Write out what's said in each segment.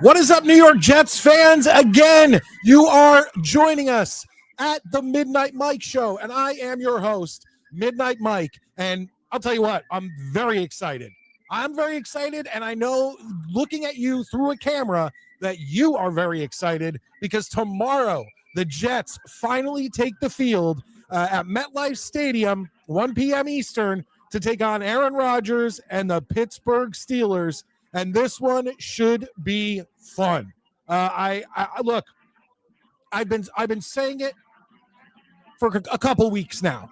What is up, New York Jets fans? Again, you are joining us at the Midnight Mike Show, and I am your host, Midnight Mike. And I'll tell you what, I'm very excited. I'm very excited, and I know looking at you through a camera that you are very excited because tomorrow the Jets finally take the field at MetLife Stadium, 1 p.m. Eastern, to take on Aaron Rodgers and the Pittsburgh Steelers. And this one should be fun. I look, I've been saying it for a couple weeks now,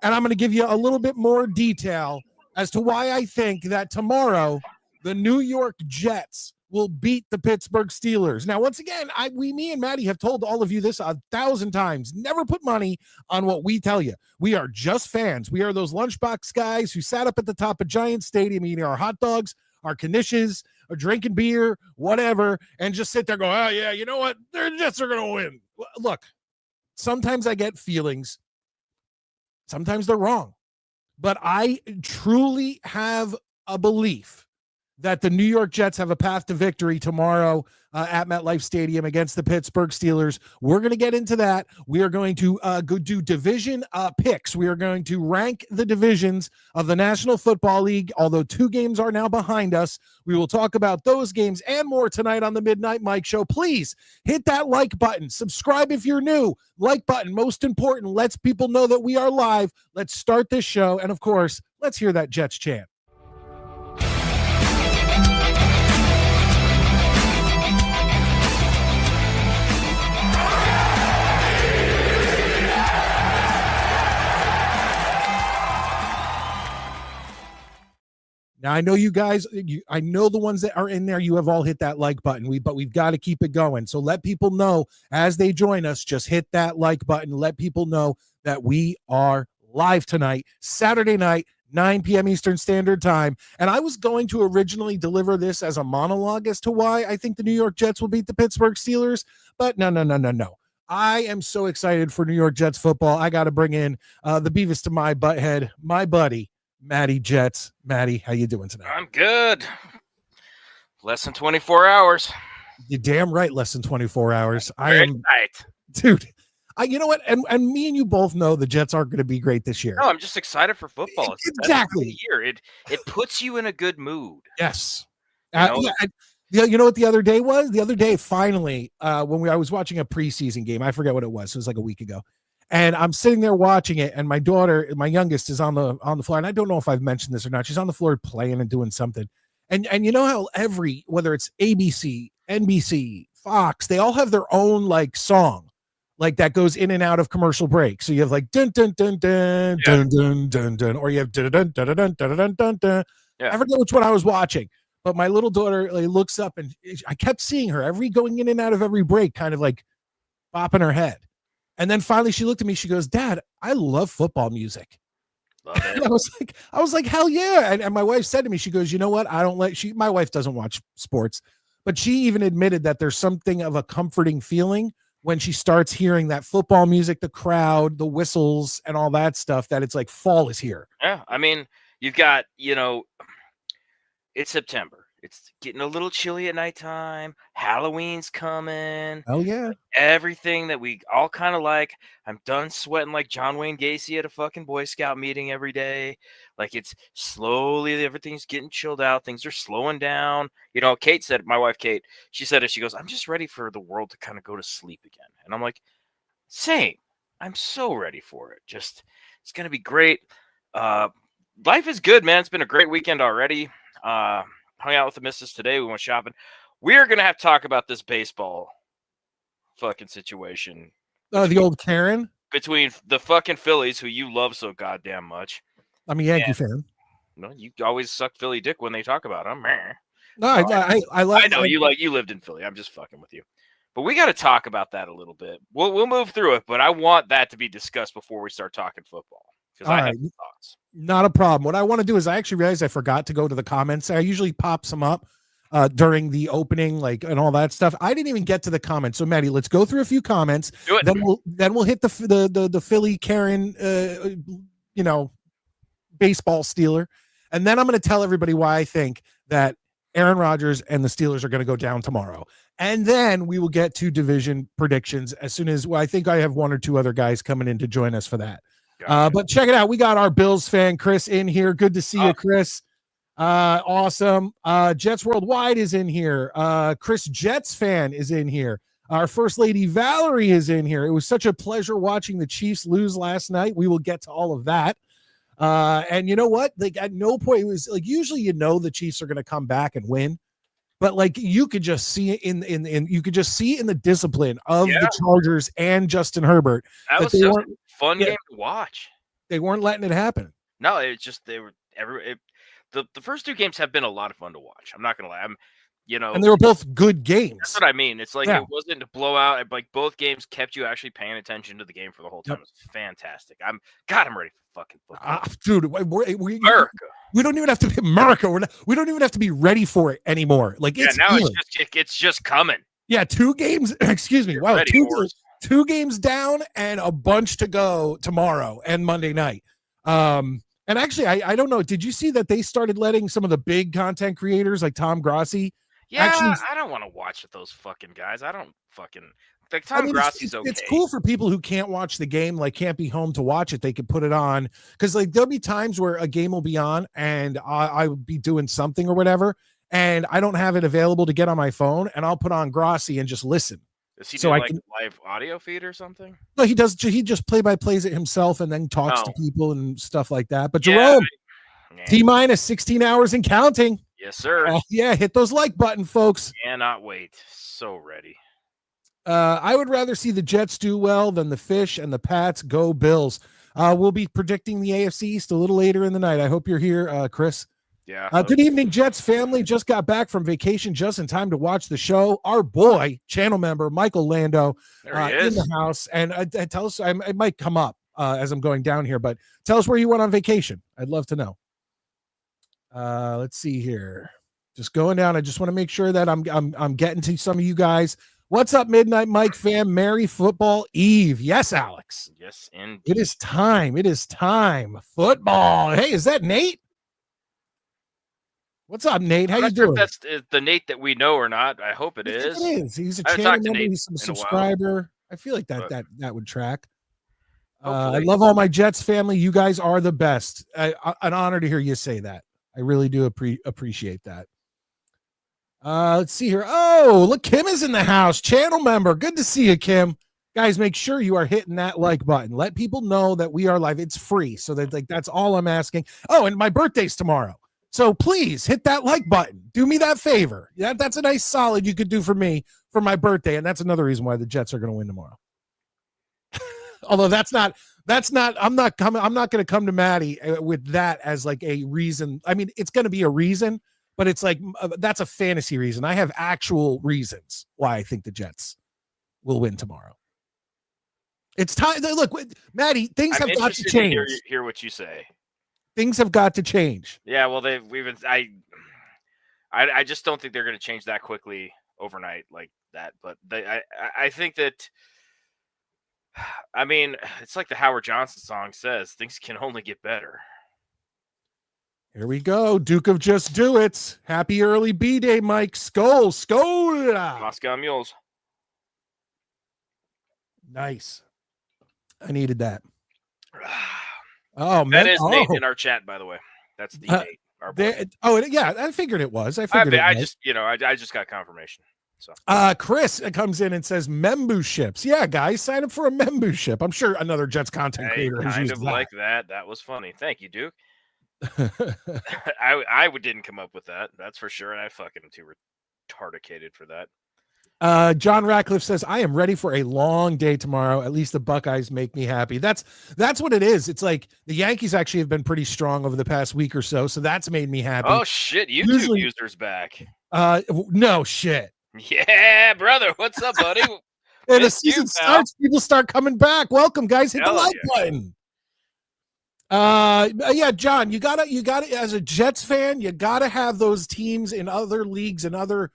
and I'm going to give you a little bit more detail as to why I think that tomorrow the New York Jets will beat the Pittsburgh Steelers. Now, once again, me and Maddie have told all of you this 1,000 times. Never put money on what we tell you. We are just fans. We are those lunchbox guys who sat up at the top of Giant Stadium eating our hot dogs, our knishes, or drinking beer, whatever, and just sit there going, oh, yeah, you know what? The Jets are going to win. Look, sometimes I get feelings. Sometimes they're wrong. But I truly have a belief that the New York Jets have a path to victory tomorrow at MetLife Stadium against the Pittsburgh Steelers. We're going to get into that. We are going to go do division picks. We are going to rank the divisions of the National Football League, although 2 games are now behind us. We will talk about those games and more tonight on the Midnight Mike Show. Please hit that like button. Subscribe if you're new. Like button, most important, lets people know that we are live. Let's start this show. And, of course, let's hear that Jets chant. Now, I know you guys, I know the ones that are in there, you have all hit that like button, but we've got to keep it going. So let people know as they join us, just hit that like button. Let people know that we are live tonight, Saturday night, 9 p.m. Eastern Standard Time. And I was going to originally deliver this as a monologue as to why I think the New York Jets will beat the Pittsburgh Steelers. But no. I am so excited for New York Jets football. I got to bring in the Beavis to my butthead, my buddy, Matty Jets. Matty, how you doing tonight? I'm good. Less than 24 hours. You're damn right, less than 24 hours. I am, right. Dude. You know what? And me and you both know the Jets aren't going to be great this year. No, I'm just excited for football. Exactly. It puts you in a good mood. Yes. You know what the other day was? The other day, finally, when I was watching a preseason game, I forget what it was. It was like a week ago. And I'm sitting there watching it, and my daughter, my youngest, is on the floor. And I don't know if I've mentioned this or not. She's on the floor playing and doing something. And you know how whether it's ABC, NBC, Fox, they all have their own like song, like that goes in and out of commercial breaks. So you have like dun dun dun dun dun dun dun dun, or you have dun dun dun dun dun dun dun dun. I forget which one I was watching, but my little daughter looks up, and I kept seeing her going in and out of every break, kind of like bopping her head. And then finally she looked at me, she goes, Dad, I love football music. Love it. And I was like, hell yeah. And my wife said to me, she goes, you know what? My wife doesn't watch sports, but she even admitted that there's something of a comforting feeling when she starts hearing that football music, the crowd, the whistles, and all that stuff, that it's like fall is here. Yeah. I mean, you've got, it's September. It's getting a little chilly at nighttime. Halloween's coming. Oh, yeah. Everything that we all kind of like. I'm done sweating like John Wayne Gacy at a fucking Boy Scout meeting every day. Like, it's slowly, everything's getting chilled out. Things are slowing down. Kate said, my wife, Kate, she said it. She goes, I'm just ready for the world to kind of go to sleep again. And I'm like, same. I'm so ready for it. It's gonna be great. Life is good, man. It's been a great weekend already. Hung out with the missus today. We went shopping. We're gonna have to talk about this baseball fucking situation The old Karen. between the fucking Phillies, who you love so goddamn much. I'm a Yankee fan. No, you always suck Philly dick when they talk about them. No, I know you lived in Philly. I'm just fucking with you. But we got to talk about that a little bit. We'll move through it, but I want that to be discussed before we start talking football because I have thoughts. Not a problem. What I want to do is I actually realized I forgot to go to the comments. I usually pop some up during the opening, and all that stuff. I didn't even get to the comments. So Maddie, let's go through a few comments. Do it. Then we'll hit the Philly Karen, baseball Steeler, and then I'm going to tell everybody why I think that Aaron Rodgers and the Steelers are going to go down tomorrow. And then we will get to division predictions as soon as I think I have one or two other guys coming in to join us for that. Gotcha. But check it out. We got our Bills fan, Chris, in here. Good to see you, Chris. Awesome. Jets Worldwide is in here. Chris Jets fan is in here. Our First Lady Valerie is in here. It was such a pleasure watching the Chiefs lose last night. We will get to all of that. And you know what? At no point, it was usually the Chiefs are going to come back and win. But you could just see it in the discipline of the Chargers and Justin Herbert. That was a fun game to watch. They weren't letting it happen. No, it's just the first two games have been a lot of fun to watch. I'm not gonna lie. And they were both good games. That's what I mean. It's it wasn't a blowout. Both games kept you actually paying attention to the game for the whole time. It was fantastic. I'm ready for fucking football. Dude, America. We don't even have to be America. We don't even have to be ready for it anymore. It's just coming. Yeah, 2 games. Excuse me. Wow, two games down and a bunch to go tomorrow and Monday night. And actually, I don't know. Did you see that they started letting some of the big content creators like Tom Grossi? Yeah, I don't want to watch with those fucking guys. I don't fucking Tom Grossi's okay. It's cool for people who can't watch the game, can't be home to watch it. They can put it on because there'll be times where a game will be on and I would be doing something or whatever, and I don't have it available to get on my phone, and I'll put on Grossi and just listen. Does he do live audio feed or something? No, he does. He just play-by-plays it himself and then talks to people and stuff like that. But Jerome, T-minus 16 hours and counting. Yes, sir. Hit those like button, folks. Cannot wait. So ready. I would rather see the Jets do well than the Fish and the Pats. Go Bills. We'll be predicting the AFC East a little later in the night. I hope you're here, Chris. Yeah. Good evening, Jets family. Just got back from vacation just in time to watch the show. Our boy, channel member Michael Lando, in the house. And tell us, it might come up as I'm going down here, but tell us where you went on vacation. I'd love to know. Let's see here. Just going down. I just want to make sure that I'm getting to some of you guys. What's up, Midnight Mike fam? Merry Football Eve. Yes, Alex. Yes, indeed. It is time. Football. Hey, is that Nate? What's up, Nate? How you doing? If that's the Nate that we know or not. I hope it is. It is. He's a channel member. He's a subscriber. I feel like that would track. I love all my Jets family. You guys are the best. An honor to hear you say that. I really do appreciate that. Let's see here. Oh, look, Kim is in the house. Channel member. Good to see you, Kim. Guys, make sure you are hitting that like button. Let people know that we are live. It's free. So that's all I'm asking. Oh, and my birthday's tomorrow. So please hit that like button. Do me that favor. Yeah, that's a nice solid you could do for me for my birthday. And that's another reason why the Jets are going to win tomorrow. Although I'm not going to come to Maddie with that as a reason. I mean, it's going to be a reason, but it's that's a fantasy reason. I have actual reasons why I think the Jets will win tomorrow. It's time. Look, Maddie, things have got to change. Hear what you say. Things have got to change. Yeah, well, I just don't think they're going to change that quickly overnight like that. But I think that. I mean, it's like the Howard Johnson song says, things can only get better. Here we go. Duke of Just Do It. Happy early B-Day, Mike. Skol. Moscow Mules. Nice. I needed that. Oh, man. That is Nate in our chat, by the way. That's the Nate. Yeah, I figured it was. I just got confirmation. So Chris comes in and says memberships. Yeah, guys, sign up for a membership. I'm sure another Jets content creator has kind used of that. like that. That was funny. Thank you, Duke. I didn't come up with that. That's for sure. And I fucking too retardicated for that. John Ratcliffe says, I am ready for a long day tomorrow. At least the Buckeyes make me happy. That's what it is. It's like the Yankees actually have been pretty strong over the past week or so. So that's made me happy. Oh shit. YouTube users back. No shit. Yeah, brother. What's up, buddy? And the season starts, people start coming back. Welcome, guys. Hit the like button. Yeah, John, you gotta as a Jets fan, you gotta have those teams in other leagues and other,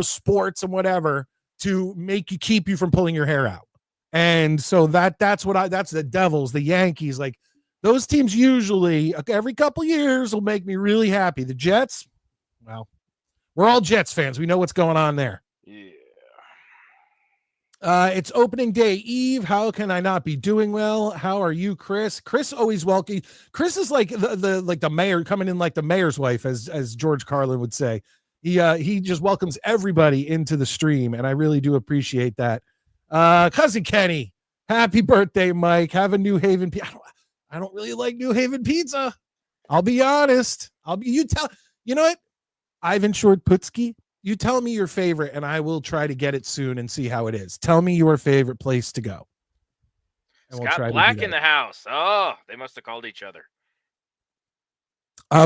sports and whatever to keep you from pulling your hair out. And so that's the Devils, the Yankees, like those teams usually every couple years will make me really happy. The Jets, well, we're all Jets fans. We know what's going on there. Yeah. It's opening day eve. How can I not be doing well? How are you, Chris? Chris always welcome. Chris is like the mayor, coming in like the mayor's wife, as George Carlin would say. He just welcomes everybody into the stream, and I really do appreciate that. Cousin Kenny, happy birthday, Mike. Have a New Haven pizza. I don't really like New Haven pizza. I'll be honest. You know what? Ivan Shortputsky, you tell me your favorite, and I will try to get it soon and see how it is. Tell me your favorite place to go. And Scott Black in the house. Oh, they must have called each other.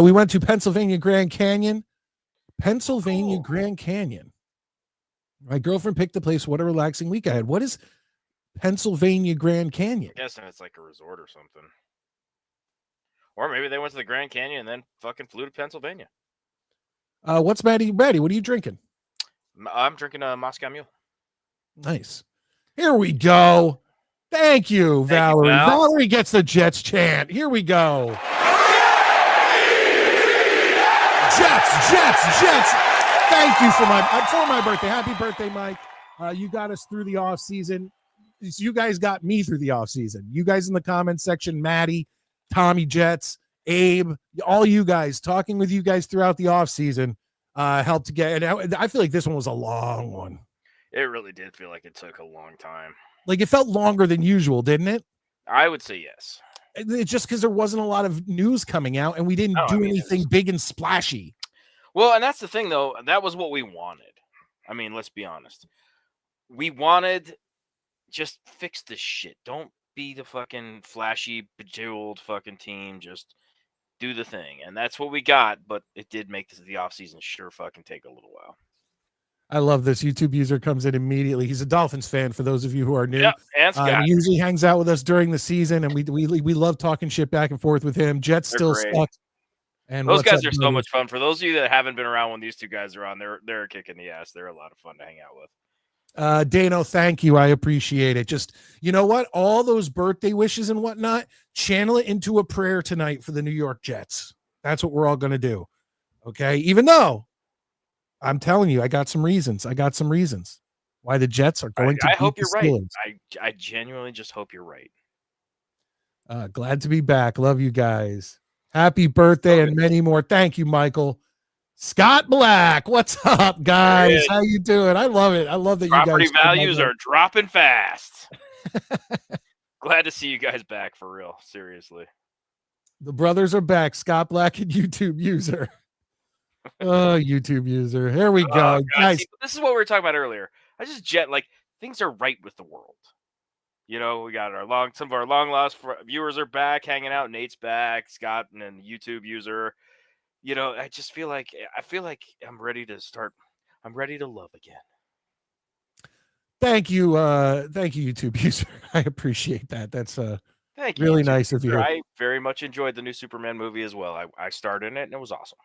We went to Pennsylvania Grand Canyon. Grand Canyon. My girlfriend picked the place. What a relaxing week I had. What is Pennsylvania Grand Canyon? I'm guessing it's like a resort or something. Or maybe they went to the Grand Canyon and then fucking flew to Pennsylvania. What's Maddie? What are you drinking? I'm drinking a Moscow Mule. Nice. Here we go. Thank you, Valerie. Valerie gets the Jets chant. Here we go. Jets. Thank you for my birthday. Happy birthday, Mike. You got us through the off season. You guys got me through the off season. You guys in the comments section, Maddie, Tommy Jets, Abe, all you guys, talking with you guys throughout the off season helped to get. And I feel like this one was a long one. It really did feel like it took a long time. Like it felt longer than usual, didn't it? I would say yes. It's just because there wasn't a lot of news coming out and we didn't do anything big and splashy. Well, and that's the thing, though. That was what we wanted. I mean, let's be honest. We wanted just fix this shit. Don't be the fucking flashy, bejeweled fucking team. Just do the thing. And that's what we got. But it did make the offseason sure fucking take a little while. I love this. YouTube user comes in immediately. He's a Dolphins fan for those of you who are new. Yep, and Scott. He usually hangs out with us during the season, and we love talking shit back and forth with him. Jets still suck. And those guys are so much fun. For those of you that haven't been around when these two guys are on, they're kicking the ass. They're a lot of fun to hang out with. Dano, thank you. I appreciate it. Just, you know what? All those birthday wishes and whatnot, channel it into a prayer tonight for the New York Jets. That's what we're all going to do. Okay. Even though I'm telling you, I got some reasons why the Jets are going to. I hope you're right. I genuinely just hope you're right. Glad to be back. Love you guys. Happy birthday and many more. Thank you, Michael. Scott Black, what's up, guys? How you doing? I love it. I love that property you guys values are dropping fast. Glad to see you guys back for real. Seriously. The brothers are back. Scott Black and YouTube user. Oh, YouTube user. Here we go. Guys. See, this is what we were talking about earlier. Things are right with the world. You know, we got some of our long lost viewers are back, hanging out. Nate's back, Scott and then YouTube user. You know, I feel like I'm ready to start. I'm ready to love again. Thank you, YouTube user. I appreciate that. That's really nice of you. I very much enjoyed the new Superman movie as well. I starred in it and it was awesome.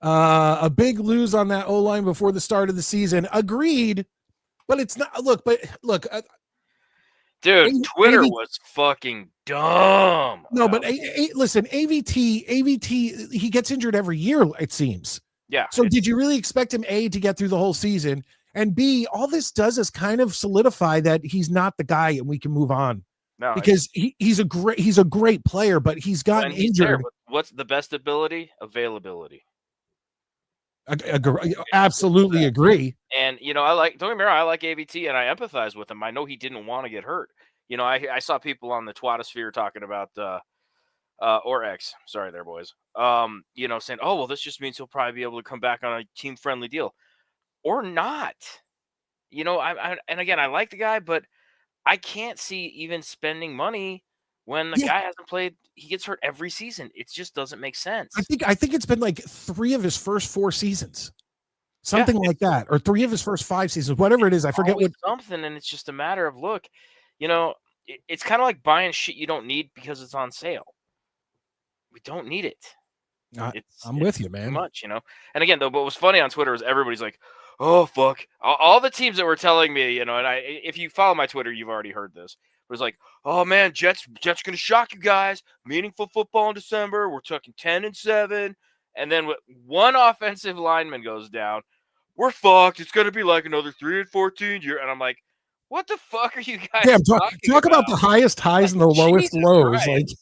A big lose on that O-line before the start of the season. Agreed, but it's not. Look. Dude, Twitter was fucking dumb. No, but listen, AVT, he gets injured every year, it seems. Yeah. So did you really expect him, A, to get through the whole season, and B, all this does is kind of solidify that he's not the guy and we can move on. No, because he's a great player, but he's gotten injured. What's the best ability? Availability. Absolutely agree. And don't get me wrong, I like AVT and I empathize with him. I know he didn't want to get hurt. I saw people on the Twatosphere talking about or X, sorry there, boys. Saying, oh well, this just means he'll probably be able to come back on a team friendly deal, or not. And again, I like the guy, but I can't see even spending money when the guy hasn't played. He gets hurt every season. It just doesn't make sense. I think it's been like 3 of his first 4 seasons. Something like that, or 3 of his first 5 seasons, whatever it is. I forget what something, and it's just a matter of look. It's kind of like buying shit you don't need because it's on sale. We don't need it. I'm with you, man. Too much, And again, though, what was funny on Twitter was everybody's like, "Oh fuck!" All the teams that were telling me, and if you follow my Twitter, you've already heard this. It was like, "Oh man, Jets gonna shock you guys. Meaningful football in December. We're talking 10-7." And then one offensive lineman goes down, we're fucked. It's going to be like another 3-14 year. And I'm like, what the fuck are you guys talk about the highest highs and the lowest lows. Christ.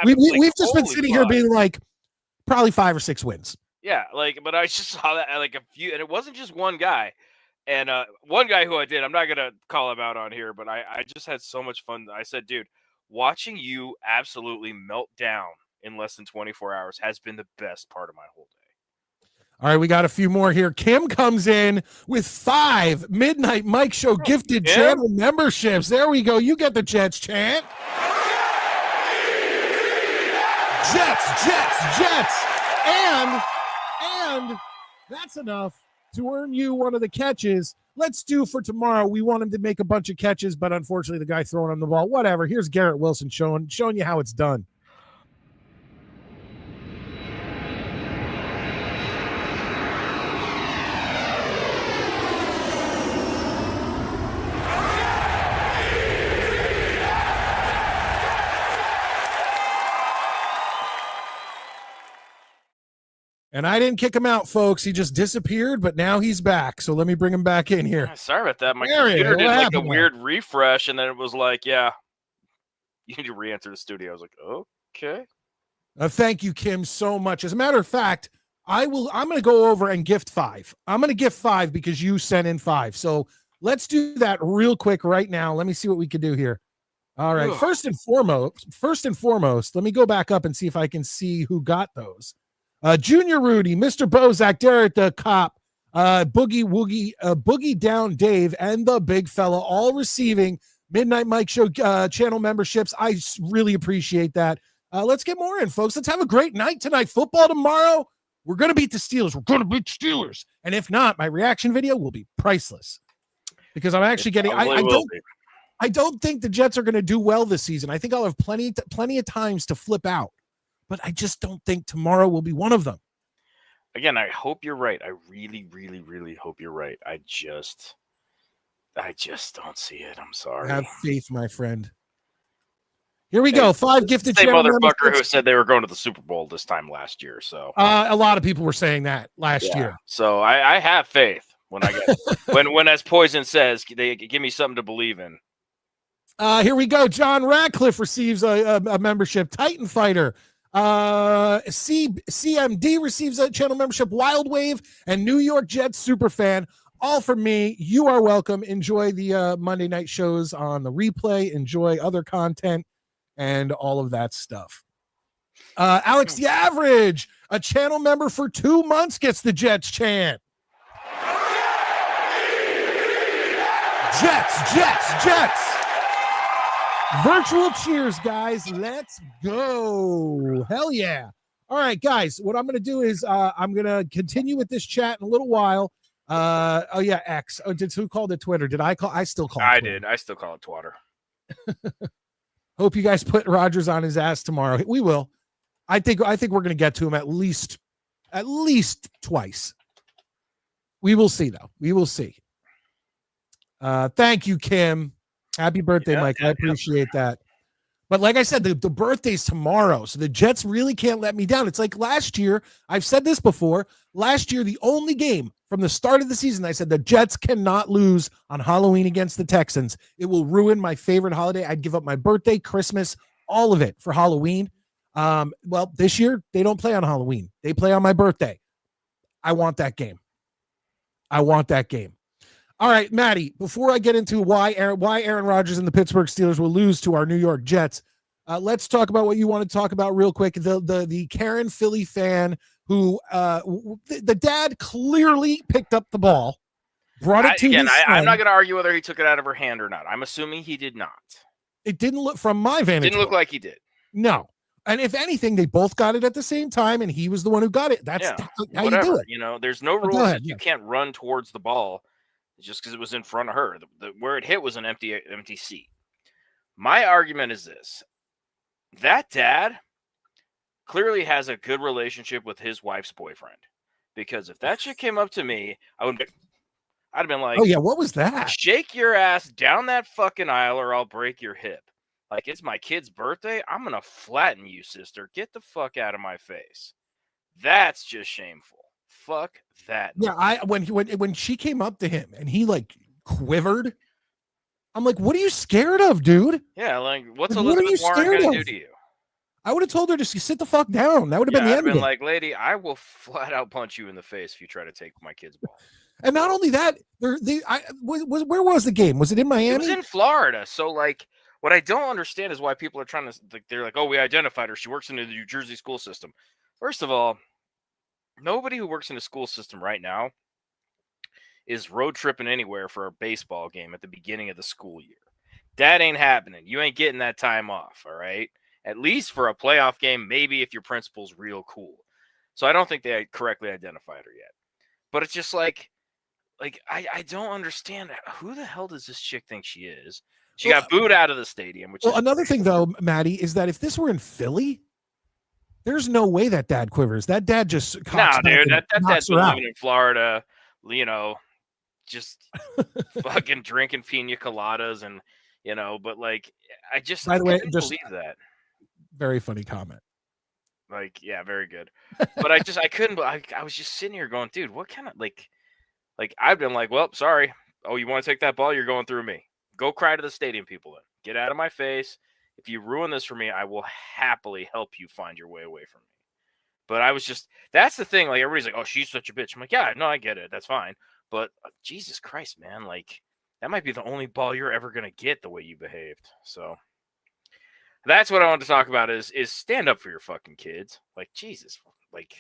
We've just been sitting here being like, probably 5 or 6 wins. Yeah, but I just saw that a few, and it wasn't just one guy. And one guy who I'm not going to call him out on here, but I just had so much fun. I said, dude, watching you absolutely melt down in less than 24 hours has been the best part of my whole day. All right, we got a few more here. Kim comes in with 5 Midnight Mike Show gifted channel memberships. There we go. You get the Jets chant. Jets. And that's enough to earn you one of the catches. Let's do for tomorrow. We want him to make a bunch of catches, but unfortunately the guy throwing him the ball, whatever. Here's Garrett Wilson showing you how it's done. And I didn't kick him out, folks. He just disappeared, but now he's back. So let me bring him back in here. Sorry about that. My computer did a weird refresh, and then it was like, yeah, you need to re-enter the studio. I was like, okay. Thank you, Kim, so much. As a matter of fact, I'm going to go over and gift 5. I'm going to gift 5 because you sent in 5. So let's do that real quick right now. Let me see what we can do here. All right. First and foremost, let me go back up and see if I can see who got those. Junior Rudy, Mr. Bozak, Derek the Cop, Boogie Down Dave, and the Big Fella, all receiving Midnight Mike Show channel memberships. I really appreciate that. Let's get more in, folks. Let's have a great night tonight. Football tomorrow. We're going to beat the Steelers. And if not, my reaction video will be priceless because I'm actually getting. I don't think the Jets are going to do well this season. I think I'll have plenty of times to flip out. But I just don't think tomorrow will be one of them. Again, I hope you're right. I really, really, really hope you're right. I just don't see it. I'm sorry. Have faith, my friend. Here we go. 5 gifted. Same motherfucker who said they were going to the Super Bowl this time last year. So a lot of people were saying that last year. So I have faith when I get when as Poison says, they give me something to believe in. Here we go. John Radcliffe receives a membership. Titan Fighter. CMD receives a channel membership. Wild Wave and New York Jets superfan, all from me. You are welcome. Enjoy the Monday night shows on the replay. Enjoy other content and all of that stuff. Alex the Average, a channel member for 2 months, gets the Jets chant. Jets. Virtual cheers, guys. Let's go. Hell yeah. All right, guys, what I'm going to do is I'm going to continue with this chat in a little while. X. Who called it Twitter? Did I call? I still call it Twitter. Did. I still call it Twatter. Hope you guys put Rodgers on his ass tomorrow. We will. I think we're going to get to him at least twice. We will see, though. We will see. Thank you, Kim. Happy birthday, Mike. I appreciate that. But like I said, the birthday's tomorrow, so the Jets really can't let me down. It's like last year. I've said this before. Last year, the only game from the start of the season, I said the Jets cannot lose on Halloween against the Texans. It will ruin my favorite holiday. I'd give up my birthday, Christmas, all of it for Halloween. Well, this year, they don't play on Halloween. They play on my birthday. I want that game. I want that game. All right, Maddie, before I get into why Aaron Rodgers and the Pittsburgh Steelers will lose to our New York Jets, let's talk about what you want to talk about real quick. The Karen Philly fan who the dad clearly picked up the ball, brought it to his son. I'm not going to argue whether he took it out of her hand or not. I'm assuming he did not. It didn't look, from my vantage, didn't look like he did. No. And if anything, they both got it at the same time, and he was the one who got it. That's how you do it. You know, there's no rules that you can't run towards the ball just because it was in front of her. Where it hit was an empty seat. My argument is this. That dad clearly has a good relationship with his wife's boyfriend. Because if that shit came up to me, I'd have been like, oh, yeah, what was that? Shake your ass down that fucking aisle or I'll break your hip. Like, it's my kid's birthday. I'm going to flatten you, sister. Get the fuck out of my face. That's just shameful. Fuck that. Yeah, when she came up to him and he, like, quivered, I'm like, what are you scared of, dude? Yeah, like, what's Elizabeth Warren going to do to you? I would have told her to sit the fuck down. That would have been the end of it. Like, lady, I will flat out punch you in the face if you try to take my kid's ball. And not only that, where was the game? Was it in Miami? It was in Florida. So, like, what I don't understand is why people are trying to, like, they're like, oh, we identified her. She works in the New Jersey school system. First of all, nobody who works in the school system right now is road tripping anywhere for a baseball game at the beginning of the school year. That ain't happening. You ain't getting that time off, all right? At least for a playoff game, maybe if your principal's real cool. So I don't think they correctly identified her yet. But it's just like I don't understand. Who the hell does this chick think she is? She got booed out of the stadium. Which is another thing, though, Maddie, is that if this were in Philly, there's no way that dad quivers. That dad just dude. That dad's been living in Florida, you know, just fucking drinking pina coladas and, you know, but like I just by the way, just believe that. Very funny comment. Like, yeah, very good. But I couldn't. I was just sitting here going, dude, what kind of like I've been like, well, sorry. Oh, you want to take that ball? You're going through me. Go cry to the stadium people then. Get out of my face. If you ruin this for me, I will happily help you find your way away from me. But I was just, that's the thing. Like, everybody's like, oh, she's such a bitch. I'm like, yeah, no, I get it. That's fine. But Jesus Christ, man, like, that might be the only ball you're ever going to get the way you behaved. So that's what I wanted to talk about is stand up for your fucking kids. Like, Jesus, like.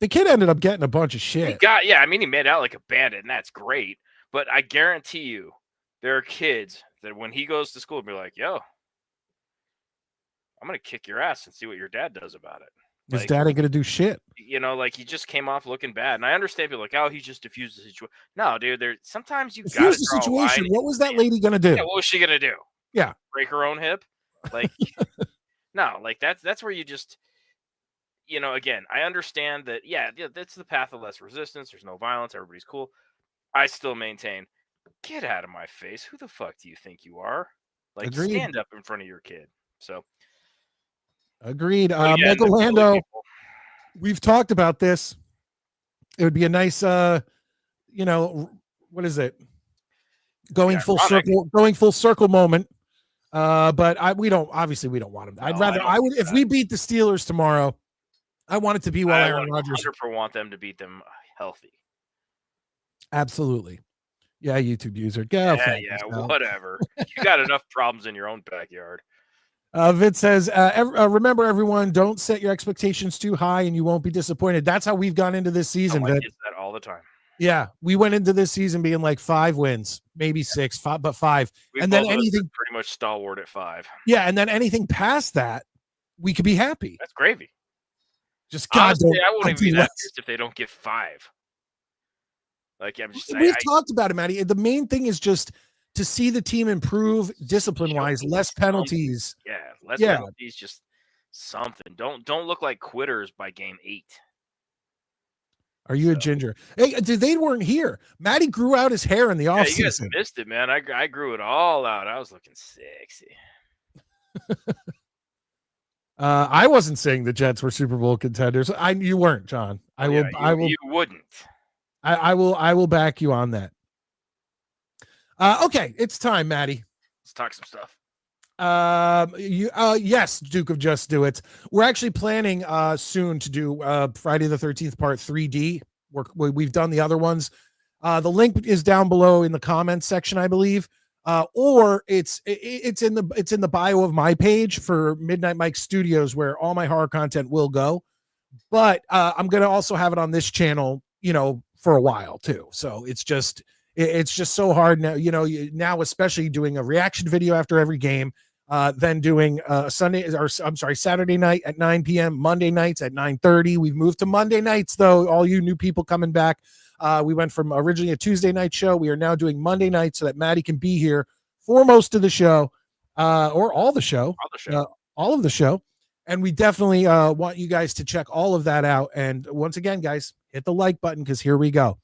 The kid ended up getting a bunch of shit. He made out like a bandit, and that's great. But I guarantee you, there are kids that when he goes to school, be like, yo, I'm going to kick your ass and see what your dad does about it. His dad ain't going to do shit. You know, like he just came off looking bad. And I understand people like, oh, he just diffused the situation. No, dude, sometimes you got to draw the situation. What was that lady going to do? Yeah, what was she going to do? Yeah. Break her own hip? Like, no, like that's where you just, you know, again, I understand that, yeah, that's the path of less resistance. There's no violence. Everybody's cool. I still maintain, get out of my face. Who the fuck do you think you are? Like, agreed. Stand up in front of your kid. So, agreed. Michael Lando, we've talked about this. It would be a nice, you know, what is it? Going full circle moment. But we don't want him. If we beat the Steelers tomorrow, I want it to be while Aaron Rodgers. I want them to beat them healthy. Absolutely. Yeah, YouTube user. Whatever. You got enough problems in your own backyard. Vince says, remember, everyone, don't set your expectations too high and you won't be disappointed. That's how we've gone into this season. I get that all the time. Yeah, we went into this season being like 5 wins, maybe 6, but 5. And then anything pretty much stalwart at 5. Yeah, and then anything past that, we could be happy. That's gravy. Just honestly, I won't even be that pissed if they don't get 5. Like, I'm just we've talked about it, Matty. The main thing is just to see the team improve discipline-wise, less penalties. Yeah, less penalties, just something. Don't look like quitters by game 8. Are you a ginger? Hey, dude, they weren't here. Matty grew out his hair in the offseason. You guys missed it, man. I grew it all out. I was looking sexy. I wasn't saying the Jets were Super Bowl contenders. You weren't, John. I will. You wouldn't. I will back you on that. Okay, it's time, Matty. Let's talk some stuff. Yes, Duke of Just Do It. We're actually planning soon to do Friday the 13th part 3D. we've done the other ones. The link is down below in the comments section, I believe. Or it's in the bio of my page for Midnight Mike Studios, where all my horror content will go. But I'm going to also have it on this channel, for a while too. So it's just so hard now, now, especially doing a reaction video after every game, then doing Saturday night at 9 p.m., Monday nights at 9:30. We've moved to Monday nights, though. All you new people coming back. We went from originally a Tuesday night show. We are now doing Monday night so that Maddie can be here for most of the show, or all the show, all of the show. And we definitely want you guys to check all of that out. And once again, guys, hit the like button, because here we go.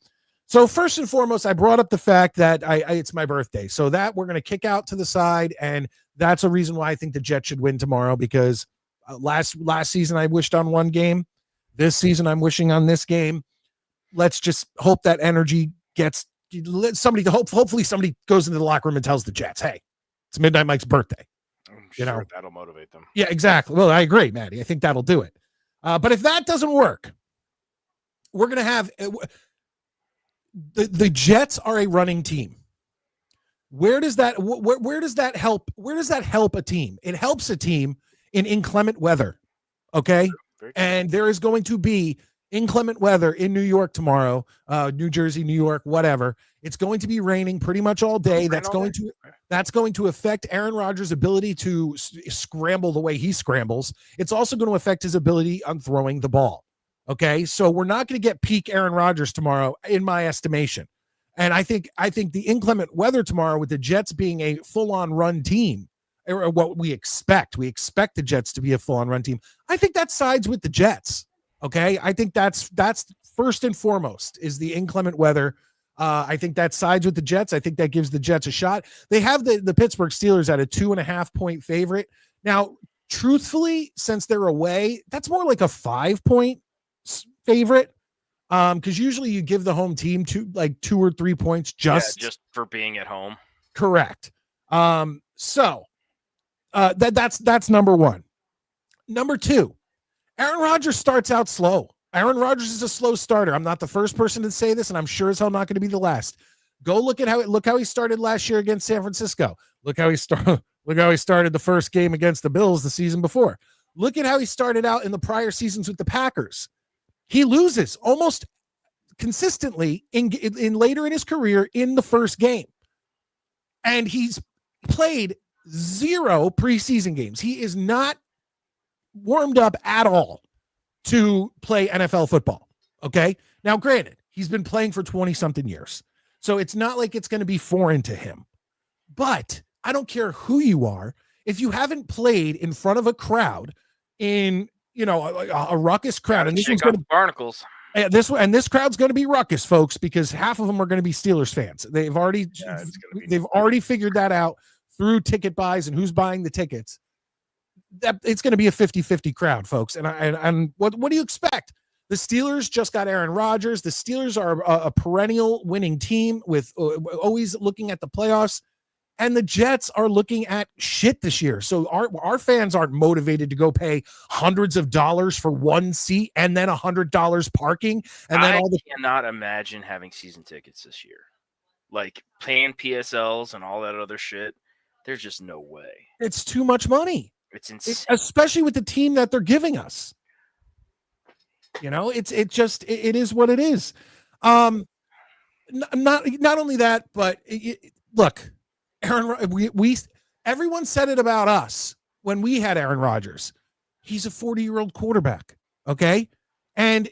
So first and foremost, I brought up the fact that it's my birthday. So that we're going to kick out to the side. And that's a reason why I think the Jets should win tomorrow, because last season I wished on one game. This season I'm wishing on this game. Let's just hope that energy gets somebody. Hopefully somebody goes into the locker room and tells the Jets, hey, it's Midnight Mike's birthday. I'm sure that'll motivate them. Yeah, exactly. Well, I agree, Maddie. I think that'll do it. But if that doesn't work, we're going to have the Jets are a running team. Where does that help? Where does that help a team? It helps a team in inclement weather. Okay. And there is going to be inclement weather in New York tomorrow, New Jersey, New York, whatever. It's going to be raining pretty much all day. That's going to affect Aaron Rodgers' ability to scramble the way he scrambles. It's also going to affect his ability on throwing the ball. Okay, so we're not going to get peak Aaron Rodgers tomorrow, in my estimation. And I think the inclement weather tomorrow, with the Jets being a full-on run team, or what we expect the Jets to be a full-on run team. I think that sides with the Jets. Okay, I think that's first and foremost is the inclement weather. I think that sides with the Jets. I think that gives the Jets a shot. They have the Pittsburgh Steelers at a 2.5-point favorite. Now, truthfully, since they're away, that's more like a 5-point favorite. Because usually you give the home team 2 or 3 points just for being at home. Correct. So that's number one. Number two, Aaron Rodgers starts out slow. Aaron Rodgers is a slow starter. I'm not the first person to say this, and I'm sure as hell not going to be the last. Go look how he started last year against San Francisco. Look how he started the first game against the Bills the season before. Look at how he started out in the prior seasons with the Packers. He loses almost consistently in later in his career in the first game. And he's played 0 preseason games. He is not warmed up at all to play NFL football. Okay. Now, granted, he's been playing for 20-something years, so it's not like it's going to be foreign to him. But I don't care who you are. If you haven't played in front of a crowd in, a ruckus crowd, and this one's going to barnacles. This crowd's going to be ruckus, folks, because half of them are going to be Steelers fans. They've already figured that out through ticket buys and who's buying the tickets. That it's going to be a 50-50 crowd, folks. And what do you expect? The Steelers just got Aaron Rodgers. The Steelers are a perennial winning team with always looking at the playoffs. And the Jets are looking at shit this year. So our fans aren't motivated to go pay hundreds of dollars for one seat and then $100 parking. And then I cannot imagine having season tickets this year. Like paying PSLs and all that other shit. There's just no way. It's too much money. It's insane. Especially with the team that they're giving us. It is what it is. Not only that, but look, Aaron, everyone said it about us when we had Aaron Rodgers. He's a 40-year-old quarterback, okay? And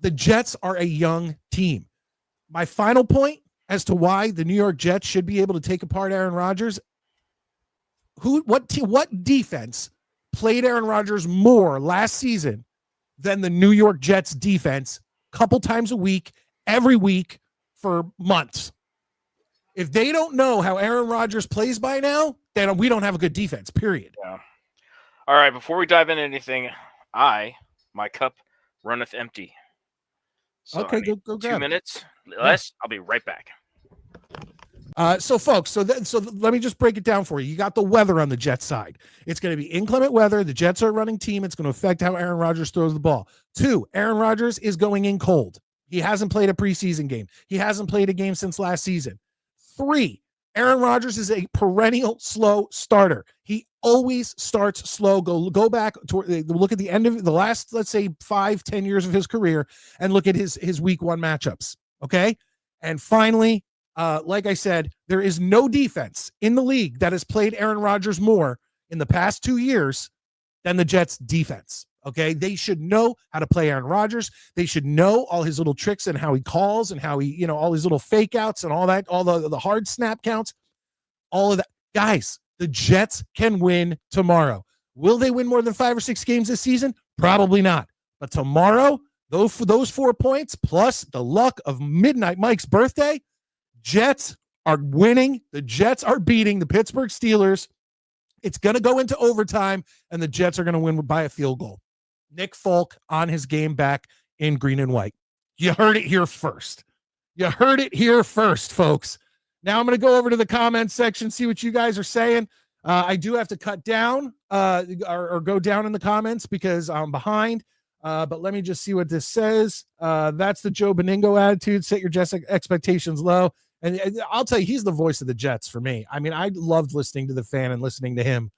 the Jets are a young team. My final point as to why the New York Jets should be able to take apart Aaron Rodgers, what defense played Aaron Rodgers more last season than the New York Jets defense a couple times a week, every week for months? If they don't know how Aaron Rodgers plays by now, then we don't have a good defense, period. Yeah. All right, before we dive into anything, my cup runneth empty. So, okay, go 2 minutes less. I'll be right back. So folks, so let me just break it down for you. You got the weather on the Jets side. It's going to be inclement weather. The Jets are a running team. It's going to affect how Aaron Rodgers throws the ball. 2, Aaron Rodgers is going in cold. He hasn't played a preseason game. He hasn't played a game since last season. 3, Aaron Rodgers is a perennial slow starter. He always starts slow. Go back to look at the end of the last, let's say, 5-10 years of his career and look at his week 1 matchups. Okay. And finally, like I said, there is no defense in the league that has played Aaron Rodgers more in the past 2 years than the Jets defense. Okay. They should know how to play Aaron Rodgers. They should know all his little tricks and how he calls and how he, all his little fake outs and all that, all the hard snap counts, all of that. Guys, the Jets can win tomorrow. Will they win more than 5 or 6 games this season? Probably not. But tomorrow, those 4 points plus the luck of Midnight Mike's birthday, Jets are winning. The Jets are beating the Pittsburgh Steelers. It's going to go into overtime, and the Jets are going to win by a field goal. Nick Folk on his game back in green and white. You heard it here first. You heard it here first, folks. Now I'm going to go over to the comments section, see what you guys are saying. I do have to cut down or go down in the comments because I'm behind. But let me just see what this says. That's the Joe Beningo attitude. Set your Jets expectations low. And I'll tell you, he's the voice of the Jets for me. I mean, I loved listening to the fan and listening to him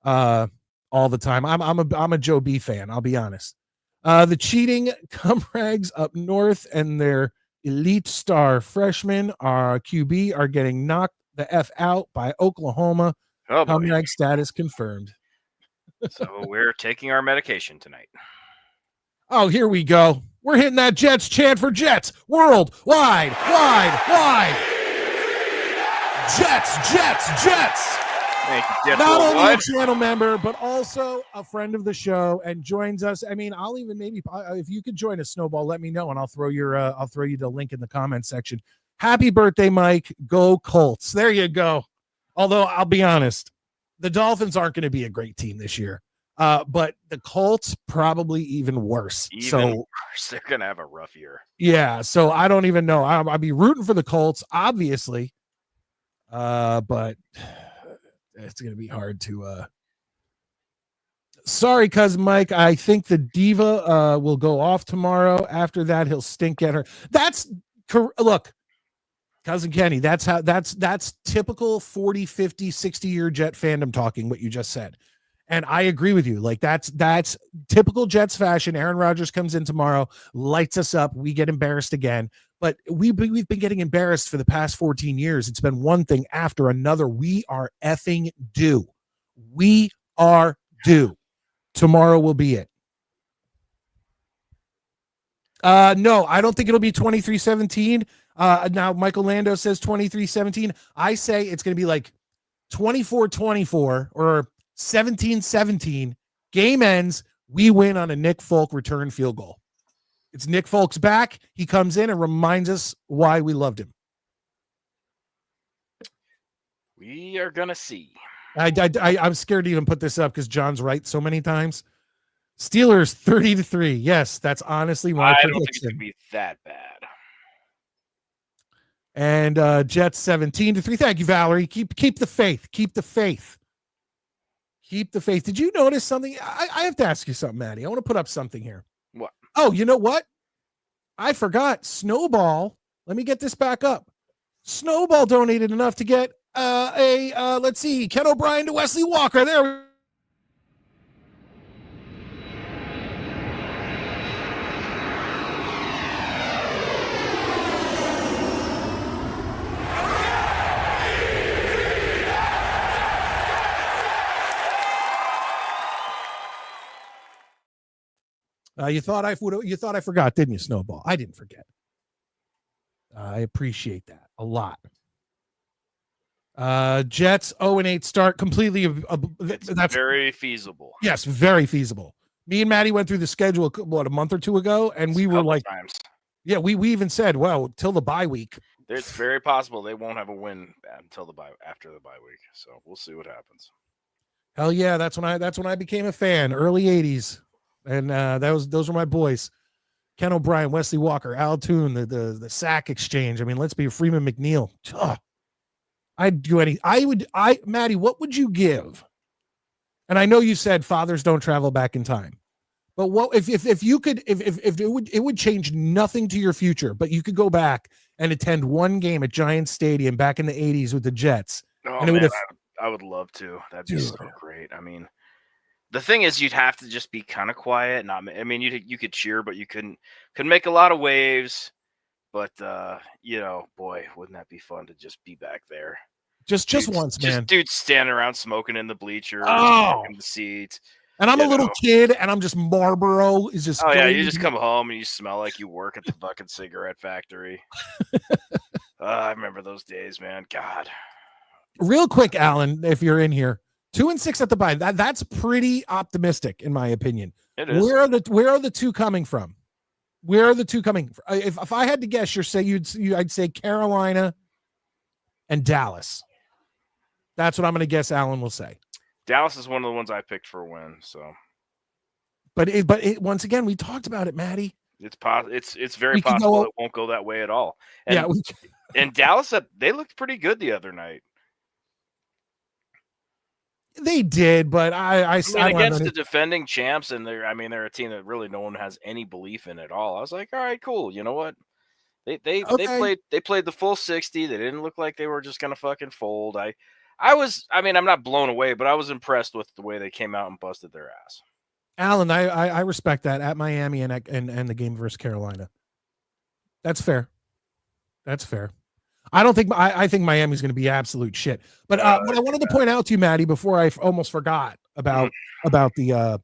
all the time. I'm a Joe B fan. I'll be honest. The cheating cumrags up north and their elite star freshmen, our QB, are getting knocked the F out by Oklahoma. Cumrag status confirmed. So we're taking our medication tonight. Oh, here we go. We're hitting that Jets chant for Jets worldwide, wide. Jets, Jets, Jets. Thank you, Jets. Not only a channel member, but also a friend of the show and joins us. I mean, I'll even maybe if you could join a Snowball, let me know and I'll throw you the link in the comment section. Happy birthday, Mike. Go Colts. There you go. Although I'll be honest, the Dolphins aren't going to be a great team this year. But the Colts probably even worse. Worse. They're going to have a rough year. Yeah. So I don't even know. I'll be rooting for the Colts, obviously. But it's going to be hard to, sorry, cousin Mike. I think the diva, will go off tomorrow. After that, he'll stink at her. Look, cousin Kenny, that's typical 40, 50, 60 year Jet fandom talking, what you just said. And I agree with you. Like that's typical Jets fashion. Aaron Rodgers comes in tomorrow, lights us up. We get embarrassed again, but we've been getting embarrassed for the past 14 years. It's been one thing after another. We are effing due. We are due. Tomorrow will be it. No, I don't think it'll be 23-17. Now Michael Lando says 23-17. I say it's going to be like 24-24 or 17-17. Game ends. We win on a Nick Folk return field goal. It's Nick Folk's back. He comes in and reminds us why we loved him. We are going to see. I'm scared to even put this up because John's right so many times. Steelers 30-3. Yes, that's honestly my prediction. I don't think it's going to be that bad. And Jets 17-3. Thank you, Valerie. Keep the faith. Keep the faith. Keep the faith. Did you notice something? I have to ask you something, Maddie. I want to put up something here. What? Oh, you know what? I forgot. Snowball. Let me get this back up. Snowball donated enough to get let's see, Ken O'Brien to Wesley Walker. There we go. You thought I forgot, didn't you, Snowball? I didn't forget. I appreciate that a lot. Jets 0-8 start, completely. That's very feasible. Yes, very feasible. Me and Maddie went through the schedule a month or two ago, and we were like, times. Yeah, we even said, well, till the bye week. It's very possible they won't have a win until after the bye week. So we'll see what happens. Hell yeah, that's when I became a fan, early 80s. And those were my boys. Ken O'Brien, Wesley Walker, Al Toon, the sack exchange. I mean, let's be Freeman McNeil. I'd do Maddie, what would you give? And I know you said fathers don't travel back in time, But what if you could if it would change nothing to your future, but you could go back and attend one game at Giants Stadium back in the 80s with the Jets. Oh And it would man, have I would love to. That'd be dude. so great. I mean, the thing is, you'd have to just be kind of quiet. Not, I mean, you could cheer, but you couldn't make a lot of waves. But boy, wouldn't that be fun to just be back there? Just once, man. Just dudes standing around smoking in the bleachers, in the seats. And I'm a little kid, and I'm just Marlboro is just. Oh yeah, you just come home and you smell like you work at the fucking cigarette factory. I remember those days, man. God. Real quick, Alan, if you're in here, 2-6 at the bye. That's pretty optimistic, in my opinion. It is. Where are the two coming from? Where are the two coming from? If I had to guess, I'd say Carolina and Dallas. That's what I'm going to guess Alan will say. Dallas is one of the ones I picked for a win. So, but once again, we talked about it, Maddie. It's very possible it won't go that way at all. And, and Dallas, they looked pretty good the other night. They did, but I mean, against the defending champs, and they're a team that really no one has any belief in at all. I was like, all right, cool. You know what? They played the full 60. They didn't look like they were just gonna fucking fold. I'm not blown away, but I was impressed with the way they came out and busted their ass. Alan, I respect that at Miami and the game versus Carolina. That's fair. I don't think I think Miami's going to be absolute shit. But what I wanted to point out to you, Maddie, before I almost forgot about the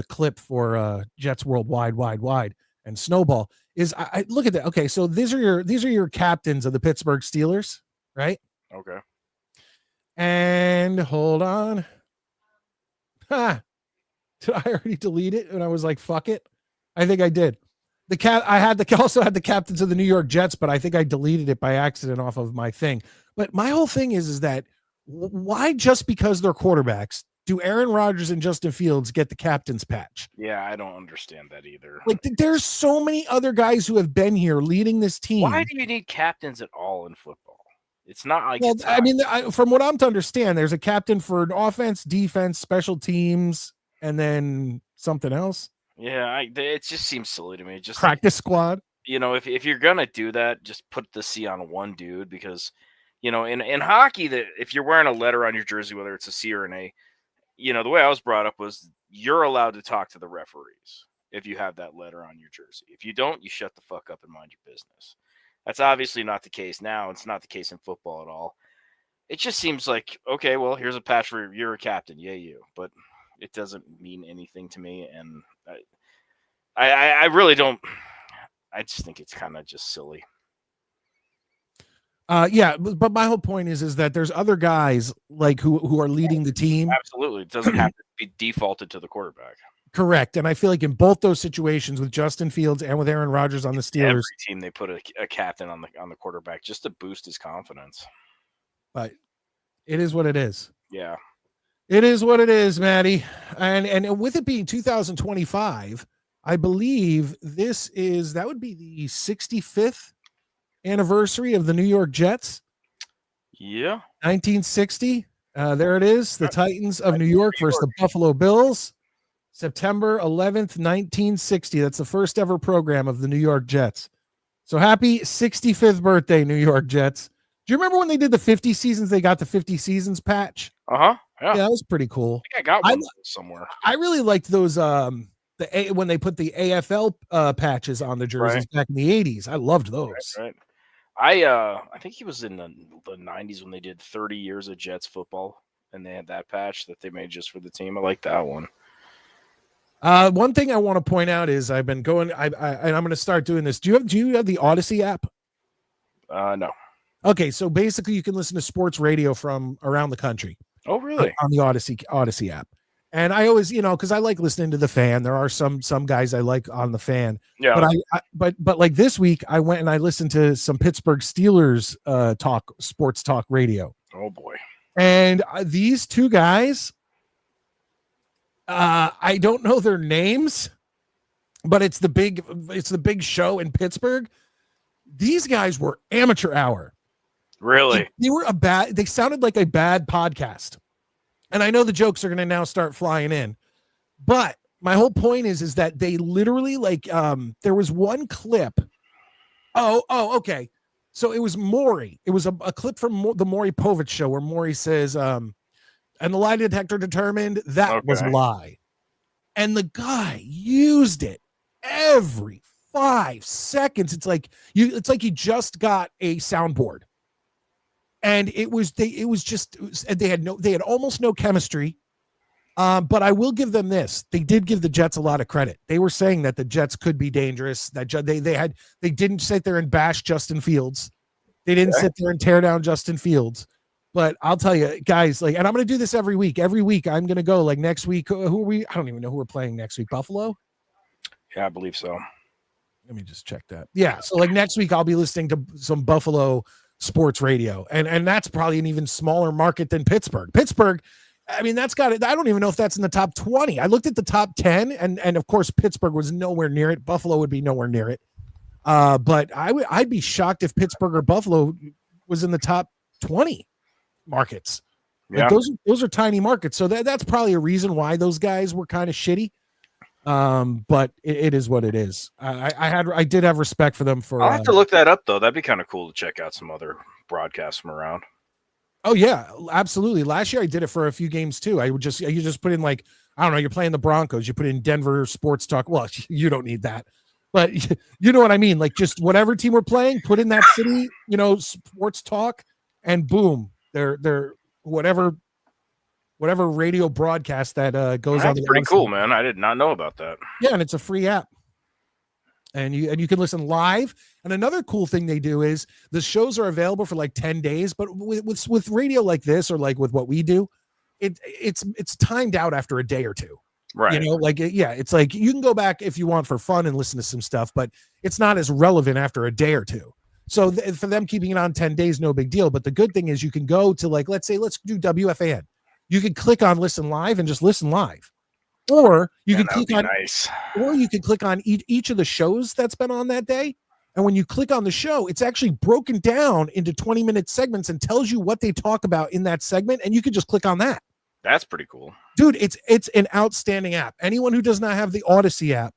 clip for Jets Worldwide Wide and Snowball is I look at that. Okay, so these are your captains of the Pittsburgh Steelers, right? Okay. And hold on. Did I already delete it? And I was like, fuck it. I think I did. I also had the captains of the New York Jets, but I think I deleted it by accident off of my thing. But my whole thing is that why just because they're quarterbacks do Aaron Rodgers and Justin Fields get the captain's patch? Yeah, I don't understand that either. Like, there's so many other guys who have been here leading this team. Why do you need captains at all in football? It's not like. Well, I mean, from what I'm to understand, there's a captain for an offense, defense, special teams, and then something else. Yeah, it just seems silly to me. Just practice squad. If you're gonna do that, just put the C on one dude because, in hockey, that if you're wearing a letter on your jersey, whether it's a C or an A, the way I was brought up was you're allowed to talk to the referees if you have that letter on your jersey. If you don't, you shut the fuck up and mind your business. That's obviously not the case now. It's not the case in football at all. It just seems like, okay, well, here's a patch for you're a captain, yeah, you, but it doesn't mean anything to me, and I really don't. I just think it's kind of just silly. Yeah, but my whole point is that there's other guys like who are leading the team. Absolutely, it doesn't have to be defaulted to the quarterback. Correct, and I feel like in both those situations with Justin Fields and with Aaron Rodgers on the Steelers, every team they put a captain on the quarterback just to boost his confidence. But it is what it is. Yeah. It is what it is, Maddie. And with it being 2025, I believe that would be the 65th anniversary of the New York Jets. Yeah. 1960. There it is. The Titans of New York versus the Buffalo Bills. September 11th, 1960. That's the first ever program of the New York Jets. So happy 65th birthday, New York Jets. Do you remember when they did the 50 seasons? They got the 50 seasons patch. Uh-huh. Yeah, that was pretty cool. I think I got one somewhere. I really liked those when they put the AFL patches on the jerseys back in the 80s. I loved those. Right. I think he was in the 90s when they did 30 years of Jets football, and they had that patch that they made just for the team. I like that one. One thing I want to point out is I've been going. I'm going to start doing this. Do you have the Odyssey app? No. Okay, so basically you can listen to sports radio from around the country. Oh, really? On the Odyssey app. And I always, because I like listening to the Fan. There are some guys I like on the Fan. Yeah. But like this week, I went and I listened to some Pittsburgh Steelers sports talk radio. Oh boy. And these two guys, I don't know their names, but it's the big show in Pittsburgh. These guys were amateur hour. Really? They sounded like a bad podcast. And I know the jokes are going to now start flying in, but my whole point is that they literally like there was one clip. Okay. So it was Maury. It was a clip from the Maury Povich show where Maury says, and the lie detector determined that was a lie. And the guy used it every 5 seconds. It's like he just got a soundboard. And they had almost no chemistry. But I will give them this. They did give the Jets a lot of credit. They were saying that the Jets could be dangerous. That they didn't sit there and bash Justin Fields. They didn't sit there and tear down Justin Fields. But I'll tell you, guys, like, and I'm going to do this every week. Every week I'm going to go, like, next week. Who are we? I don't even know who we're playing next week. Buffalo? Yeah, I believe so. Let me just check that. Yeah. So like next week I'll be listening to some Buffalo sports radio. And that's probably an even smaller market than Pittsburgh. Pittsburgh, I mean, that's got it. I don't even know if that's in the top 20. I looked at the top 10 and of course Pittsburgh was nowhere near it. Buffalo would be nowhere near it. But I'd be shocked if Pittsburgh or Buffalo was in the top 20 markets. Yeah. Like those are tiny markets. So that's probably a reason why those guys were kind of shitty. But it is what it is. I did have respect for them for. I'll have to look that up though. That'd be kind of cool to check out some other broadcasts from around. Oh yeah, absolutely. Last year I did it for a few games too. You just put in like, I don't know, you're playing the Broncos, you put in Denver sports talk. Well, you don't need that, but you know what I mean. Like just whatever team we're playing, put in that city, sports talk, and boom, they're whatever radio broadcast that goes on. That's pretty cool, man. I did not know about that. Yeah, and it's a free app. And you can listen live. And another cool thing they do is the shows are available for like 10 days, but with radio like this or like with what we do, it's timed out after a day or two. Right. It's like you can go back if you want for fun and listen to some stuff, but it's not as relevant after a day or two. So for them keeping it on 10 days, no big deal. But the good thing is you can go to like, let's do WFAN. You can click on listen live and just listen live. Or you can click on or you can click on each of the shows that's been on that day. And when you click on the show, it's actually broken down into 20-minute segments and tells you what they talk about in that segment. And you can just click on that. That's pretty cool. Dude, it's an outstanding app. Anyone who does not have the Odyssey app,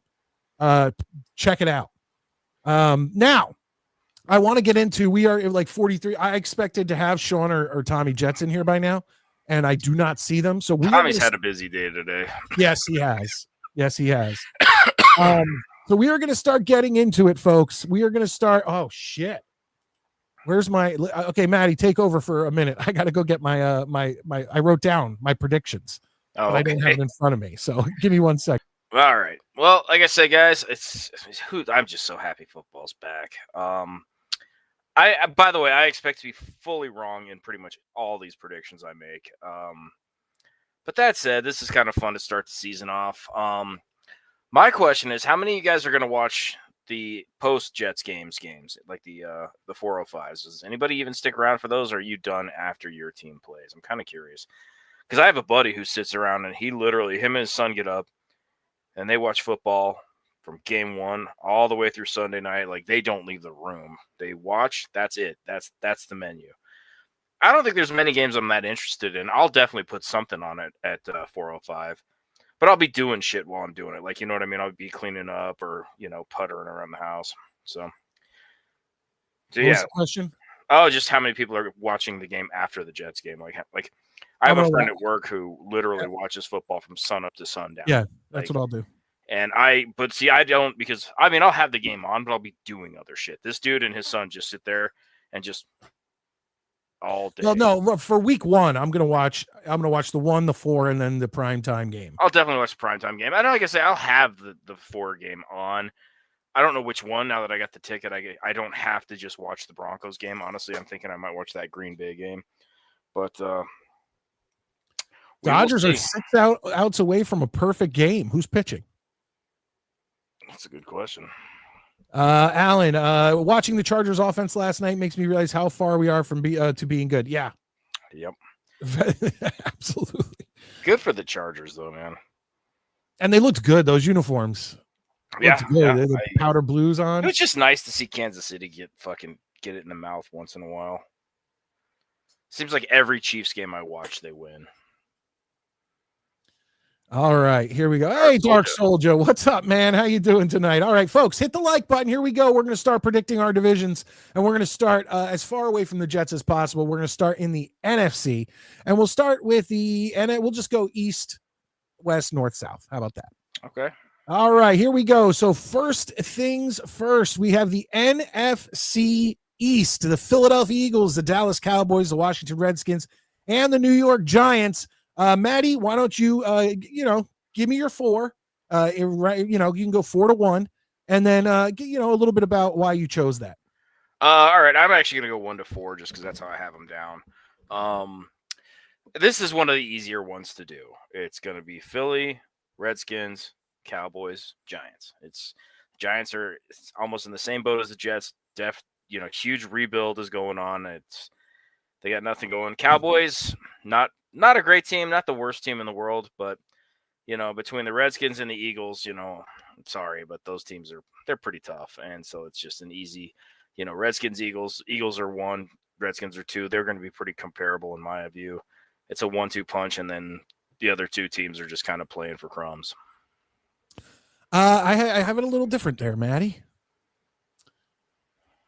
check it out. Now, I want to get into, we are like 43. I expected to have Sean or Tommy Jets in here by now. And I do not see them. So Tommy's had a busy day today. Yes, he has. So we are going to start getting into it, folks. We are going to start. Oh shit! Where's my? Okay, Maddie, take over for a minute. I got to go get my my. I wrote down my predictions, but I don't have them in front of me. So give me 1 second. All right. Well, like I say, guys, I'm just so happy football's back. By the way, I expect to be fully wrong in pretty much all these predictions I make. But that said, this is kind of fun to start the season off. My question is, how many of you guys are going to watch the post-Jets games, like the 405s? Does anybody even stick around for those, or are you done after your team plays? I'm kind of curious. Because I have a buddy who sits around, and him and his son get up, and they watch football from game one all the way through Sunday night. Like, they don't leave the room. They watch. That's it. That's the menu. I don't think there's many games I'm that interested in. I'll definitely put something on it at 405, but I'll be doing shit while I'm doing it. Like, you know what I mean? I'll be cleaning up or, puttering around the house. So yeah. What's the question? Oh, just how many people are watching the game after the Jets game? Like I have a friend at work who literally watches football from sun up to sundown. Yeah, that's what I'll do. And I don't, because I'll have the game on, but I'll be doing other shit. This dude and his son just sit there and just all day. Well, no, for week one, I'm gonna watch the 1, the 4, and then the primetime game. I'll definitely watch the primetime game. I know, like I say, I'll have the 4 game on. I don't know which one now that I got the ticket. I don't have to just watch the Broncos game. Honestly, I'm thinking I might watch that Green Bay game. But Dodgers are 6 outs away from a perfect game. Who's pitching? That's a good question. Alan, watching the Chargers offense last night makes me realize how far we are from to being good. Yeah. Yep. Absolutely. Good for the Chargers, though, man. And they looked good, those uniforms. Looked good. Yeah, the powder blues on. It was just nice to see Kansas City get it in the mouth once in a while. Seems like every Chiefs game I watch, they win. All right, here we go. Hey, Dark Soldier, what's up, man? How you doing tonight? All right, folks, hit the like button. Here we go. We're going to start predicting our divisions, and we're going to start as far away from the Jets as possible. We're going to start in the NFC, and we'll start with we'll just go east, west, north, south. How about that? Okay. All right, here we go. So first things first, we have the NFC East, the Philadelphia Eagles, the Dallas Cowboys, the Washington Redskins, and the New York Giants. Maddie, why don't you, give me your four. You can go 4-1, and then, a little bit about why you chose that. All right, I'm actually going to go 1-4 just because that's how I have them down. This is one of the easier ones to do. It's going to be Philly, Redskins, Cowboys, Giants. Giants are almost in the same boat as the Jets. Huge rebuild is going on. They got nothing going. Cowboys, not a great team, not the worst team in the world, but between the Redskins and the Eagles, I'm sorry, but those teams they're pretty tough, and so it's just an easy, Redskins, Eagles. Eagles are 1, Redskins are 2. They're going to be pretty comparable in my view. It's a 1-2 punch, and then the other two teams are just kind of playing for crumbs. I have it a little different there, Maddie.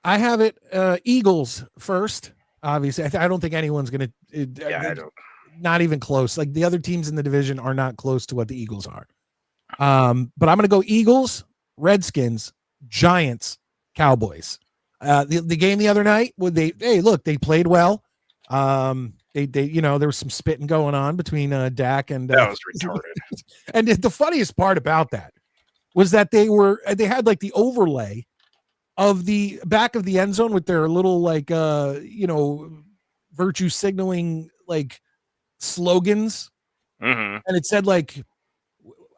I have it Eagles first. Obviously, I don't think anyone's going to. I don't. Not even close. Like the other teams in the division are not close to what the Eagles are. But I'm going to go Eagles, Redskins, Giants, Cowboys. The game the other night, they played well. There was some spitting going on between Dak and that was retarded. And the funniest part about that was that they had like the overlay of the back of the end zone with their little virtue signaling like slogans, and it said like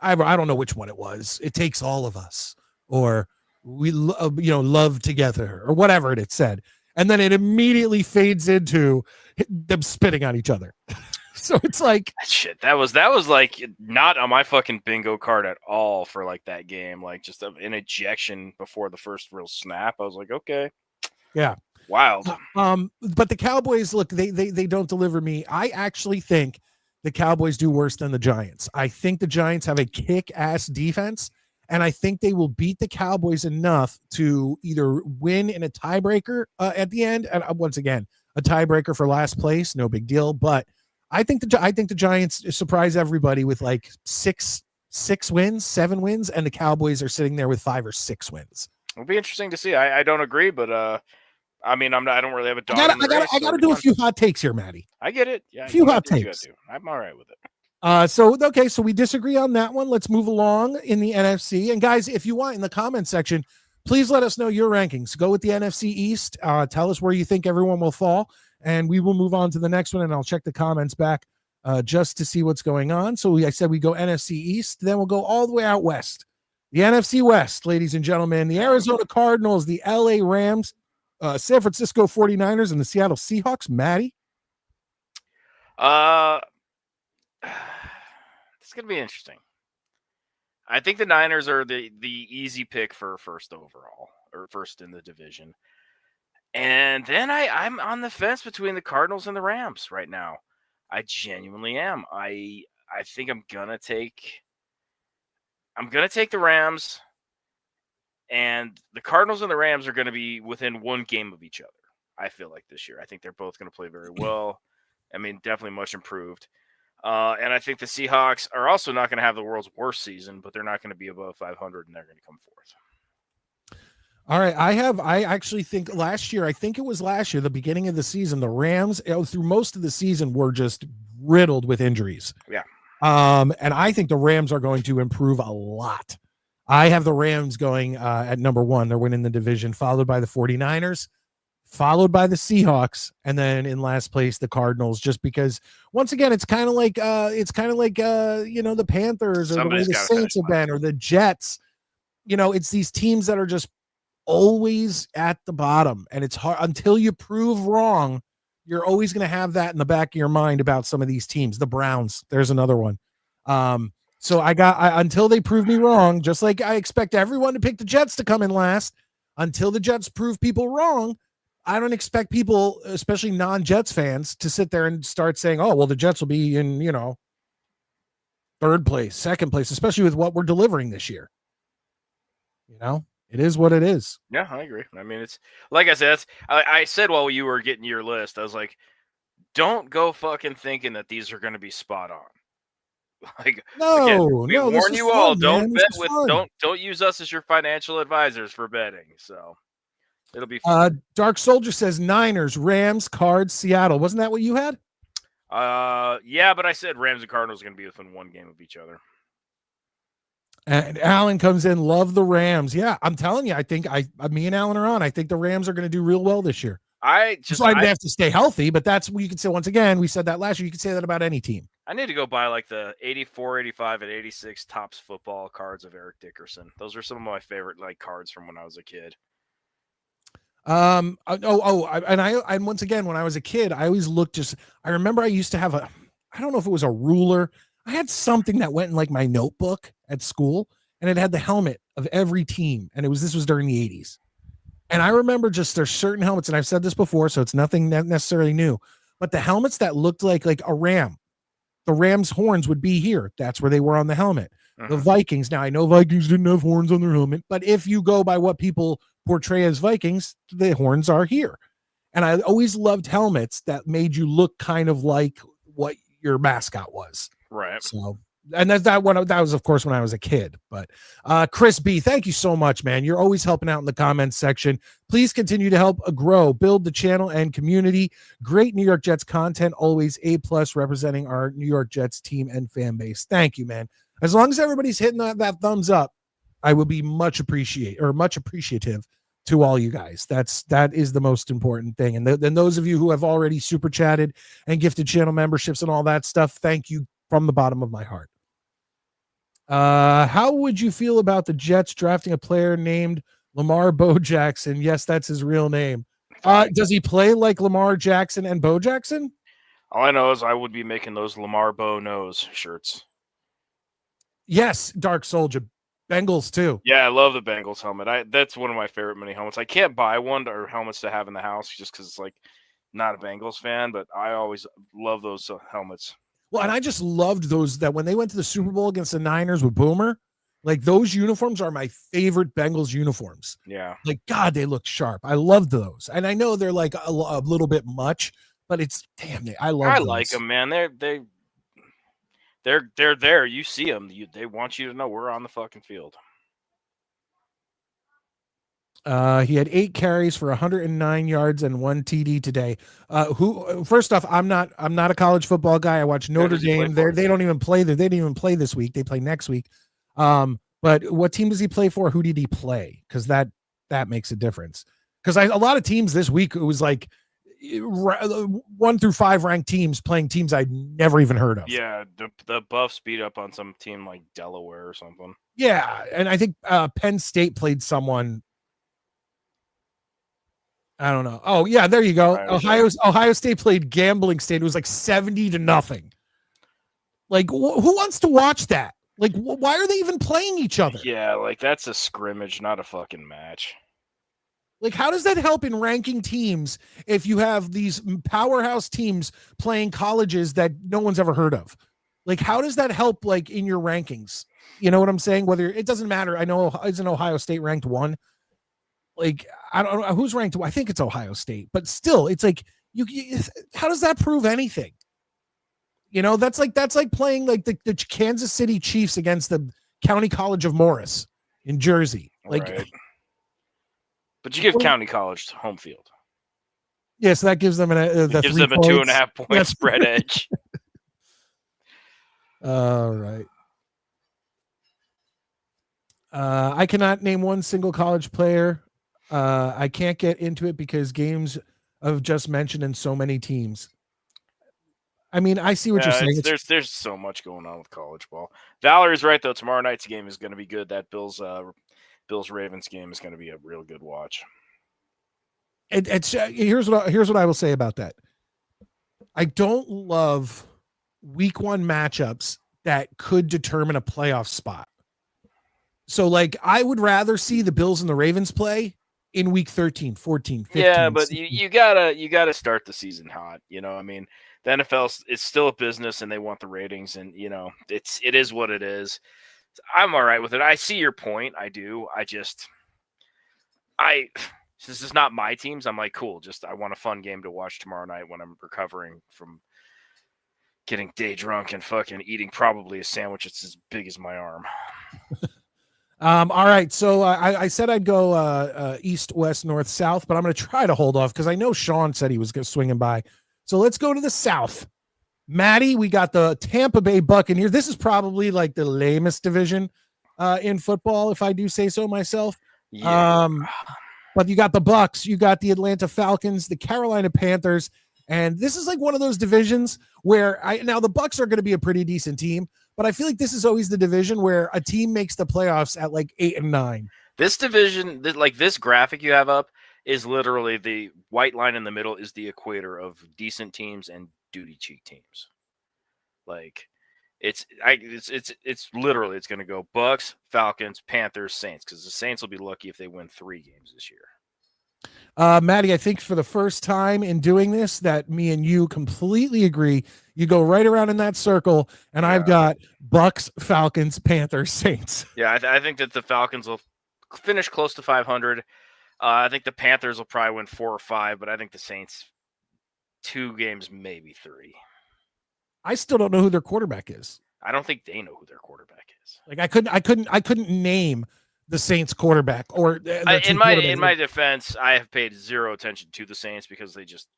I don't know which one it was. It takes all of us, or we love together, or whatever it said, and then it immediately fades into them spitting on each other. So it's like shit. That was like not on my fucking bingo card at all for like that game. Like just an ejection before the first real snap. I was like, okay, yeah. Wild. But the Cowboys, look, they don't deliver me. I actually think the Cowboys do worse than the Giants. I think the Giants have a kick-ass defense, and I think they will beat the Cowboys enough to either win in a tiebreaker at the end. And once again, a tiebreaker for last place, no big deal. But I think the Giants surprise everybody with like six wins, 7 wins, and the Cowboys are sitting there with 5 or 6 wins. It'll be interesting to see. I don't agree, but I mean, I don't really have a dog. I got to do a few hot takes here, Maddie. I get it. Yeah, a few hot takes. I'm all right with it. So we disagree on that one. Let's move along in the NFC. And guys, if you want in the comment section, please let us know your rankings. Go with the NFC East. Tell us where you think everyone will fall, and we will move on to the next one. And I'll check the comments back just to see what's going on. So I said we go NFC East, then we'll go all the way out west. The NFC West, ladies and gentlemen, the Arizona Cardinals, the LA Rams, San Francisco 49ers, and the Seattle Seahawks. Maddie? It's going to be interesting. I think the Niners are the easy pick for first overall, or first in the division. And then I'm on the fence between the Cardinals and the Rams right now. I genuinely am. I think I'm going to take the Rams. And the Cardinals and the Rams are going to be within 1 game of each other, I feel like, this year. I think they're both going to play very well. I mean, definitely much improved. And I think the Seahawks are also not going to have the world's worst season, but they're not going to be above 500, and they're going to come fourth. All right. I actually think last year, the beginning of the season, the Rams, through most of the season, were just riddled with injuries. Yeah. And I think the Rams are going to improve a lot. I have the Rams going at number 1. They're winning the division, followed by the 49ers, followed by the Seahawks, and then in last place, the Cardinals, just because once again, it's kind of like the Panthers or the way the Saints have been, or the Jets. It's these teams that are just always at the bottom, and it's hard until you prove wrong. You're always going to have that in the back of your mind about some of these teams. The Browns, there's another one. So until they prove me wrong, just like I expect everyone to pick the Jets to come in last, until the Jets prove people wrong, I don't expect people, especially non-Jets fans, to sit there and start saying, oh, well, the Jets will be in, third place, second place, especially with what we're delivering this year. It is what it is. Yeah, I agree. I mean, it's like I said. I said while you were getting your list, I was like, don't go fucking thinking that these are going to be spot on. Like, again, we this warn is you all, fun, don't man. bet This is with fun. don't use us as your financial advisors for betting. So it'll be fun. Dark Soldier says Niners, Rams, Cards, Seattle. Wasn't that what you had? Yeah, but I said Rams and Cardinals are going to be within one game of each other. And Alan comes in, love the Rams. Yeah, I'm telling you, I think me and Alan are on. I think the Rams are going to do real well this year. They have to stay healthy, but that's what you can say. Once again, we said that last year. You can say that about any team. I need to go buy like the 84, 85, and 86 Topps football cards of Eric Dickerson. Those are some of my favorite like cards from when I was a kid. And once again, when I was a kid, I always looked I remember I used to have I don't know if it was a ruler. I had something that went in like my notebook at school, and it had the helmet of every team. And this was during the 80s. And I remember there's certain helmets, and I've said this before, so it's nothing necessarily new, but the helmets that looked like a ram, the Rams' horns would be here. That's where they were on the helmet. The Vikings. Now, I know Vikings didn't have horns on their helmet, but if you go by what people portray as Vikings, the horns are here. And I always loved helmets that made you look kind of like what your mascot was. Right. So, and that was, of course, when I was a kid. But Chris B, thank you so much, man. You're always helping out in the comments section. Please continue to help grow, build the channel and community. Great New York Jets content, always A+ representing our New York Jets team and fan base. Thank you, man. As long as everybody's hitting that thumbs up, I will be much appreciative to all you guys. That is the most important thing. And then those of you who have already super chatted and gifted channel memberships and all that stuff, thank you from the bottom of my heart. How would you feel about the Jets drafting a player named Lamar Bo Jackson? Yes, that's his real name. Does he play like Lamar Jackson and Bo Jackson? All I know is I would be making those Lamar Bo Nose shirts. Yes, Dark Soldier. Bengals too. Yeah, I love the Bengals helmet. That's one of my favorite mini helmets. I can't buy one or helmets to have in the house just because it's like not a Bengals fan, but I always love those helmets. Well, and I just loved those that when they went to the Super Bowl against the Niners with Boomer, like those uniforms are my favorite Bengals uniforms. Yeah. Like, God, they look sharp. I loved those. And I know they're like a little bit much, but it's I love those. Like them, man. They're there. You see them. They want you to know we're on the fucking field. He had 8 carries for 109 yards and 1 TD today. First off, I'm not a college football guy. I watch Notre Dame. They don't even play there. They didn't even play this week. They play next week. But what team does he play for? Who did he play? Because that makes a difference. Because a lot of teams this week, it was like 1 through 5 ranked teams playing teams I'd never even heard of. Yeah, the Buffs beat up on some team like Delaware or something. Yeah, and I think Penn State played someone. I don't know. Oh, yeah, there you go. Ohio State played Gambling State. It was like 70-0. Like, who wants to watch that? Like, why are they even playing each other? Yeah, like that's a scrimmage, not a fucking match. Like, how does that help in ranking teams if you have these powerhouse teams playing colleges that no one's ever heard of? Like, how does that help, like, in your rankings? You know what I'm saying? Whether it doesn't matter. I know, isn't Ohio State ranked 1? Like, I don't know who's ranked. I think it's Ohio State, but still, it's like how does that prove anything? You know, that's like playing like the Kansas City Chiefs against the County College of Morris in Jersey. Like, right. But you give County College home field. Yeah, so that gives them a 2.5 point spread edge. All right. I cannot name one single college player. I can't get into it because games of just mentioned in so many teams. I mean, I see what you're saying. There's so much going on with college ball. Valerie's right though. Tomorrow night's game is going to be good. That Bills Ravens game is going to be a real good watch. Here's what I will say about that. I don't love week 1 matchups that could determine a playoff spot. So, like, I would rather see the Bills and the Ravens play in week 13, 14, 15. Yeah, but you gotta start the season hot. You know, I mean, The NFL is still a business, and they want the ratings, and it is what it is. I'm all right with it. I see your point. I do. This is not my teams. I'm like, cool. I want a fun game to watch tomorrow night when I'm recovering from getting day drunk and fucking eating probably a sandwich that's as big as my arm. All right. So I said I'd go east, west, north, south, but I'm going to try to hold off because I know Sean said he was swinging by. So let's go to the south. Maddie, we got the Tampa Bay Buccaneers. This is probably like the lamest division in football, if I do say so myself. Yeah. But you got the Bucs, you got the Atlanta Falcons, the Carolina Panthers, and this is like one of those divisions where now the Bucs are going to be a pretty decent team, but I feel like this is always the division where a team makes the playoffs at like 8 and 9. This division, like this graphic you have up, is literally the white line in the middle is the equator of decent teams and duty cheek teams. Like it's literally it's going to go Bucs, Falcons, Panthers, Saints, because the Saints will be lucky if they win 3 games this year. Maddie, I think for the first time in doing this that me and you completely agree. You go right around in that circle, and I've got Bucs, Falcons, Panthers, Saints. Yeah, I think that the Falcons will finish close to 500. I think the Panthers will probably win 4 or 5, but I think the Saints 2 games, maybe 3. I still don't know who their quarterback is. I don't think they know who their quarterback is. Like I couldn't name the Saints quarterback or in my defense, I have paid zero attention to the Saints because they just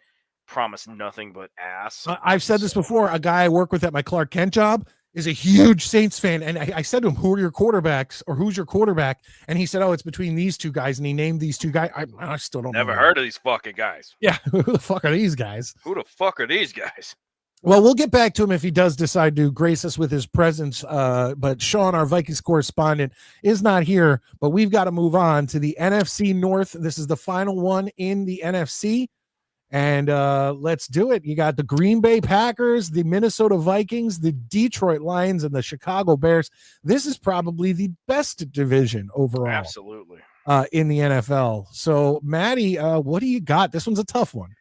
promise nothing but ass. I've said this before. A guy I work with at my Clark Kent job is a huge Saints fan, and I said to him, "Who are your quarterbacks, or who's your quarterback?" And he said, "Oh, it's between these 2 guys," and he named these 2 guys. I still don't never heard of these fucking guys. Yeah, who the fuck are these guys? Who the fuck are these guys? Well, we'll get back to him if he does decide to grace us with his presence. But Sean, our Vikings correspondent, is not here. But we've got to move on to the NFC North. This is the final one in the NFC. And let's do it. You got the Green Bay Packers, the Minnesota Vikings, the Detroit Lions, and the Chicago Bears. This is probably the best division overall. Absolutely. In the NFL. So, Maddie, what do you got? This one's a tough one.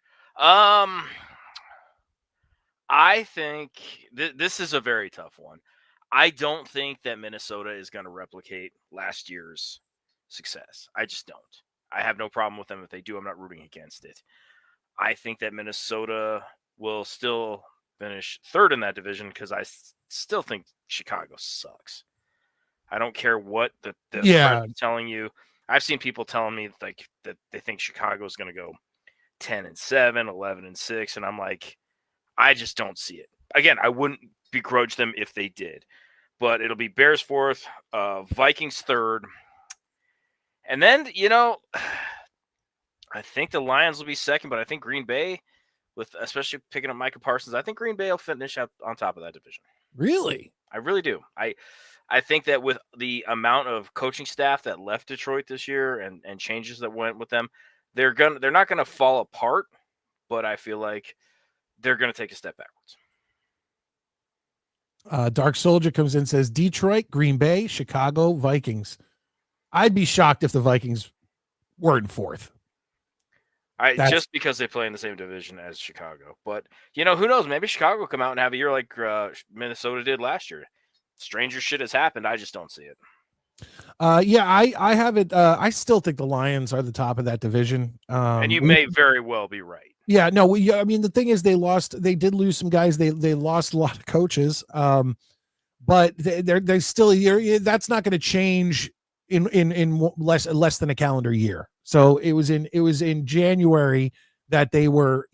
I think this is a very tough one. I don't think that Minnesota is going to replicate last year's success. I just don't. I have no problem with them. If they do, I'm not rooting against it. I think that Minnesota will still finish 3rd in that division because I still think Chicago sucks. I don't care what the press is telling you. I've seen people telling me like that they think Chicago is going to go 10-7, 11-6, and I'm like, I just don't see it. Again, I wouldn't begrudge them if they did. But it'll be Bears 4th, Vikings 3rd. And then, I think the Lions will be 2nd, but I think Green Bay, with especially picking up Micah Parsons, I think Green Bay will finish up on top of that division. Really? I really do. I think that with the amount of coaching staff that left Detroit this year and changes that went with them, they're not gonna fall apart, but I feel like they're going to take a step backwards. Dark Soldier comes in and says Detroit, Green Bay, Chicago, Vikings. I'd be shocked if the Vikings weren't 4th. Just because they play in the same division as Chicago. But, who knows? Maybe Chicago will come out and have a year like Minnesota did last year. Stranger shit has happened. I just don't see it. I have it. I still think the Lions are the top of that division. And you may very well be right. Yeah, no, I mean, the thing is they did lose some guys. They lost a lot of coaches. But they're still a year. That's not going to change in less than a calendar year. So it was in January that they were,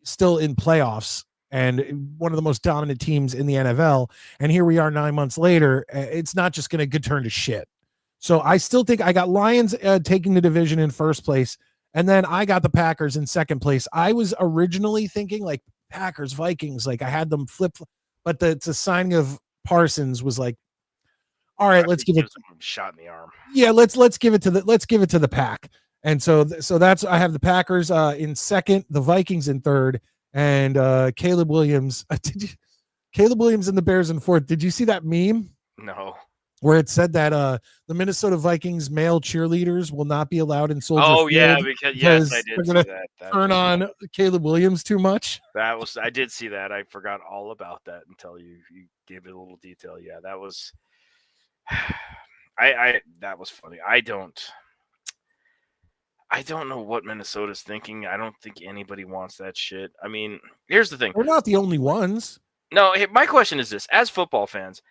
still in playoffs and one of the most dominant teams in the NFL. And here we are 9 months later. It's not just going to turn to shit. So I still think I got Lions taking the division in first place. And then I got the Packers in second place. I was originally thinking like Packers, Vikings, like I had them flip, but the signing of Parsons was like, all right, let's give it a shot in the arm. Yeah, let's give it to the Pack. And so that's I have the Packers in second, the Vikings in third, and Caleb Williams. Caleb Williams and the Bears in fourth. Did you see that meme? No. where it said that the Minnesota Vikings male cheerleaders will not be allowed in Soldier Oh yeah, Field because yes, I they're did see going to that. turn on Caleb Williams too much. I did see that. I forgot all about that until you gave it a little detail. Yeah, that was that was funny. I don't know what Minnesota's thinking. I don't think anybody wants that shit. I mean, here's the thing. We're not the only ones. No, my question is this: as football fans,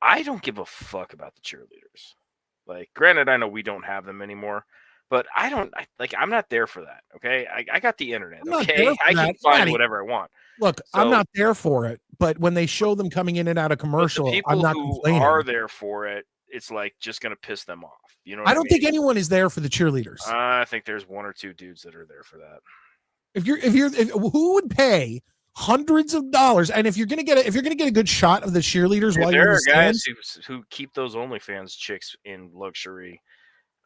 I don't give a fuck about the cheerleaders. Like, granted, I know we don't have them anymore, but I'm not there for that. Okay, I got the internet. Okay, I can find whatever I want. Look, I'm not there for it, but when they show them coming in and out of commercial, I'm not complaining. People who are there for it, it's like just gonna piss them off. You know, I don't think anyone is there for the cheerleaders. I think there's one or two dudes that are there for that. If who would pay hundreds of dollars, and if you're gonna get a good shot of the cheerleaders while you're in the stands, there are guys who keep those OnlyFans chicks in luxury.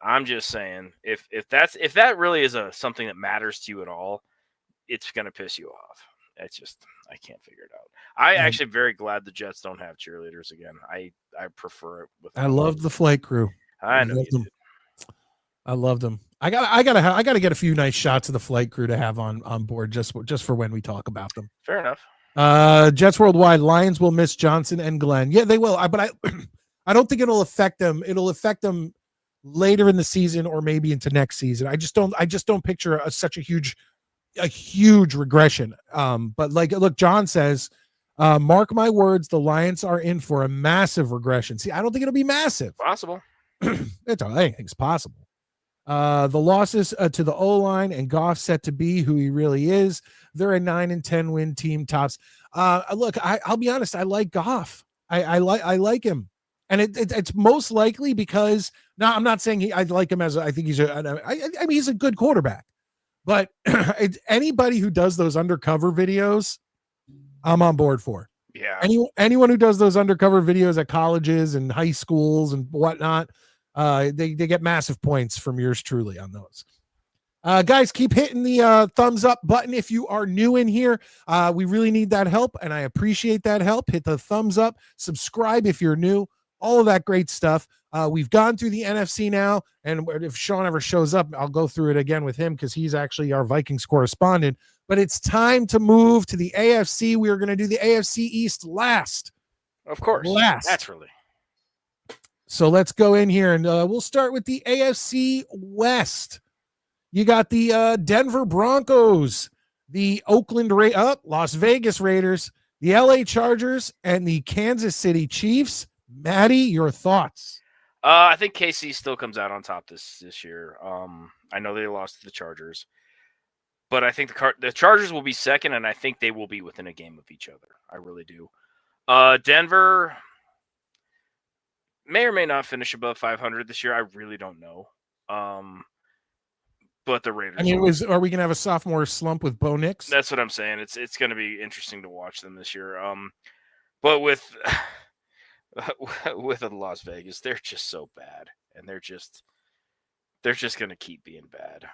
I'm just saying, if that really is something that matters to you at all, it's gonna piss you off. It's just, I can't figure it out. I actually very glad the Jets don't have cheerleaders again. I prefer it. I loved the flight crew. I know you did. I loved them. I gotta get a few nice shots of the flight crew to have on board just for when we talk about them. Fair enough. Jets Worldwide, Lions will miss Johnson and Glenn. Yeah, they will. But I don't think it'll affect them. It'll affect them later in the season or maybe into next season. I just don't picture such a huge regression. But look, John says, mark my words, the Lions are in for a massive regression. See, I don't think it'll be massive. Possible. Anything's possible. The losses to the O-line and Goff set to be who he really is. They're a 9-10 win team tops. Look, I'll be honest. I like Goff. I like him, and it's most likely because now I'm not saying I like him as I think he's I mean he's a good quarterback, but anybody who does those undercover videos, I'm on board for. Yeah. Anyone who does those undercover videos at colleges and high schools and whatnot, they get massive points from yours truly on those. Guys, keep hitting the thumbs up button if you are new in here. We really need that help, and I appreciate that help. Hit the thumbs up, subscribe if you're new, all of that great stuff. We've gone through the NFC now, and if Sean ever shows up, I'll go through it again with him because he's actually our Vikings correspondent. But it's time to move to the AFC. We are going to do the AFC East last. Of course. Last. Naturally. So let's go in here, and we'll start with the AFC West. You got the Denver Broncos, the Las Vegas Raiders, the LA Chargers, and the Kansas City Chiefs. Maddie, your thoughts? I think KC still comes out on top this year. I know they lost to the Chargers, but I think the Chargers will be second, and I think they will be within a game of each other. I really do. Denver may or may not finish above 500 this year. I really don't know. But the Raiders. I mean, are we gonna have a sophomore slump with Bo Nix? That's what I'm saying. It's going to be interesting to watch them this year. But with Las Vegas, they're just so bad, and they're just going to keep being bad.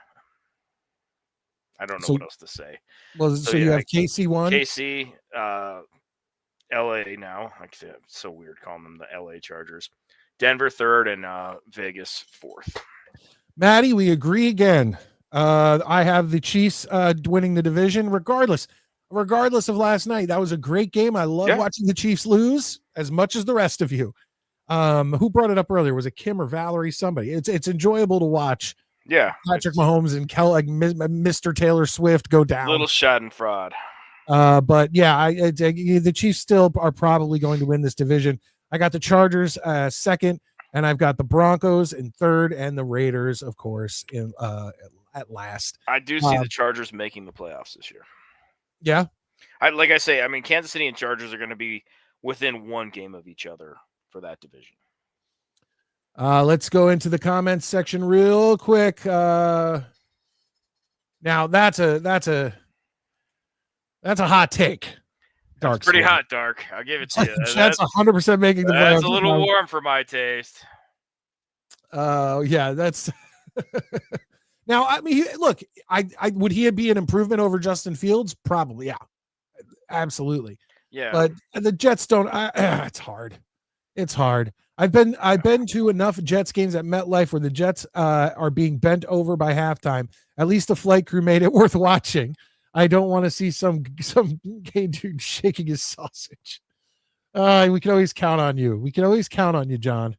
I don't know what else to say. Well, so you have KC one, KC, LA now. It's so weird calling them the LA Chargers. Denver third, and Vegas fourth. Maddie, we agree again. I have the Chiefs winning the division, regardless of last night. That was a great game. I love watching the Chiefs lose as much as the rest of you. Who brought it up earlier? Was it Kim or Valerie? Somebody. It's enjoyable to watch. Yeah, Patrick Mahomes and Mr. Taylor Swift go down. Little Schadenfreude. But yeah, the Chiefs still are probably going to win this division. I got the Chargers second. And I've got the Broncos in third and the Raiders, of course, in at last. I do see the Chargers making the playoffs this year. Yeah. I mean, Kansas City and Chargers are going to be within one game of each other for that division. Let's go into the comments section real quick. Now that's a hot take. Dark. It's pretty hot, Dark. I'll give it to you. That's 100% making the playoffs. That's a little warm for my taste. Yeah, that's now. I mean, look, I would he be an improvement over Justin Fields? Probably, yeah, absolutely. Yeah, but the Jets don't. It's hard. It's hard. I've been to enough Jets games at MetLife where the Jets are being bent over by halftime. At least the flight crew made it worth watching. I don't want to see some gay dude shaking his sausage. We can always count on you. We can always count on you, John,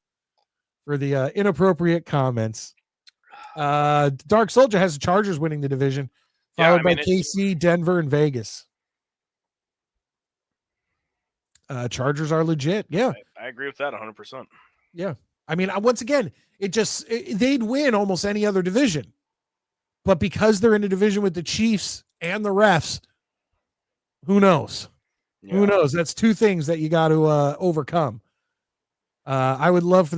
for the inappropriate comments. Dark Soldier has the Chargers winning the division, followed by KC, Denver, and Vegas. Chargers are legit. Yeah. I agree with that 100%. Yeah. I mean, once again, they'd win almost any other division. But because they're in a division with the Chiefs and the refs, who knows? Yeah. Who knows? That's two things that you got to overcome. I would love for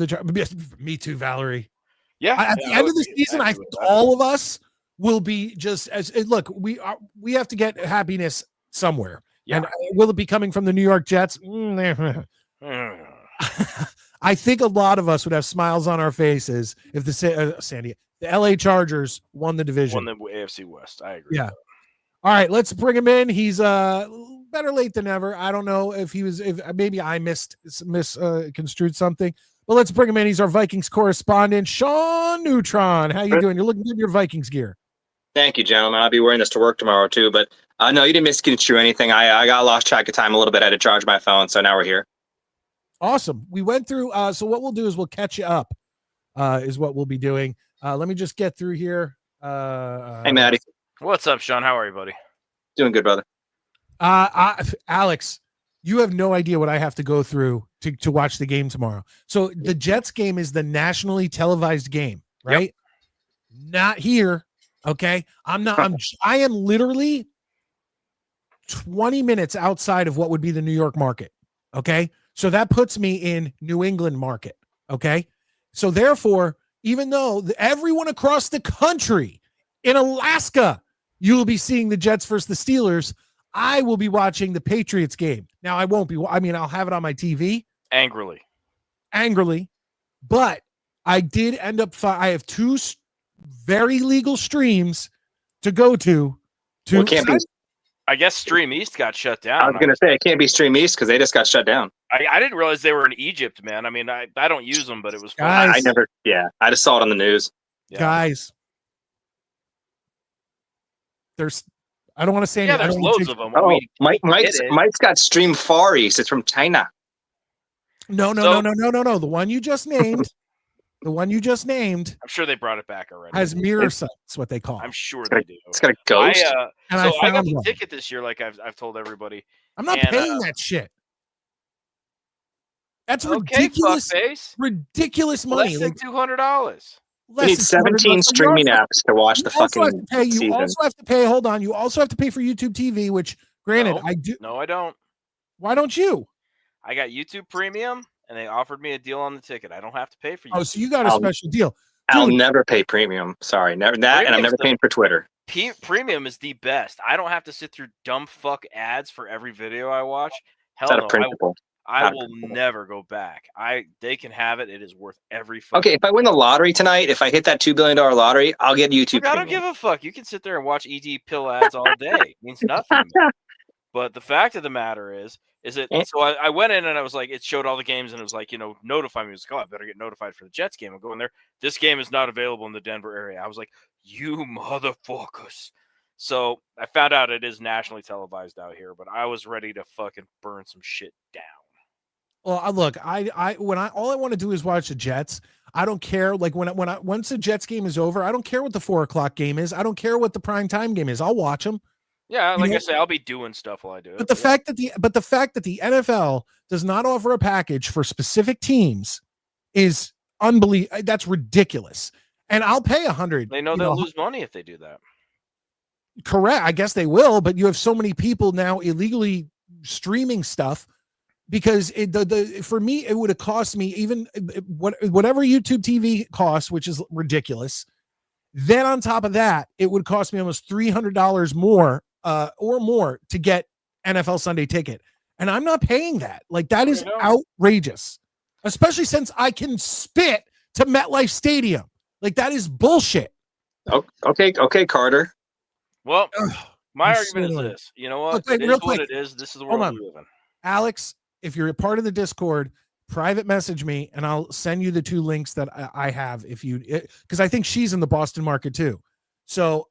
me too, Valerie. Yeah. At the end of the season, I think all of us will be just look, we have to get happiness somewhere. Yeah. And will it be coming from the New York Jets? I think a lot of us would have smiles on our faces if the LA Chargers won the division. Won the AFC West. I agree. Yeah. All right, let's bring him in. He's better late than never. I don't know if maybe I misconstrued something, but let's bring him in. He's our Vikings correspondent, Sean Neutron. How you doing? You're looking good in your Vikings gear. Thank you, gentlemen. I'll be wearing this to work tomorrow too. But no, you didn't misconstrue anything. I got lost track of time a little bit. I had to charge my phone, so now we're here. Awesome. We went through. So what we'll do is we'll catch you up. Is what we'll be doing. Let me just get through here. Hey, Maddie. What's up, Sean? How are you, buddy? Doing good, brother. Alex, you have no idea what I have to go through to watch the game tomorrow. So the Jets game is the nationally televised game, right? Yep. Not here. Okay. I am literally 20 minutes outside of what would be the New York market. Okay. So that puts me in New England market. Okay. So therefore, even though everyone across the country in Alaska, you will be seeing the Jets versus the Steelers, I will be watching the Patriots game. Now I won't be, I'll have it on my TV. Angrily. But I did end up, I have two very legal streams to go to. Well, can't be. I guess Stream East got shut down. I was going to say it can't be Stream East because they just got shut down. I didn't realize they were in Egypt, man. I mean, I don't use them, but it was fun. Guys, I just saw it on the news. Yeah. Guys, I don't want to say anything. Yeah, there's loads of them. Oh, Mike's got Stream Far East. It's from China. No. The one you just named. I'm sure they brought it back already. Has mirror sites, what they call. I'm sure they do. It's got a ghost. I got the ticket this year, like I've told everybody. I'm not paying that shit. That's ridiculous. Ridiculous money. Less than $200. You need 17 streaming apps to watch the fucking season. You also have to pay. Hold on. You also have to pay for YouTube TV, which, granted, I do. No, I don't. Why don't you? I got YouTube Premium, and they offered me a deal on the ticket. I don't have to pay for YouTube. Oh, so you got a special deal. I'll never pay premium. Sorry, never that, and I'm never paying for Twitter. Premium is the best. I don't have to sit through dumb fuck ads for every video I watch. Hell no. Is that a principle? I will never go back. They can have it. It is worth every fucking. Okay, if I win the lottery tonight, if I hit that $2 billion lottery, I'll get YouTube. Look, I don't give a fuck. You can sit there and watch ED pill ads all day. It means nothing to me. But the fact of the matter is it? So I went in and I was like, it showed all the games and it was like, notify me. It was like, oh, I better get notified for the Jets game. I'm going there. This game is not available in the Denver area. I was like, you motherfuckers. So I found out it is nationally televised out here, but I was ready to fucking burn some shit down. Well, look, all I want to do is watch the Jets. I don't care. Like once the Jets game is over, I don't care what the 4:00 game is. I don't care what the prime time game is. I'll watch them. Yeah, like I say, I'll be doing stuff while I do it. But the fact that the NFL does not offer a package for specific teams is unbelievable. That's ridiculous. And I'll pay $100. They know they'll lose money if they do that. Correct. I guess they will, but you have so many people now illegally streaming stuff because for me, it would have cost me even whatever YouTube TV costs, which is ridiculous. Then on top of that, it would cost me almost $300 more or more to get NFL Sunday Ticket. And I'm not paying that. Like, that is outrageous, especially since I can spit to MetLife Stadium. Like, that is bullshit. Okay, Carter. Well, my argument is this. You know what? Look, real quick, what it is. This is the world we live in. Alex, if you're a part of the Discord, private message me and I'll send you the 2 links that I have because I think she's in the Boston market too. So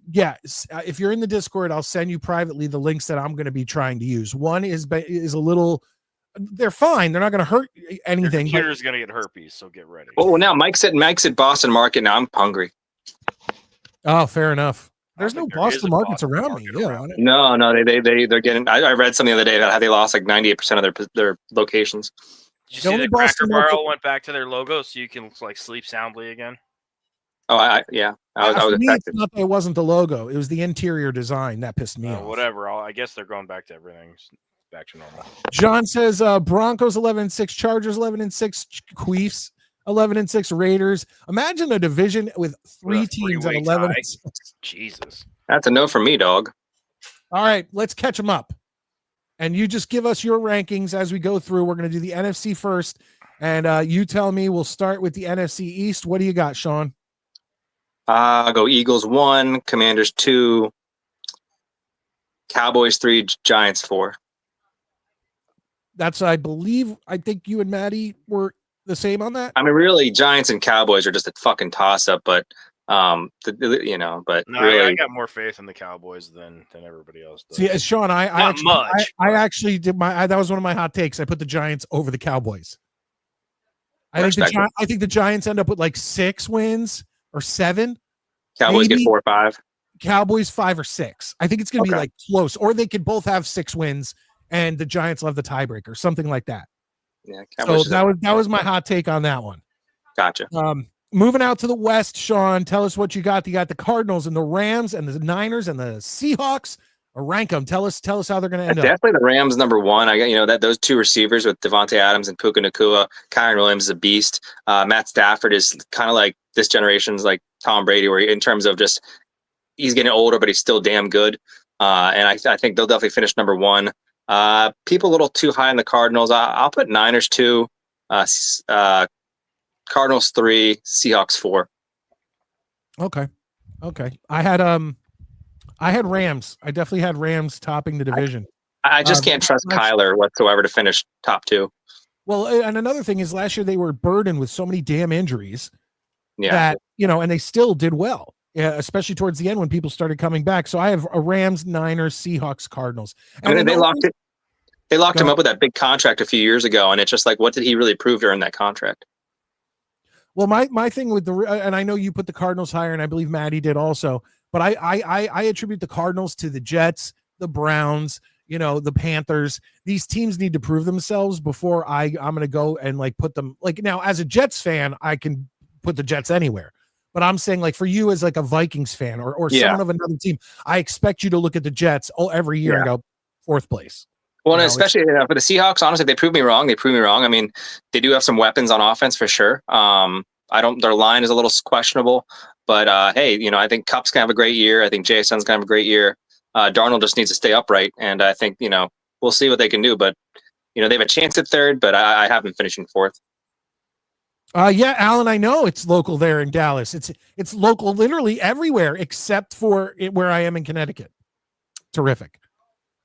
if you're in the Discord, I'll send you privately the links that I'm going to be trying to use. One is a little, they're fine. They're not going to hurt anything. Your computer's going to get herpes, so get ready. Oh, now Mike's at Boston Market. Now I'm hungry. Oh, fair enough. There's no Boston markets around me. No, they're getting. I read something the other day about how they lost like 98% of their locations. Did you see that Cracker Barrel went back to their logo so you can like sleep soundly again? Oh, I was affected. Not that it wasn't the logo; it was the interior design that pissed me off. Whatever. I guess they're going back to everything. Back to normal. John says Broncos 11-6, Chargers 11-6, Chiefs 11-6, Raiders. Imagine a division with 3 teams at 11-6. Jesus, that's a no for me, dog. All right, let's catch them up. And you just give us your rankings as we go through. We're going to do the NFC first. And you tell me, we'll start with the NFC East. What do you got, Sean? I'll go Eagles 1, Commanders 2, Cowboys 3, Giants 4. That's, I think you and Maddie were the same on that. I mean, really, Giants and Cowboys are just a fucking toss-up, but I got more faith in the Cowboys than everybody else does. See, Sean, I actually did that was one of my hot takes. I put the Giants over the Cowboys. I think the Giants end up with like 6 wins or 7. Cowboys get 4 or 5. Cowboys 5 or 6. I think it's going to be like close, or they could both have 6 wins and the Giants will have the tiebreaker, something like that. Yeah, so that was my hot take on that one. Gotcha. Moving out to the West, Sean, tell us what you got. You got the Cardinals and the Rams and the Niners and the Seahawks. Or rank them. Tell us how they're going to end up. Definitely the Rams number 1. I got those 2 receivers with Devontae Adams and Puka Nacua. Kyron Williams is a beast. Matt Stafford is kind of like this generation's like Tom Brady, where in terms of just he's getting older, but he's still damn good. And I think they'll definitely finish number 1. People a little too high on the Cardinals. I'll put Niners 2, Cardinals 3, Seahawks 4. Okay. I had Rams. I definitely had Rams topping the division. I just can't trust Kyler whatsoever to finish top 2. Well, and another thing is last year they were burdened with so many damn injuries that, and they still did well, especially towards the end when people started coming back. So I have a Rams, Niners, Seahawks, Cardinals. And they locked it. They locked him up with that big contract a few years ago, and it's just like, what did he really prove during that contract? Well, my thing with and I know you put the Cardinals higher, and I believe Maddie did also, but I attribute the Cardinals to the Jets, the Browns, the Panthers. These teams need to prove themselves before I'm going to go and like put them like now as a Jets fan, I can put the Jets anywhere. But I'm saying like for you as like a Vikings fan or someone of another team, I expect you to look at the Jets every year and go 4th place. Well, and especially for the Seahawks, honestly, they proved me wrong. I mean, they do have some weapons on offense for sure. Their line is a little questionable, but hey, I think Kupp's gonna have a great year. I think JSN's gonna have a great year. Darnold just needs to stay upright, and I think we'll see what they can do. But they have a chance at 3rd, but I have them finishing 4th. Yeah, Alan, I know it's local there in Dallas. It's local literally everywhere except for where I am in Connecticut. Terrific.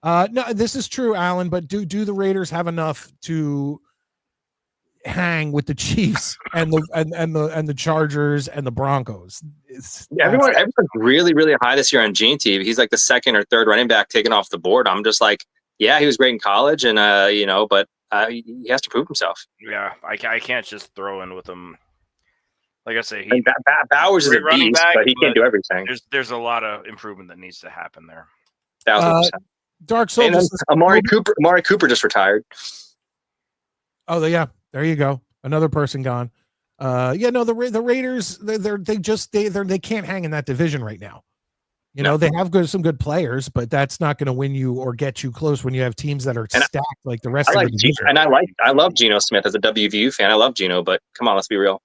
No, this is true, Alan. But do the Raiders have enough to hang with the Chiefs and the Chargers and the Broncos? Everyone's really, really high this year on Gene T. He's like the 2nd or 3rd running back taken off the board. I'm just like, yeah, he was great in college, and but he has to prove himself. Yeah, I can't just throw in with him. Like I say, Bowers is a beast, but he can't do everything. There's a lot of improvement that needs to happen there. 1,000%. Dark Soul. Amari Cooper just retired. Oh, yeah. There you go. Another person gone. The Raiders. They can't hang in that division right now. They have some good players, but that's not going to win you or get you close when you have teams that are stacked like the rest of the division. And I love Geno Smith as a WVU fan. I love Geno, but come on, let's be real.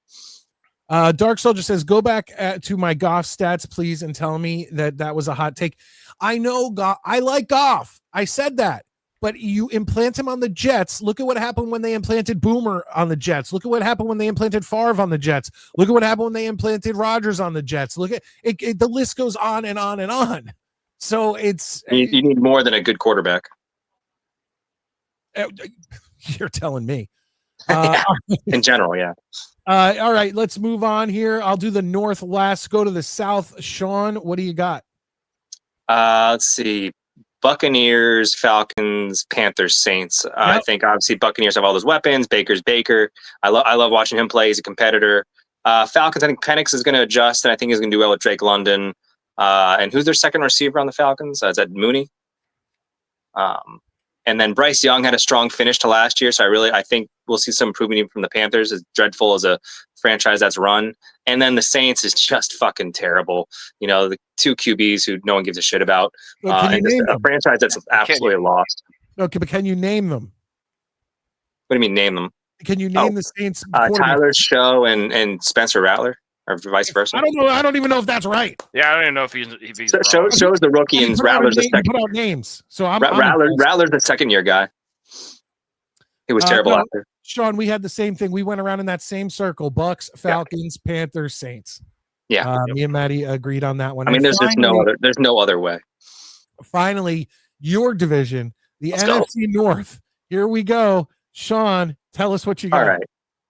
Dark Soldier says, go back to my Goff stats, please, and tell me that was a hot take. I know Goff. I like Goff. I said that. But you implant him on the Jets. Look at what happened when they implanted Boomer on the Jets. Look at what happened when they implanted Favre on the Jets. Look at what happened when they implanted Rodgers on the Jets. Look at it. The list goes on and on and on. So it's you need more than a good quarterback. You're telling me. Uh, In general, yeah. all right, let's move on here. I'll do the North last. Go to the South. Sean, what do you got? Let's see. Buccaneers, Falcons, Panthers, Saints. I think obviously Buccaneers have all those weapons. Baker's Baker. I love watching him play. He's a competitor. Falcons, I think Penix is going to adjust, and I think he's going to do well with Drake London. And who's their second receiver on the Falcons? Is that Mooney? And then Bryce Young had a strong finish to last year, so I think we'll see some improvement even from the Panthers, as dreadful as a franchise that's run. And then the Saints is just fucking terrible. The two QBs who no one gives a shit about, and just a franchise that's absolutely lost. Okay, but can you name them? What do you mean name them? Can you name the Saints? Tyler Show and Spencer Rattler, or vice versa. I don't know. I don't even know if that's right. Yeah, I don't even know if he's Show's the rookie and Rattler's the second. Put out names. So Rattler's the second year guy. He was terrible after. Sean, we had the same thing. We went around in that same circle: Bucks, Falcons, Panthers, Saints. Yeah, me and Maddie agreed on that one. I mean, there's no other way. Finally, your division, the NFC North. Here we go. Sean, tell us what you got. All right.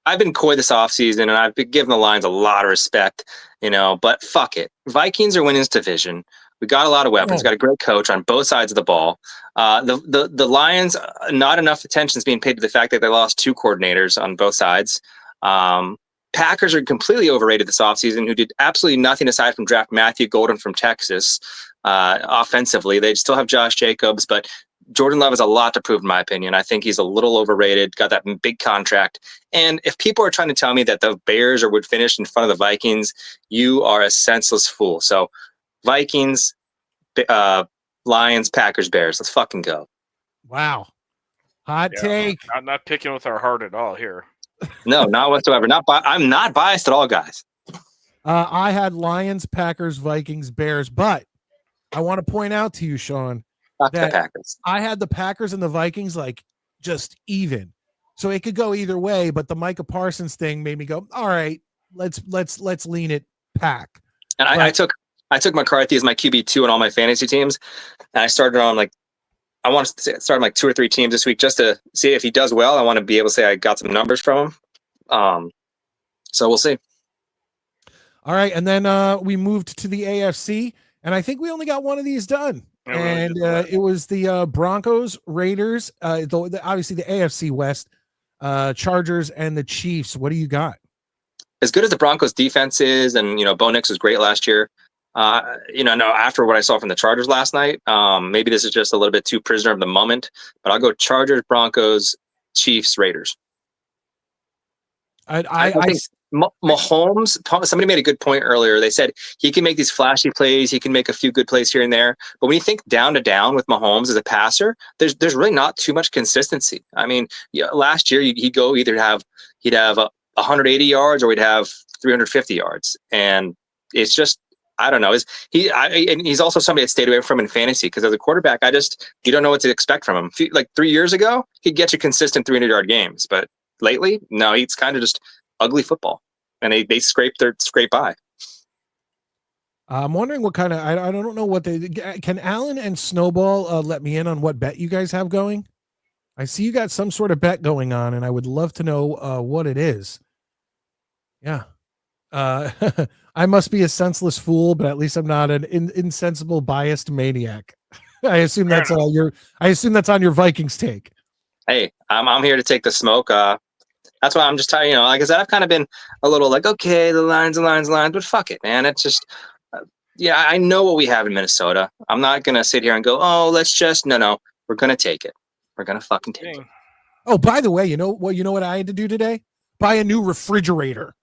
I've been coy this offseason, and I've been giving the Lions a lot of respect, but fuck it. Vikings are winning this division. We got a lot of weapons, got a great coach on both sides of the ball. The Lions, not enough attention is being paid to the fact that they lost two coordinators on both sides. Packers are completely overrated this offseason, who did absolutely nothing aside from draft Matthew Golden from Texas offensively. They still have Josh Jacobs, but Jordan Love has a lot to prove, in my opinion. I think he's a little overrated, got that big contract. And if people are trying to tell me that the Bears would finish in front of the Vikings, you are a senseless fool. So Vikings, Lions, Packers, Bears. Let's fucking go. Wow. Hot take. I'm not picking with our heart at all here. No, not whatsoever. I'm not biased at all, guys. I had Lions, Packers, Vikings, Bears, but I want to point out to you, Sean, that Packers. I had the Packers and the Vikings just even, so it could go either way. But the Micah Parsons thing made me go, all right, let's lean it Pack. And I took McCarthy as my QB2 on all my fantasy teams, and I started on I want to start on 2 or 3 teams this week just to see if he does well. I want to be able to say I got some numbers from him. So we'll see. All right, and then we moved to the AFC, and I think we only got one of these done. And it was the Broncos, Raiders, obviously the AFC West, Chargers, and the Chiefs. What do you got? As good as the Broncos defense is, and Bo Nix was great last year. After what I saw from the Chargers last night, maybe this is just a little bit too prisoner of the moment. But I'll go Chargers, Broncos, Chiefs, Raiders. I think Mahomes, somebody made a good point earlier. They said he can make these flashy plays. He can make a few good plays here and there. But when you think down to down with Mahomes as a passer, there's really not too much consistency. I mean, last year he'd have 180 yards or he'd have 350 yards. And it's just, I don't know. And he's also somebody that stayed away from in fantasy because as a quarterback, you don't know what to expect from him. Like 3 years ago, he'd get you consistent 300-yard games. But lately, no, it's kind of just ugly football, and they scrape by. I'm wondering what kind of I don't know what can Alan and Snowball let me in on what bet you guys have going. I see you got some sort of bet going on, and I would love to know what it is. Yeah, I must be a senseless fool, but at least I'm not an insensible, biased maniac. I assume that's on your Vikings take. Hey, I'm here to take the smoke. That's why I'm just telling you, like I said, I've kind of been a little okay, the lines, but fuck it, man. It's just, I know what we have in Minnesota. I'm not going to sit here and go, no, we're going to take it. We're going to fucking take it. Oh, by the way, you know what I had to do today? Buy a new refrigerator.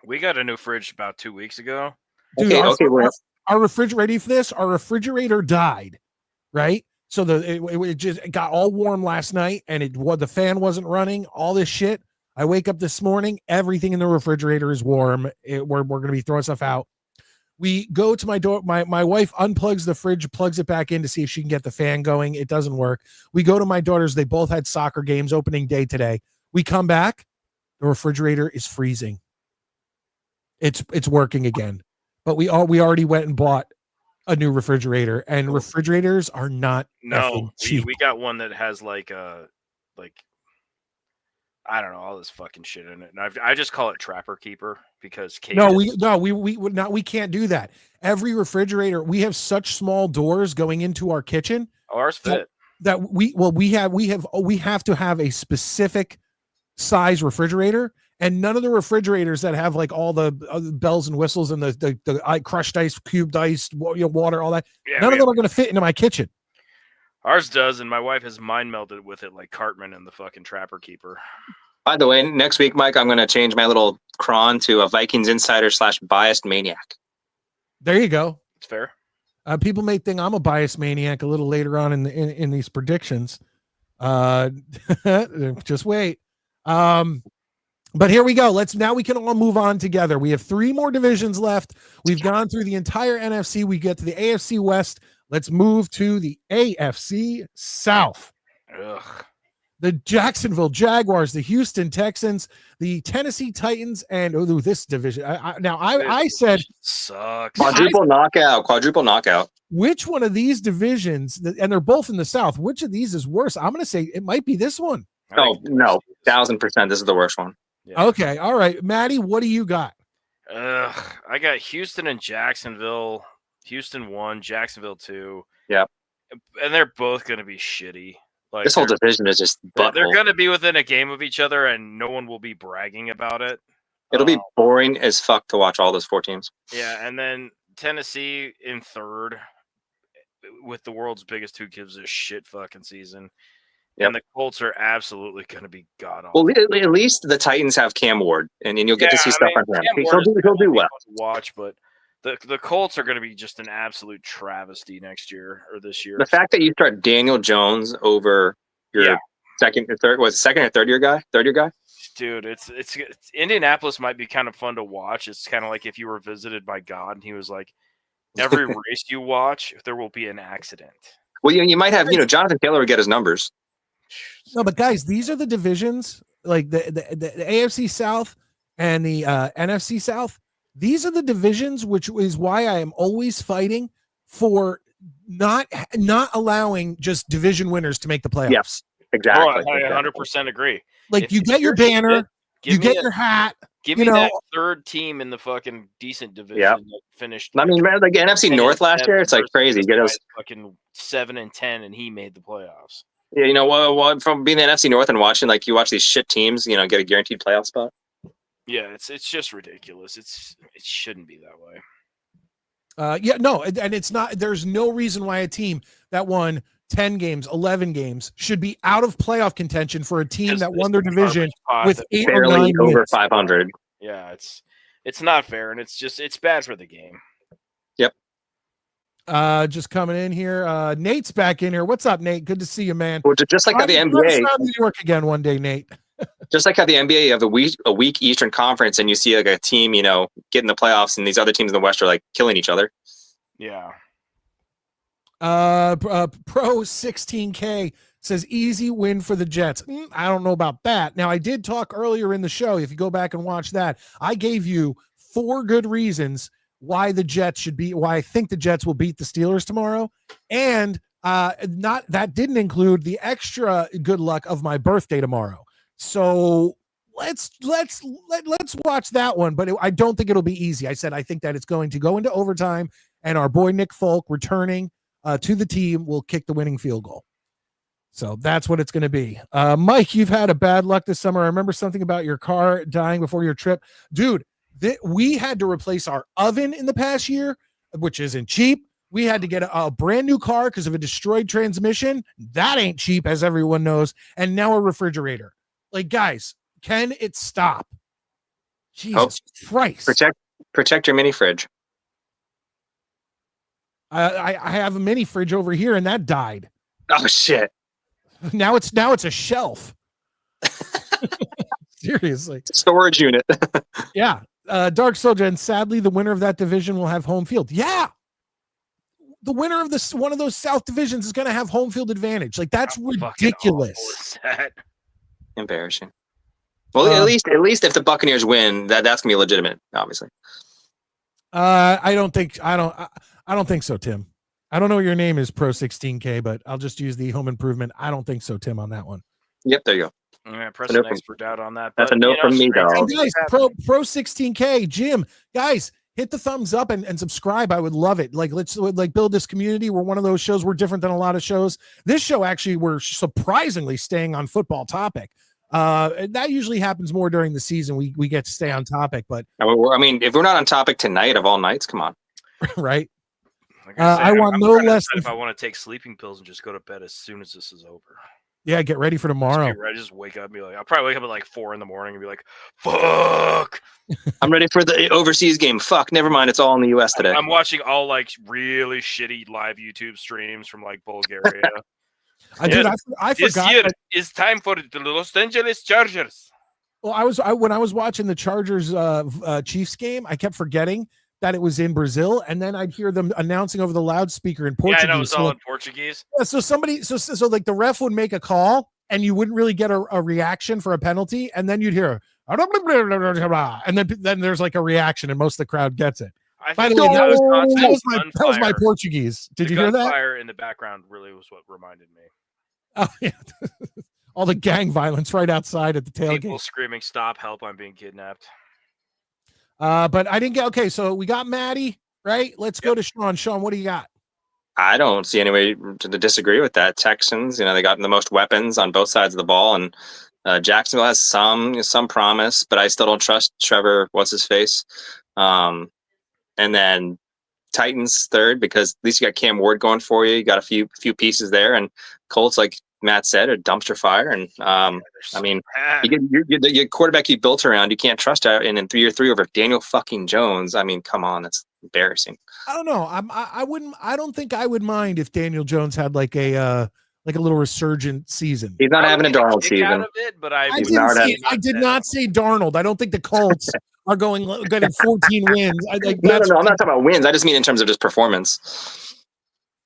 We got a new fridge about 2 weeks ago. Dude, our refrigerator, ready for this? Our refrigerator died, right? So it just got all warm last night, and the fan wasn't running. All this shit. I wake up this morning, everything in the refrigerator is warm. We're going to be throwing stuff out. We go to my door. My wife unplugs the fridge, plugs it back in to see if she can get the fan going. It doesn't work. We go to my daughter's. They both had soccer games opening day today. We come back. The refrigerator is freezing. It's working again. But we already went and bought a new refrigerator, and refrigerators are not cheap. We got one that has I don't know, all this fucking shit in it. And I just call it Trapper Keeper because we can't do that. Every refrigerator, we have such small doors going into our kitchen. Ours fit. That we have to have a specific size refrigerator, and none of the refrigerators that have like all the bells and whistles and the crushed ice, cubed ice, water, all that. None of them are going to fit into my kitchen. Ours does, and my wife has mind melded with it like Cartman and the fucking Trapper Keeper. By the way, next week, Mike, I'm going to change my little cron to a Vikings insider / biased maniac. There you go. It's fair. People may think I'm a biased maniac a little later on in these predictions. Just wait. But here we go. Now we can all move on together. We have 3 more divisions left. We've gone through the entire NFC. We get to the AFC West. Let's move to the AFC South. Ugh. The Jacksonville Jaguars, the Houston Texans, the Tennessee Titans, and this division. I said sucks. Quadruple knockout. Which one of these divisions, and they're both in the South, which of these is worse? I'm going to say it might be this one. Oh, no, 1,000%. This is the worst one. Yeah. Okay. All right. Maddie, what do you got? I got Houston and Jacksonville. Houston 1, Jacksonville 2. Yeah. And they're both going to be shitty. Like, this whole division is just they're going to be within a game of each other, and no one will be bragging about it. It'll be boring as fuck to watch all those 4 teams. Yeah, and then Tennessee in 3rd with the world's biggest who gives a shit fucking season. Yep. And the Colts are absolutely going to be god awful. Well, at least the Titans have Cam Ward, and you'll get to see stuff on him. He'll do well. Watch, but the Colts are going to be just an absolute travesty next year or this year. The fact that you start Daniel Jones over your second or third year guy, dude, it's Indianapolis might be kind of fun to watch. It's kind of like if you were visited by God and he was like, every race you watch, there will be an accident. Well, you might have, Jonathan Taylor would get his numbers. No, but guys, these are the divisions, like the AFC South and the NFC South. These are the divisions, which is why I am always fighting for not allowing just division winners to make the playoffs. Yes, exactly. Oh, I 100% agree. Like, you get your banner, you get your hat. Give me that 3rd team in the fucking decent division that finished. I mean, like NFC North last year, it's like crazy. Get us fucking 7-10, and he made the playoffs. Yeah, what from being the NFC North and watching, like, you watch these shit teams, get a guaranteed playoff spot. Yeah, it's just ridiculous. It shouldn't be that way. And it's not. There's no reason why a team that won 10 games, 11 games should be out of playoff contention for a team that won their division with 8 or 9 over wins. 500. Yeah, it's not fair, and it's bad for the game. Yep. Just coming in here. Nate's back in here. What's up, Nate? Good to see you, man. Well, just like how the NBA, New York again one day, Nate. Just like how the NBA, you have a weak Eastern Conference, and you see like a team, get in the playoffs, and these other teams in the West are like killing each other. Yeah. Pro 16K says easy win for the Jets. I don't know about that. Now, I did talk earlier in the show. If you go back and watch that, I gave you 4 good reasons why I think the Jets will beat the Steelers tomorrow. And that didn't include the extra good luck of my birthday tomorrow. So let's watch that one, but I don't think it'll be easy. I said I think that it's going to go into overtime, and our boy Nick Folk returning to the team will kick the winning field goal. So that's what it's going to be. Mike, you've had a bad luck this summer. I remember something about your car dying before your trip. Dude, we had to replace our oven in the past year, which isn't cheap. We had to get a brand new car because of a destroyed transmission. That ain't cheap, as everyone knows. And now a refrigerator. Like, guys, can it stop? Jesus Christ. Protect your mini fridge. I have a mini fridge over here, and that died. Oh, shit. Now it's a shelf. Seriously. Storage unit. Yeah. Dark Soldier, and sadly, the winner of that division will have home field. Yeah. The winner of one of those South divisions is going to have home field advantage. Like, that's ridiculous. Embarrassing. Well, at least if the Buccaneers win, that's gonna be legitimate, obviously. I don't think so, Tim. I don't know what your name is, Pro 16K, but I'll just use the home improvement. I don't think so, Tim, on that one. Yep, there you go. Yeah, press That's a an no from- expert out on that. that's But, a no from me, Stranger dog. And Things guys, happening. Pro 16K, Jim, guys, hit the thumbs up and subscribe. I would love it. Like, let's like build this community. We're one of those shows. We're different than a lot of shows. This show actually, we're surprisingly staying on football topic. That usually happens more during the season. We get to stay on topic, but I mean, if we're not on topic tonight of all nights, come on. right. Like I, said, I want I'm no trying to less decide than if I want to take sleeping pills and just go to bed as soon as this is over. yeah. Get ready for tomorrow. I just wake up and be like, I'll probably wake up at like 4 a.m. and be like, fuck. I'm ready for the overseas game. Fuck, never mind. It's all in the U.S. today. I'm watching all like really shitty live YouTube streams from like Bulgaria. I forgot. This year is time for the Los Angeles Chargers. Well, when I was watching the Chargers Chiefs game, I kept forgetting that it was in Brazil, and then I'd hear them announcing over the loudspeaker in Portuguese. Yeah, I know, it was all in Portugueze. Yeah, so like the ref would make a call, and you wouldn't really get a reaction for a penalty, and then you'd hear, and then there's like a reaction, and most of the crowd gets it. By the way, that was my Portuguese. Did you hear that? Fire in the background really was what reminded me. Oh yeah. All the gang violence right outside at the tailgate. People screaming, "Stop! Help! I'm being kidnapped." But I didn't get okay. So we got Maddie, right? Let's go to Sean. Sean, what do you got? I don't see any way to disagree with that. Texans, they got the most weapons on both sides of the ball, and Jacksonville has some promise, but I still don't trust Trevor. What's his face? And then Titans third, because at least you got Cam Ward going for you. You got a few pieces there, and Colts, like Matt said, a dumpster fire. And I mean, your quarterback you built around, you can't trust out in year 3 over Daniel fucking Jones. I mean, come on, that's embarrassing. I don't know. I don't think I would mind if Daniel Jones had like a little resurgent season. He's not having a Darnold season. Out of it, but I did not say Darnold. I don't think the Colts are getting 14 wins. No, I'm not talking about wins. I just mean in terms of just performance.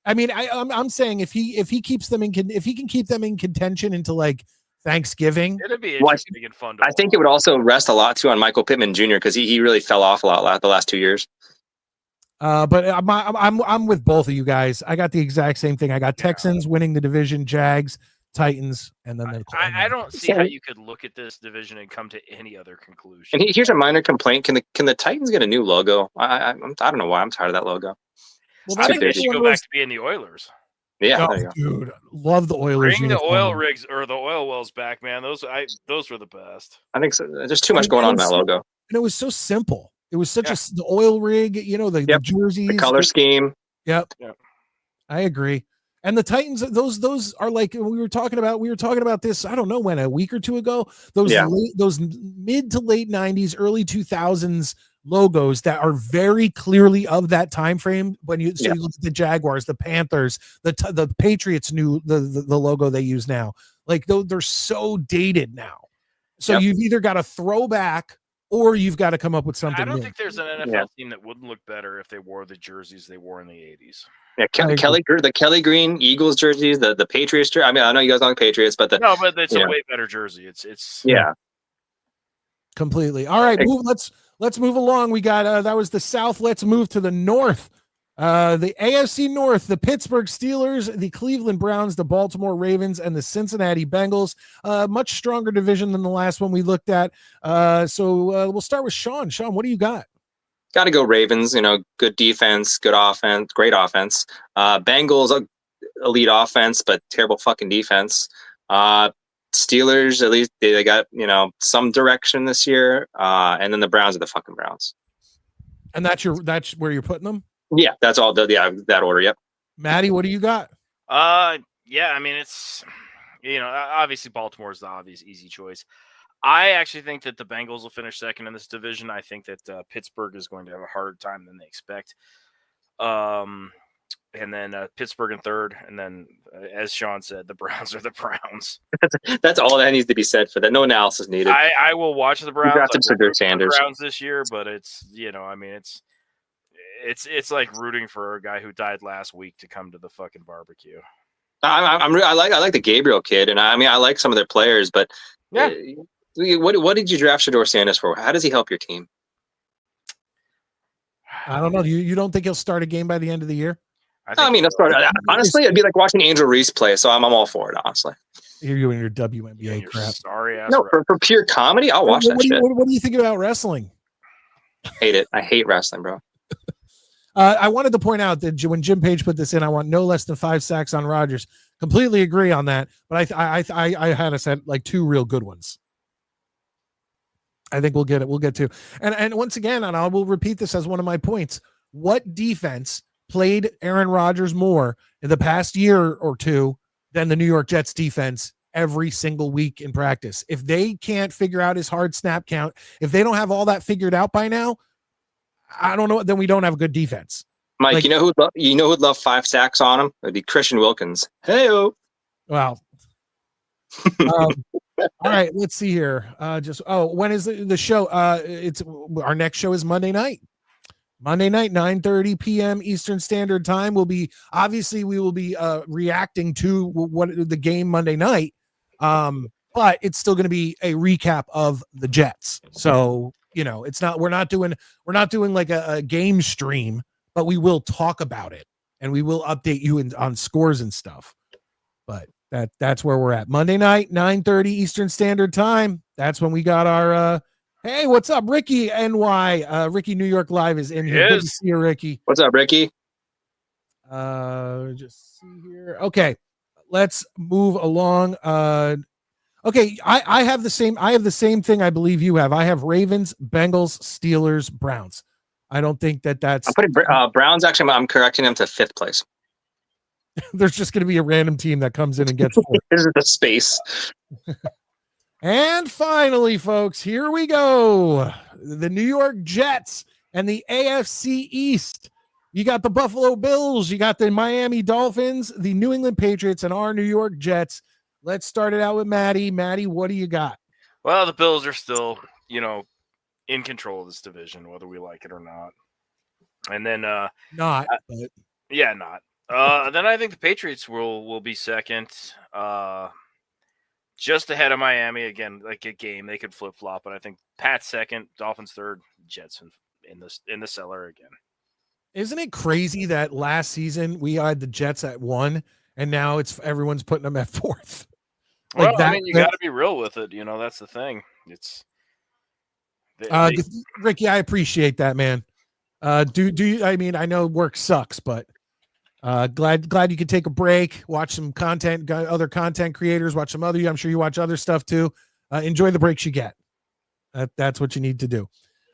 I mean, I'm saying if he keeps them if he can keep them in contention into like Thanksgiving, it'd be interesting and fun. I think it would also rest a lot too on Michael Pittman Jr. because he really fell off a lot the last 2 years. But I'm with both of you guys. I got the exact same thing. I got Texans winning the division, Jags, Titans, and then I don't see how you could look at this division and come to any other conclusion. And here's a minor complaint: can the Titans get a new logo? I don't know why I'm tired of that logo. Well, I think they should go back to being the Oilers. Yeah, dude, love the Oilers. Bring the oil rigs or the oil wells back, man. Those were the best. I think so. There's too much going on in that logo, and it was so simple. It was such the oil rig, the jerseys, the color scheme. Yep. I agree. And the Titans, those are like we were talking about this. I don't know when, a week or two ago. Those mid to late 90s, early 2000s logos that are very clearly of that time frame. When you look at the Jaguars, the Panthers, the Patriots knew the logo they use now. Like they're so dated now. So you've either got a throwback or you've got to come up with something. I don't new. think there's an NFL team that wouldn't look better if they wore the jerseys they wore in the 80s. Yeah, the Kelly Green Eagles jerseys, the Patriots jersey. I mean, I know you guys like Patriots, but it's a way better jersey. It's completely. All right, let's move along. We got that was the South. Let's move to the North. The AFC North, the Pittsburgh Steelers, the Cleveland Browns, the Baltimore Ravens, and the Cincinnati Bengals. Much stronger division than the last one we looked at. So we'll start with Sean. Sean, what do you got? Got to go Ravens. Good defense, good offense, great offense. Bengals, elite offense, but terrible fucking defense. Steelers, at least they got some direction this year. And then the Browns are the fucking Browns. And that's where you're putting them. Yeah, that's all. That order. Yep. Maddie, what do you got? Yeah, I mean, it's obviously Baltimore is the obvious easy choice. I actually think that the Bengals will finish second in this division. I think that Pittsburgh is going to have a harder time than they expect. And then Pittsburgh in third, and then as Sean said, the Browns are the Browns. That's all that needs to be said for that. No analysis needed. I will watch the Browns. Sanders. Browns this year, but it's it's like rooting for a guy who died last week to come to the fucking barbecue. I like the Gabriel kid, and I like some of their players, but what did you draft Shedeur Sanders for? How does he help your team? I don't know. You don't think he'll start a game by the end of the year? Honestly, it'd be like watching Angel Reese play, so I'm all for it, honestly. You and your WNBA Your crap. sorry ass. No, for pure comedy, I'll watch that shit. What do you think about wrestling? Hate it. I hate wrestling, bro. I wanted to point out that when Jim Page put this in, I want no less than 5 sacks on Rodgers. Completely agree on that, but I had us at like 2 real good ones. I think we'll get it. We'll get to. And once again, and I will repeat this as one of my points. What defense played Aaron Rodgers more in the past year or two than the New York Jets defense every single week in practice? If they can't figure out his hard snap count, if they don't have all that figured out by now, I don't know. Then we don't have a good defense. Mike, Like, you know who'd love 5 sacks on him? It'd be Christian Wilkins. Hey-o. Wow. All right, let's see here. When is the show? It's our next show is Monday night. Monday night, 9:30 p.m. Eastern Standard Time. We will be reacting to what the game Monday night. But it's still going to be a recap of the Jets. So, we're not doing like a game stream, but we will talk about it and we will update you on scores and stuff. But that's where we're at. Monday night, 9:30 Eastern Standard Time. That's when we got our hey, what's up, Ricky NY? Ricky New York Live is in here. Good to see you, Ricky. What's up, Ricky? Just see here. Okay, let's move along. Okay, I have the same thing I believe you have. I have Ravens, Bengals, Steelers, Browns. I don't think that's. I'm putting Browns. Actually, I'm correcting them to 5th place. There's just going to be a random team that comes in and gets 4th. This is the space. And finally, folks, here we go. The New York Jets and the AFC East. You got the Buffalo Bills, you got the Miami Dolphins, the New England Patriots, and our New York Jets. Let's start it out with Maddie. Maddie, what do you got? Well, the Bills are still, in control of this division, whether we like it or not. And then not. Then I think the Patriots will be second. Just ahead of Miami again, like a game they could flip flop, but I think Pat's second, Dolphins third, Jets in the cellar again. Isn't it crazy that last season we had the Jets at 1, and now everyone's putting them at 4th? Like you got to be real with it. That's the thing. It's Ricky, I appreciate that, man. Do you? I mean, I know work sucks, but. Glad you could take a break, watch some content, other content creators, watch some other. I'm sure you watch other stuff too. Enjoy the breaks you get. That's what you need to do.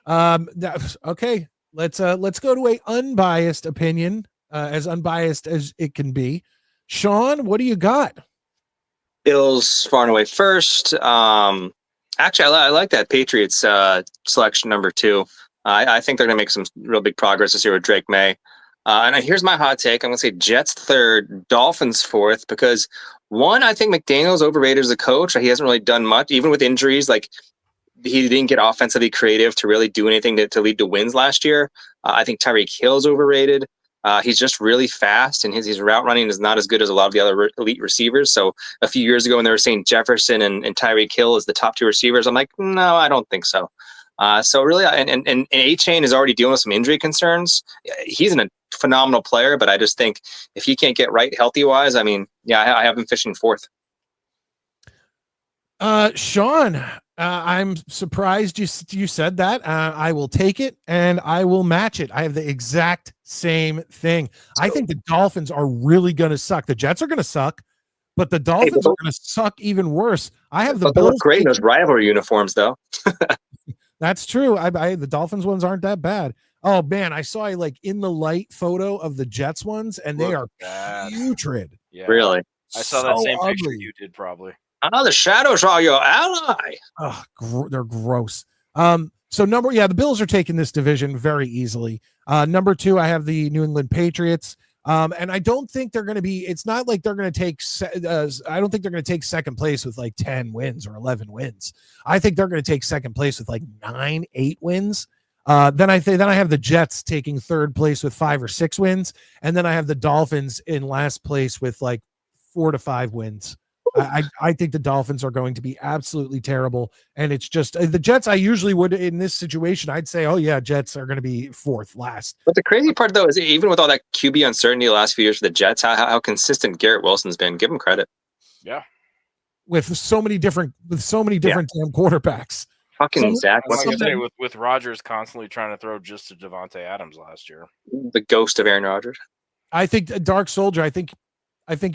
Okay, let's go to a unbiased opinion, as unbiased as it can be. Sean, what do you got? Bills far and away first. Actually, I like that Patriots selection number 2. I think they're going to make some real big progress this year with Drake May. And here's my hot take. I'm going to say Jets 3rd, Dolphins 4th, because 1, I think McDaniel's overrated as a coach. He hasn't really done much, even with injuries. Like, he didn't get offensively creative to really do anything to lead to wins last year. I think Tyreek Hill's overrated. He's just really fast, and his route running is not as good as a lot of the other elite receivers. So a few years ago when they were saying Jefferson and Tyreek Hill as the top 2 receivers, I'm like, no, I don't think so. So really, and A-Chain is already dealing with some injury concerns. He's a phenomenal player, but I just think if he can't get right healthy-wise, I mean, I have him fishing 4th. Sean, I'm surprised you said that. I will take it and I will match it. I have the exact same thing. I think the Dolphins are really going to suck. The Jets are going to suck, but the Dolphins are going to suck even worse. I have the Bills. Look great in those rivalry uniforms, though. That's true. The Dolphins ones aren't that bad. Oh man, I saw a in the light photo of the Jets ones, and they are putrid. Yeah, really. I saw that same picture you did, probably. The shadows are your ally. Oh, they're gross. So the Bills are taking this division very easily. Number 2, I have the New England Patriots. And I don't think they're going to be. It's not like they're going to take. I don't think they're going to take second place with 10 wins or 11 wins. I think they're going to take second place with 9, 8 wins. Then I have the Jets taking 3rd place with 5 or 6 wins, and then I have the Dolphins in last place with 4 to 5 wins. I think the Dolphins are going to be absolutely terrible, and it's just the Jets. I usually would in this situation. I'd say, oh yeah, Jets are going to be 4th last. But the crazy part though is even with all that QB uncertainty the last few years for the Jets, how consistent Garrett Wilson's been. Give him credit. Yeah. with so many different damn quarterbacks. Fucking Zach. Like I say, with Rodgers constantly trying to throw just to Devontae Adams last year. The ghost of Aaron Rodgers. I think Dark Soldier. I think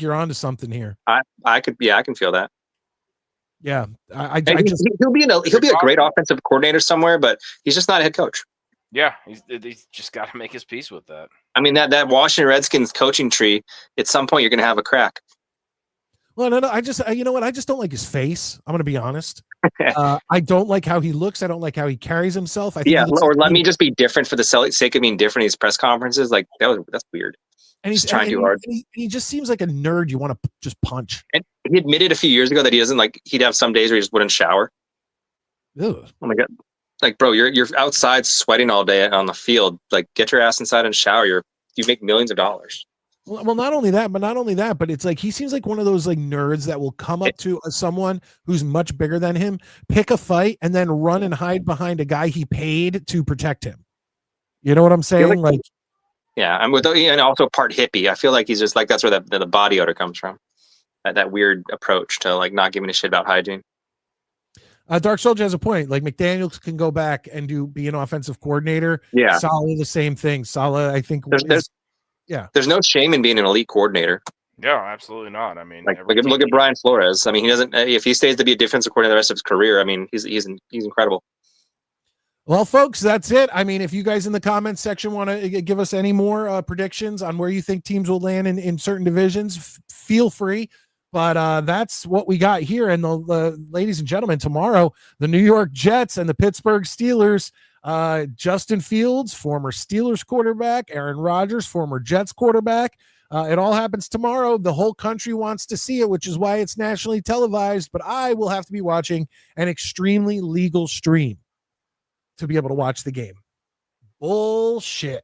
you're onto something here. I can feel that. Yeah, he'll be a great offensive coordinator somewhere, but he's just not a head coach. Yeah, he's just got to make his peace with that. I mean, that Washington Redskins coaching tree, at some point you're going to have a crack. Well, no, I just you know what? I just don't like his face. I'm going to be honest. I don't like how he looks. I don't like how he carries himself. Let me just be different for the sake of being different in these press conferences. Like that's weird. And he's trying too hard. He just seems like a nerd you want to just punch. And he admitted a few years ago that he doesn't he'd have some days where he just wouldn't shower. Ew. Oh my God. Like, bro, you're outside sweating all day on the field. Like, get your ass inside and shower. You make millions of dollars. Well, not only that, but it's like he seems like one of those like nerds that will come up to someone who's much bigger than him, pick a fight, and then run and hide behind a guy he paid to protect him. You know what I'm saying? Yeah, and also part hippie. I feel like he's just like that's where the body odor comes from. That weird approach to like not giving a shit about hygiene. Dark Soldier has a point. Like McDaniels can go back and be an offensive coordinator. Yeah, Saleh the same thing. Saleh, I think. There's no shame in being an elite coordinator. Yeah, absolutely not. I mean, look at Brian Flores. I mean, he doesn't. If he stays to be a defensive coordinator the rest of his career, I mean, he's incredible. Well, folks, that's it. I mean, if you guys in the comments section want to give us any more predictions on where you think teams will land in certain divisions, feel free. But that's what we got here. And the ladies and gentlemen, tomorrow, the New York Jets and the Pittsburgh Steelers, Justin Fields, former Steelers quarterback, Aaron Rodgers, former Jets quarterback. It all happens tomorrow. The whole country wants to see it, which is why it's nationally televised. But I will have to be watching an extremely legal stream to be able to watch the game. Bullshit.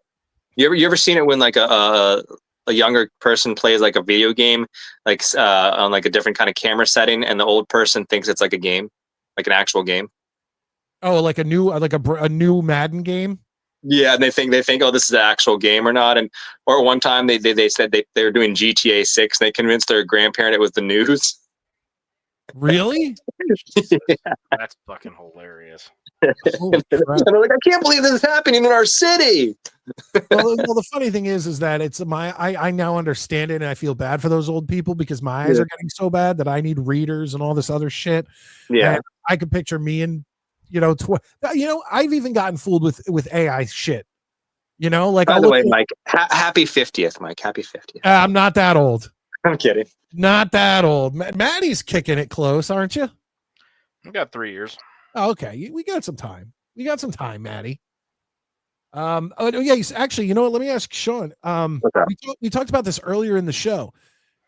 You ever seen it when like a younger person plays like a video game, like on like a different kind of camera setting, and the old person thinks it's like a game, like an actual game? Oh, like a new Madden game? Yeah, and they think, oh, this is an actual game or not. Or one time they said they were doing GTA 6, and they convinced their grandparent it was the news. Really? Yeah. That's fucking hilarious. And they're like, I can't believe this is happening in our city. well, the funny thing is that it's I now understand it, and I feel bad for those old people because my eyes are getting so bad that I need readers and all this other shit. Yeah, and I could picture me and I've even gotten fooled with AI shit. Like by the way, Mike, happy 50th, Mike. Happy 50th. I'm not that old. I'm kidding. Not that old. Maddie's kicking it close, aren't you? I've got 3 years. Oh, okay, we got some time. We got some time, Maddie. Actually, you know what? Let me ask Sean. We talked about this earlier in the show.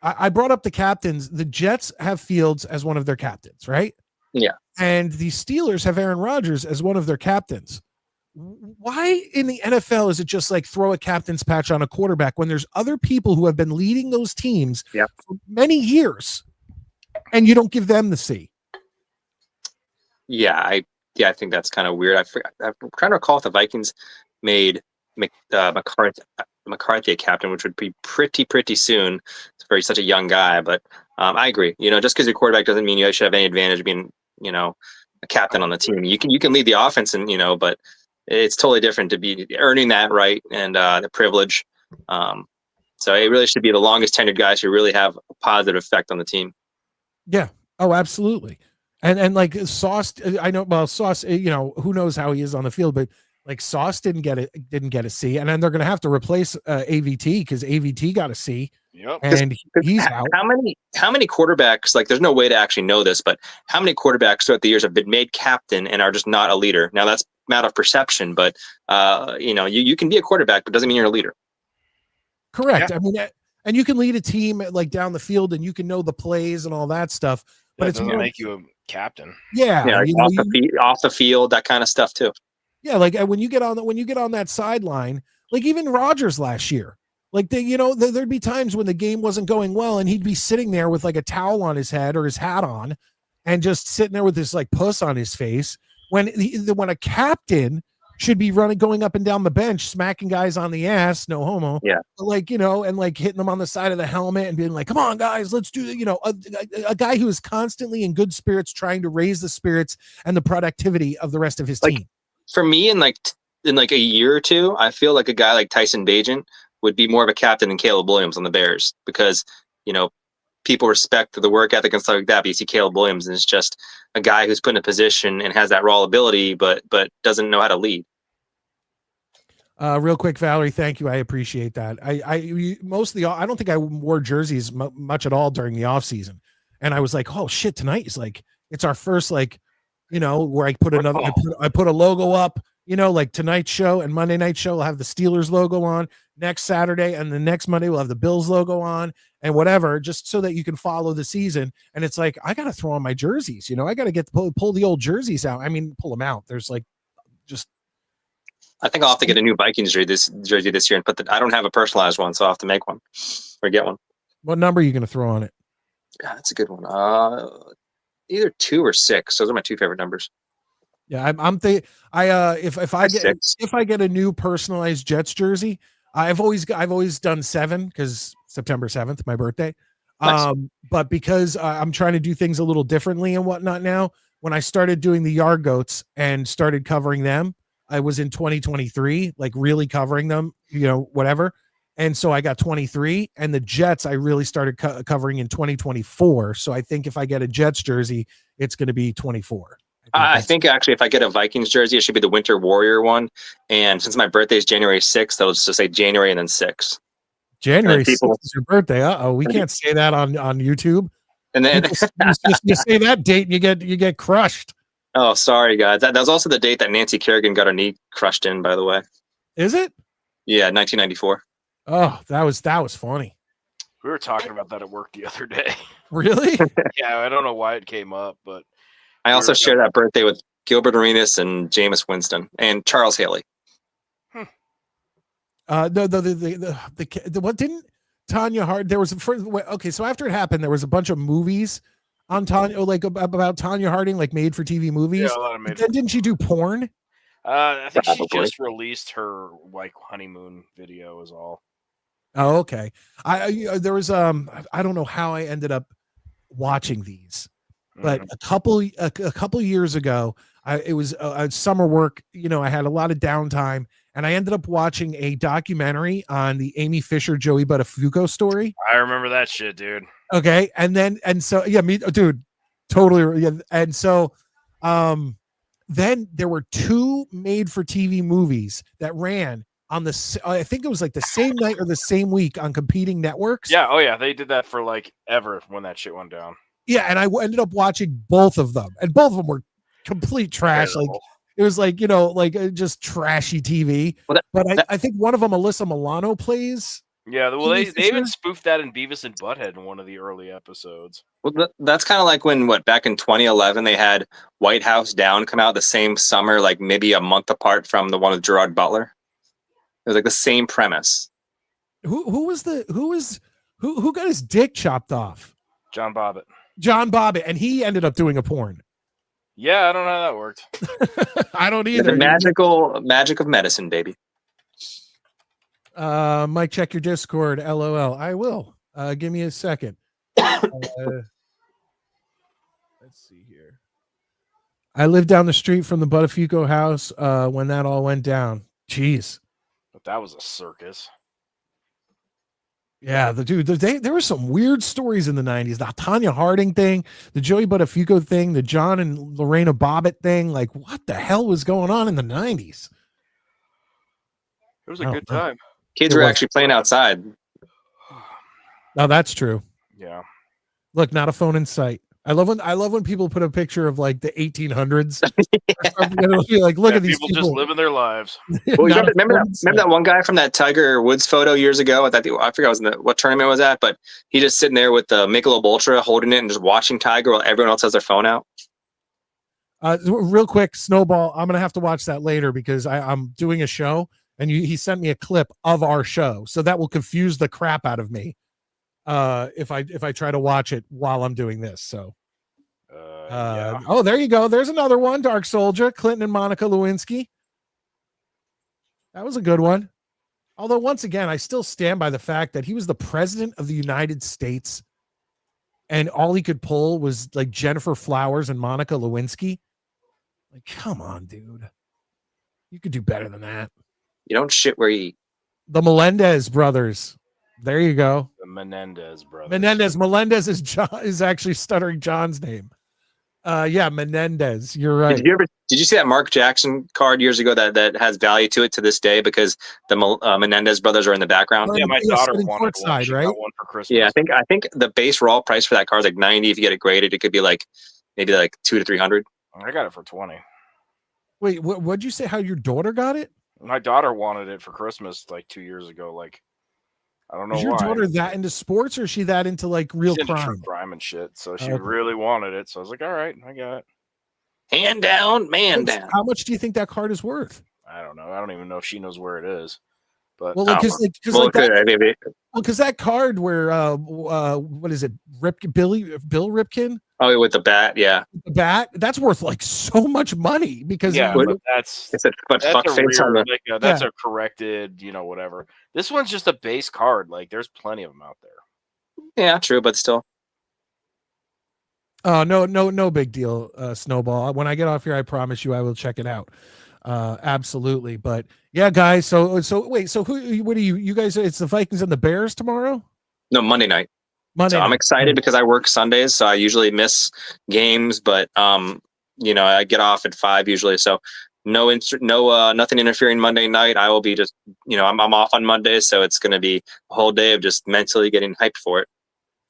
I brought up the captains. The Jets have Fields as one of their captains, right? Yeah. And the Steelers have Aaron Rodgers as one of their captains. Why in the NFL is it just like throw a captain's patch on a quarterback when there's other people who have been leading those teams for many years, and you don't give them the C? Yeah, I think that's kind of weird. I'm trying to recall if the Vikings made McCarthy a captain, which would be pretty soon for such a young guy. But I agree. Just because your quarterback doesn't mean you should have any advantage being, a captain on the team. You can lead the offense, and but it's totally different to be earning that right and the privilege. So it really should be the longest tenured guys who really have a positive effect on the team. Yeah. Oh, absolutely. And like Sauce, I know. Well, Sauce, who knows how he is on the field, but like Sauce didn't get a C, and then they're going to have to replace AVT because AVT got a C. Yep. And he's out. How many quarterbacks? Like, there's no way to actually know this, but how many quarterbacks throughout the years have been made captain and are just not a leader? Now that's a matter of perception, but you can be a quarterback, but doesn't mean you're a leader. Correct. Yeah. I mean, and you can lead a team like down the field, and you can know the plays and all that stuff. But it's doesn't make you a captain. Yeah, like off the field, that kind of stuff too. Yeah, like when you get on that sideline, like even Rodgers last year, like there'd be times when the game wasn't going well, and he'd be sitting there with like a towel on his head or his hat on, and just sitting there with this like puss on his face. When a captain should be going up and down the bench, smacking guys on the ass, no homo. Yeah. Like, and like hitting them on the side of the helmet and being like, come on, guys, let's do it. A guy who is constantly in good spirits, trying to raise the spirits and the productivity of the rest of his team. For me, in like a year or two, I feel like a guy like Tyson Bagent would be more of a captain than Caleb Williams on the Bears, because, people respect the work ethic and stuff like that. But you see Caleb Williams, and it's just a guy who's put in a position and has that raw ability, but doesn't know how to lead. Real quick, Valerie, thank you. I appreciate that. I don't think I wore jerseys much at all during the off season. And I was like, oh shit, tonight is like, it's our first, like, where I put I put a logo up, like tonight's show and Monday night show will have the Steelers logo on. Next Saturday and the next Monday we'll have the Bills logo on and whatever, just so that you can follow the season. And it's like, I got to throw on my jerseys. I got to pull the old jerseys out. I mean, pull them out. There's like, just, I think I'll have to get a new Vikings jersey this year and I don't have a personalized one, so I'll have to make one or get one. What number are you going to throw on it? Yeah, that's a good one. Either 2 or 6. Those are my 2 favorite numbers. Yeah, if I get a new personalized Jets jersey, I've always done 7 because September 7th, my birthday. Nice. But because I'm trying to do things a little differently and whatnot now, when I started doing the Yard Goats and started covering them, I was in 2023, like really covering them, whatever. And so I got 23, and the Jets I really started covering in 2024. So I think if I get a Jets jersey, it's going to be 24. I think actually if I get a Vikings jersey, it should be the Winter Warrior one. And since my birthday is January 6th, I'll just say January and then 6. January 6th is your birthday. We can't say that on YouTube. And then you say that date and you get crushed. Oh, sorry guys. That was also the date that Nancy Kerrigan got her knee crushed in, by the way. Is it? Yeah, 1994. Oh, that was funny. We were talking about that at work the other day. Really? Yeah, I don't know why it came up, but I also share that birthday with Gilbert Arenas and Jameis Winston and Charles Haley. What didn't Tanya Harding? There was okay. So after it happened, there was a bunch of movies on Tanya, like about Tanya Harding, like made for TV movies. Yeah, a lot of made. Then didn't she do porn? I think she just released her like honeymoon video is all. Oh, okay. There was I don't know how I ended up watching these, but a couple years ago, it was summer work. I had a lot of downtime, and I ended up watching a documentary on the Amy Fisher Joey Buttafuoco story. I remember that shit, dude. Okay, and so yeah, me, dude, totally. Yeah, and so, then there were 2 made-for-TV movies that ran on I think it was like the same night or the same week on competing networks. Yeah, oh yeah, they did that for like ever when that shit went down. Yeah, and I ended up watching both of them, and both of them were complete trash. Terrible. Like it was like just trashy TV. Well, I think one of them, Alyssa Milano, plays. Yeah, well, they even spoofed that in Beavis and Butthead in one of the early episodes. Well, that's kind of like when back in 2011 they had White House Down come out the same summer, like maybe a month apart from the one with Gerard Butler. It was like the same premise. Who got his dick chopped off? John Bobbitt. John Bobbitt, and he ended up doing a porn. Yeah, I don't know how that worked. I don't either. The magic of medicine, baby. Mike, check your Discord. LOL. I will. Give me a second. Let's see here. I lived down the street from the Buttafuoco house when that all went down. Jeez. But that was a circus. Yeah, there were some weird stories in the 90s. The Tanya Harding thing, the Joey Buttafuoco thing, the John and Lorena Bobbitt thing. Like, what the hell was going on in the 90s? It was a good time. Kids were actually playing outside. No, that's true. Yeah. Look, not a phone in sight. I love when people put a picture of like the 1800s. Like, look at these people just living their lives. Well, remember that one guy from that Tiger Woods photo years ago? I forgot what tournament it was at, but he just sitting there with the Michelob Ultra, holding it and just watching Tiger while everyone else has their phone out. Real quick, Snowball. I'm gonna have to watch that later because I'm doing a show, and he sent me a clip of our show, so that will confuse the crap out of me. If I try to watch it while I'm doing this. So yeah. Oh, there you go. There's another one. Dark Soldier, Clinton and Monica Lewinsky. That was a good one. Although, once again, I still stand by the fact that he was the president of the United States, and all he could pull was like Jennifer Flowers and Monica Lewinsky. Like, come on, dude. You could do better than that. You don't shit where you eat. The Melendez brothers. There you go. The Menendez brothers. Melendez is actually stuttering John's name. Yeah, Menendez. You're right. Did you see that Mark Jackson card years ago that has value to it to this day because the Menendez brothers are in the background? Yeah, my daughter wanted one. She right? got one for Christmas. Yeah, I think the base raw price for that card is like 90. If you get it graded, it could be like maybe like 200 to 300. I got it for 20. Wait, what'd you say? How your daughter got it? My daughter wanted it for Christmas like 2 years ago. Like, I don't know why. Is your daughter that into sports, or is she that into like real She's into crime? true crime and shit. So she really wanted it. So I was like, all right, I got it. Hand down, man down. How much do you think that card is worth? I don't know. I don't even know if she knows where it is. But well, because that card where what is it? Bill Ripken? Oh, with the bat, yeah. The bat, that's worth like so much money because but that's a corrected, whatever. This one's just a base card. Like there's plenty of them out there. Yeah, true, but still. No big deal, Snowball. When I get off here, I promise you I will check it out. Absolutely. But yeah, guys. So wait. So what are you guys? It's the Vikings and the Bears tomorrow. No, Monday night. I'm excited because I work Sundays, so I usually miss games. But I get off at 5 usually, so nothing interfering Monday night. I will be just I'm off on Mondays, so it's going to be a whole day of just mentally getting hyped for it.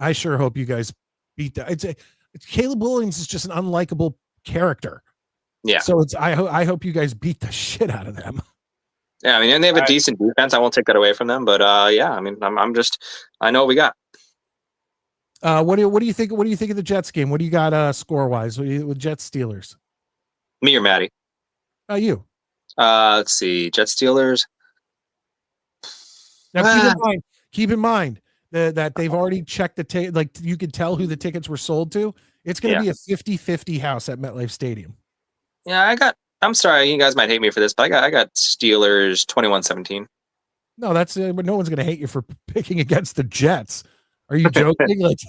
I sure hope you guys beat that. It's Caleb Williams is just an unlikable character. Yeah. So I hope you guys beat the shit out of them. Yeah, I mean, and they have a decent defense. I won't take that away from them, but yeah, I mean, I know what we got. What do you think? What do you think of the Jets game? What do you got score wise with Jets Steelers? Me or Maddie? You. Let's see, Jets Steelers. Now keep in mind that they've already checked the ticket. Like you could tell who the tickets were sold to. It's going to be a 50-50 house at MetLife Stadium. Yeah, I'm sorry, you guys might hate me for this, but I got Steelers 21-17. No, that's but no one's going to hate you for picking against the Jets. Are you joking? Like,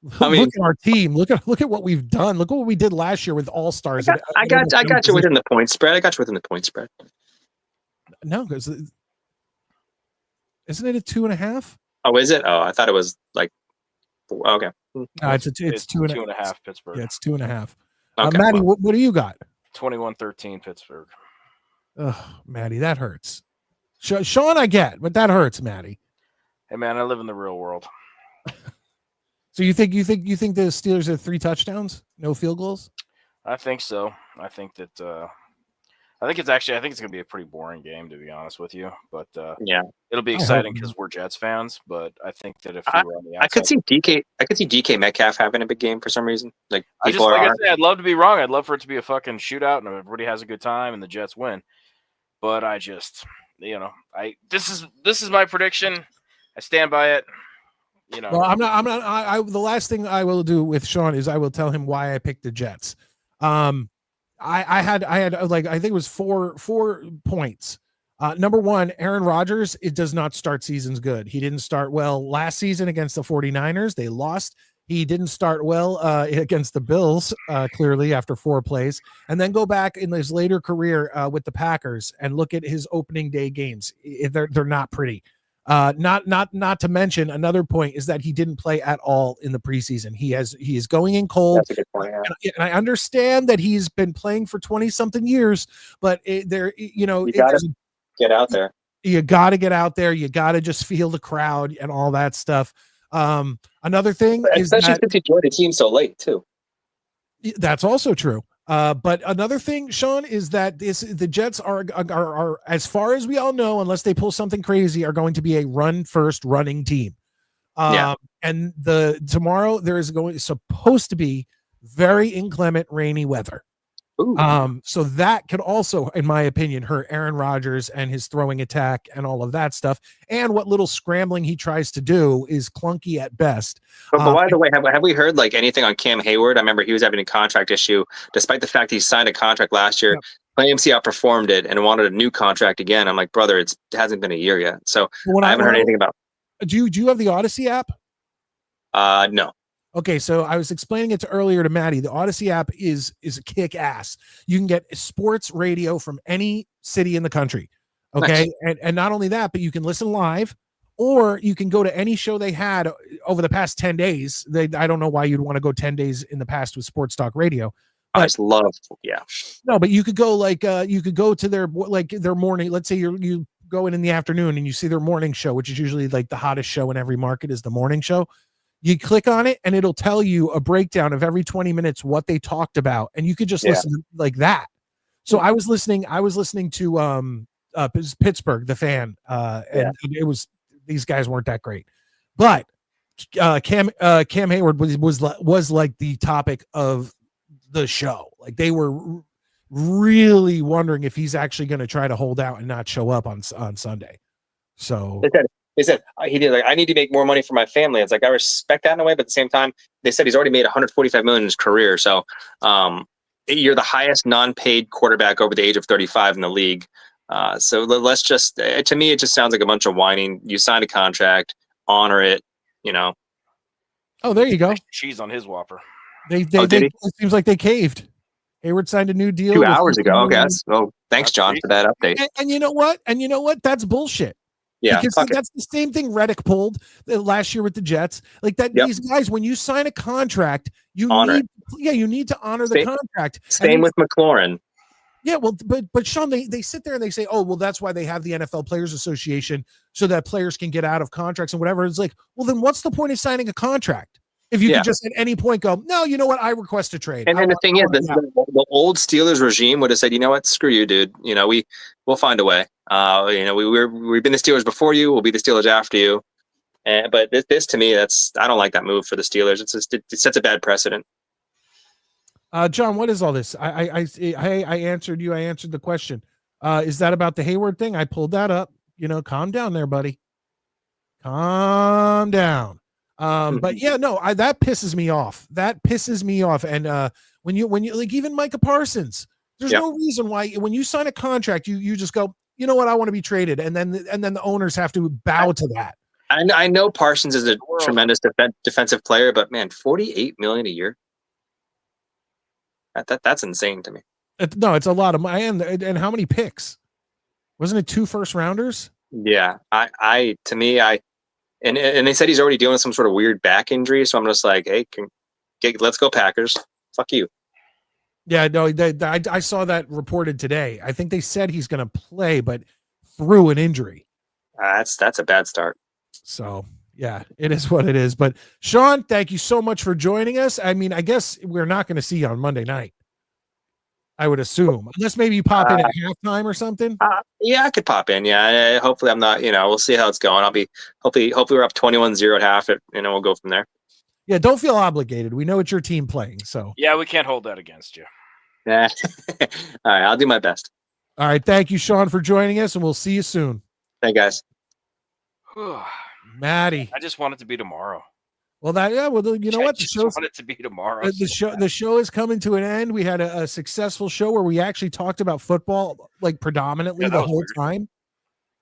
look at our team. Look at what we've done. Look at what we did last year with All Stars. I got you within the point spread. No, because isn't it a 2.5? Oh, is it? Oh, I thought it was like okay. No, it's 2.5. Pittsburgh. Yeah, it's 2.5. Okay, Maddie, what do you got? 21-13 Pittsburgh. Oh, Maddie, that hurts. Sean, I get, but that hurts, Maddie. Hey, man, I live in the real world. So you think the Steelers have 3 touchdowns, no field goals? I think so. I think that. I think it's going to be a pretty boring game, to be honest with you. But yeah, it'll be exciting because we're Jets fans. But I think that if we were on the outside, I could see DK Metcalf having a big game for some reason. Like I said, I'd love to be wrong. I'd love for it to be a fucking shootout and everybody has a good time and the Jets win. But I just, this is my prediction. I stand by it. Well, I'm not. The last thing I will do with Sean is I will tell him why I picked the Jets. I had like I think it was four points. Number one, Aaron Rodgers, it does not start seasons good. He didn't start well last season against the 49ers. They lost. He didn't start well against the Bills, clearly after 4 plays, and then go back in his later career with the Packers and look at his opening day games. They're not pretty. Not to mention another point is that he didn't play at all in the preseason. He is going in cold. That's a good point, yeah. And I understand that he's been playing for 20 something years, but you gotta get out there. You got to get out there. You got to just feel the crowd and all that stuff. Another thing is especially since you joined the team so late too. That's also true. But another thing, Sean, is that the Jets are, as far as we all know, unless they pull something crazy, are going to be a run first running team. And tomorrow there is supposed to be very inclement rainy weather. Ooh. So that could also, in my opinion, hurt Aaron Rodgers and his throwing attack and all of that stuff. And what little scrambling he tries to do is clunky at best. But by the way, have we heard like anything on Cam Hayward? I remember he was having a contract issue, despite the fact he signed a contract last year. AMC outperformed it and wanted a new contract again. I'm like, brother, it hasn't been a year yet, so When I haven't heard anything about. Do you have the Odyssey app? No. Okay, so I was explaining it earlier to Maddie. The Odyssey app is a kick ass. You can get sports radio from any city in the country. Okay, Nice. and not only that, but you can listen live, or you can go to any show they had over the past 10 days. I don't know why you'd want to go 10 days in the past with sports talk radio. I just love, yeah. No, but you could go you could go to their morning. Let's say you go in the afternoon and you see their morning show, which is usually like the hottest show in every market is the morning show. You click on it and it'll tell you a breakdown of every 20 minutes what they talked about, and you could just listen like that. So I was listening to Pittsburgh, the fan, and it was, these guys weren't that great, but Cam Hayward was like the topic of the show. Like they were really wondering if he's actually going to try to hold out and not show up on Sunday. So they said he did, like, I need to make more money for my family. It's like, I respect that in a way, but at the same time, they said he's already made 145 million in his career. So you're the highest non-paid quarterback over the age of 35 in the league. So let's just, to me, it just sounds like a bunch of whining. You signed a contract, honor it, you know. Oh, there you go. Cheese on his Whopper. It seems like they caved. Hayward signed a new deal 2 hours ago. Okay, thanks, John, for that update. And you know what? That's bullshit. Yeah, because that's the same thing Reddick pulled last year with the Jets. Like that, these guys, when you sign a contract, you need to honor the contract. Same with McLaurin. Yeah, well, but Sean, they sit there and they say, oh, well, that's why they have the NFL Players Association, so that players can get out of contracts and whatever. It's like, well, then what's the point of signing a contract if you could just at any point go, no, you know what, I request a trade. And then the thing is, the old Steelers regime would have said, you know what, screw you, dude. You know, we'll find a way. You know, we've been the Steelers before you. We'll be the Steelers after you. But this to me, I don't like that move for the Steelers. It sets a bad precedent. John, what is all this? I answered you. I answered the question. Is that about the Hayward thing? I pulled that up. You know, calm down there, buddy. Calm down. But yeah, no, that pisses me off. And when you like, even Micah Parsons, there's no reason why when you sign a contract, you just go, you know what, I want to be traded, and then the owners have to bow to that. I know Parsons is a tremendous defensive player, but man, $48 million a year. That's insane to me. No, it's a lot of money. And how many picks? Wasn't it 2 first rounders? Yeah, and they said he's already dealing with some sort of weird back injury. So I'm just like, hey, let's go Packers. Fuck you. Yeah, no, I saw that reported today. I think they said he's going to play, but through an injury. That's a bad start. So yeah, it is what it is. But Sean, thank you so much for joining us. I mean, I guess we're not going to see you on Monday night, I would assume, unless maybe you pop in at halftime or something. Yeah, I could pop in. Yeah, hopefully I'm not. You know, we'll see how it's going. I'll be hopefully we're up 21-0 at half. We'll go from there. Yeah, don't feel obligated. We know it's your team playing, so yeah, we can't hold that against you. Yeah. All right, I'll do my best. All right, thank you, Sean, for joining us, and we'll see you soon. Thank you, guys. Maddie, I just want it to be tomorrow. Well, you know what? I want it to be tomorrow. The show is coming to an end. We had a successful show where we actually talked about football, like predominantly the whole time.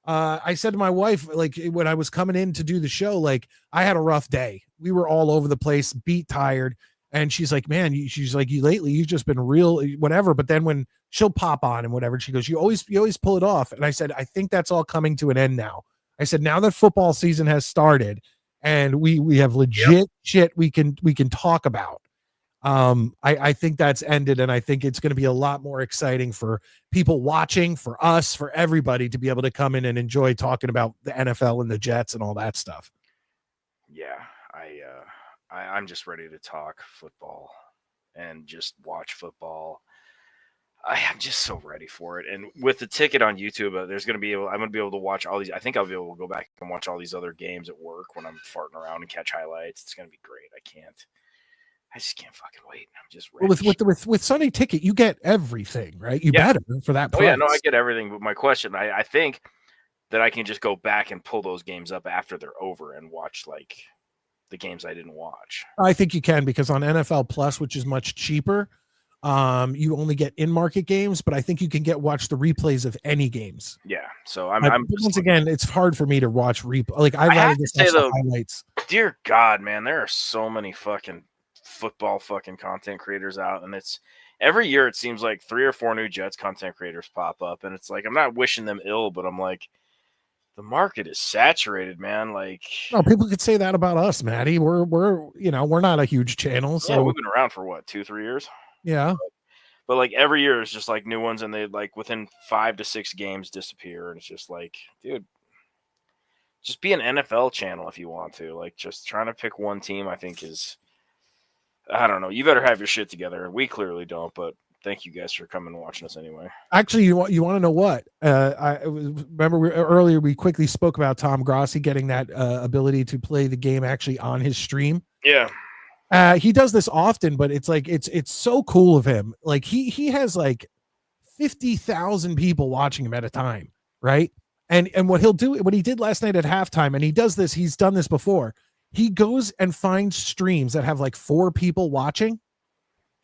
I said to my wife, like when I was coming in to do the show, like I had a rough day. We were all over the place, beat, tired. And she's like, man, she's like, lately, you've just been real, whatever. But then when she'll pop on and whatever, she goes, you always pull it off. And I said, I think that's all coming to an end now. I said, now that football season has started and we have legit shit we can talk about. I think that's ended, and I think it's going to be a lot more exciting for people watching, for us, for everybody to be able to come in and enjoy talking about the NFL and the Jets and all that stuff. Yeah, I'm just ready to talk football and just watch football. I'm just so ready for it. And with the ticket on YouTube, I'm going to be able to watch all these. I think I'll be able to go back and watch all these other games at work when I'm farting around and catch highlights. It's going to be great. I just can't fucking wait. I'm just ready. Well, with Sunday Ticket, you get everything, right? You better for that price. Oh yeah, no, I get everything. But my question, I think that I can just go back and pull those games up after they're over and watch like the games I didn't watch. I think you can, because on NFL Plus, which is much cheaper, You only get in-market games, but I think you can watch the replays of any games. Yeah. So I'm once again, it's hard for me to watch replay. Like I'd I rather have to just say watch the though, highlights. dear God, man, there are so many fucking football fucking content creators out, and it's every year it seems like 3 or 4 new Jets content creators pop up, and it's like I'm not wishing them ill, but I'm like, the market is saturated, man. Like, No, people could say that about us, Maddie. We're not a huge channel, so yeah, we've been around for what, 2-3 years? yeah. But like every year is just like new ones, and they like within 5 to 6 games disappear, and it's just like, dude, just be an NFL channel if you want to. Like, just trying to pick one team, I think is, I don't know. You better have your shit together. We clearly don't, but thank you guys for coming and watching us anyway. Actually, you want to know what? Remember earlier we quickly spoke about Tom Grossi getting that ability to play the game actually on his stream. Yeah. He does this often, but it's like it's so cool of him. Like he has like 50,000 people watching him at a time, right? And what he'll do, what he did last night at halftime, and he does this, he's done this before. He goes and finds streams that have like 4 people watching.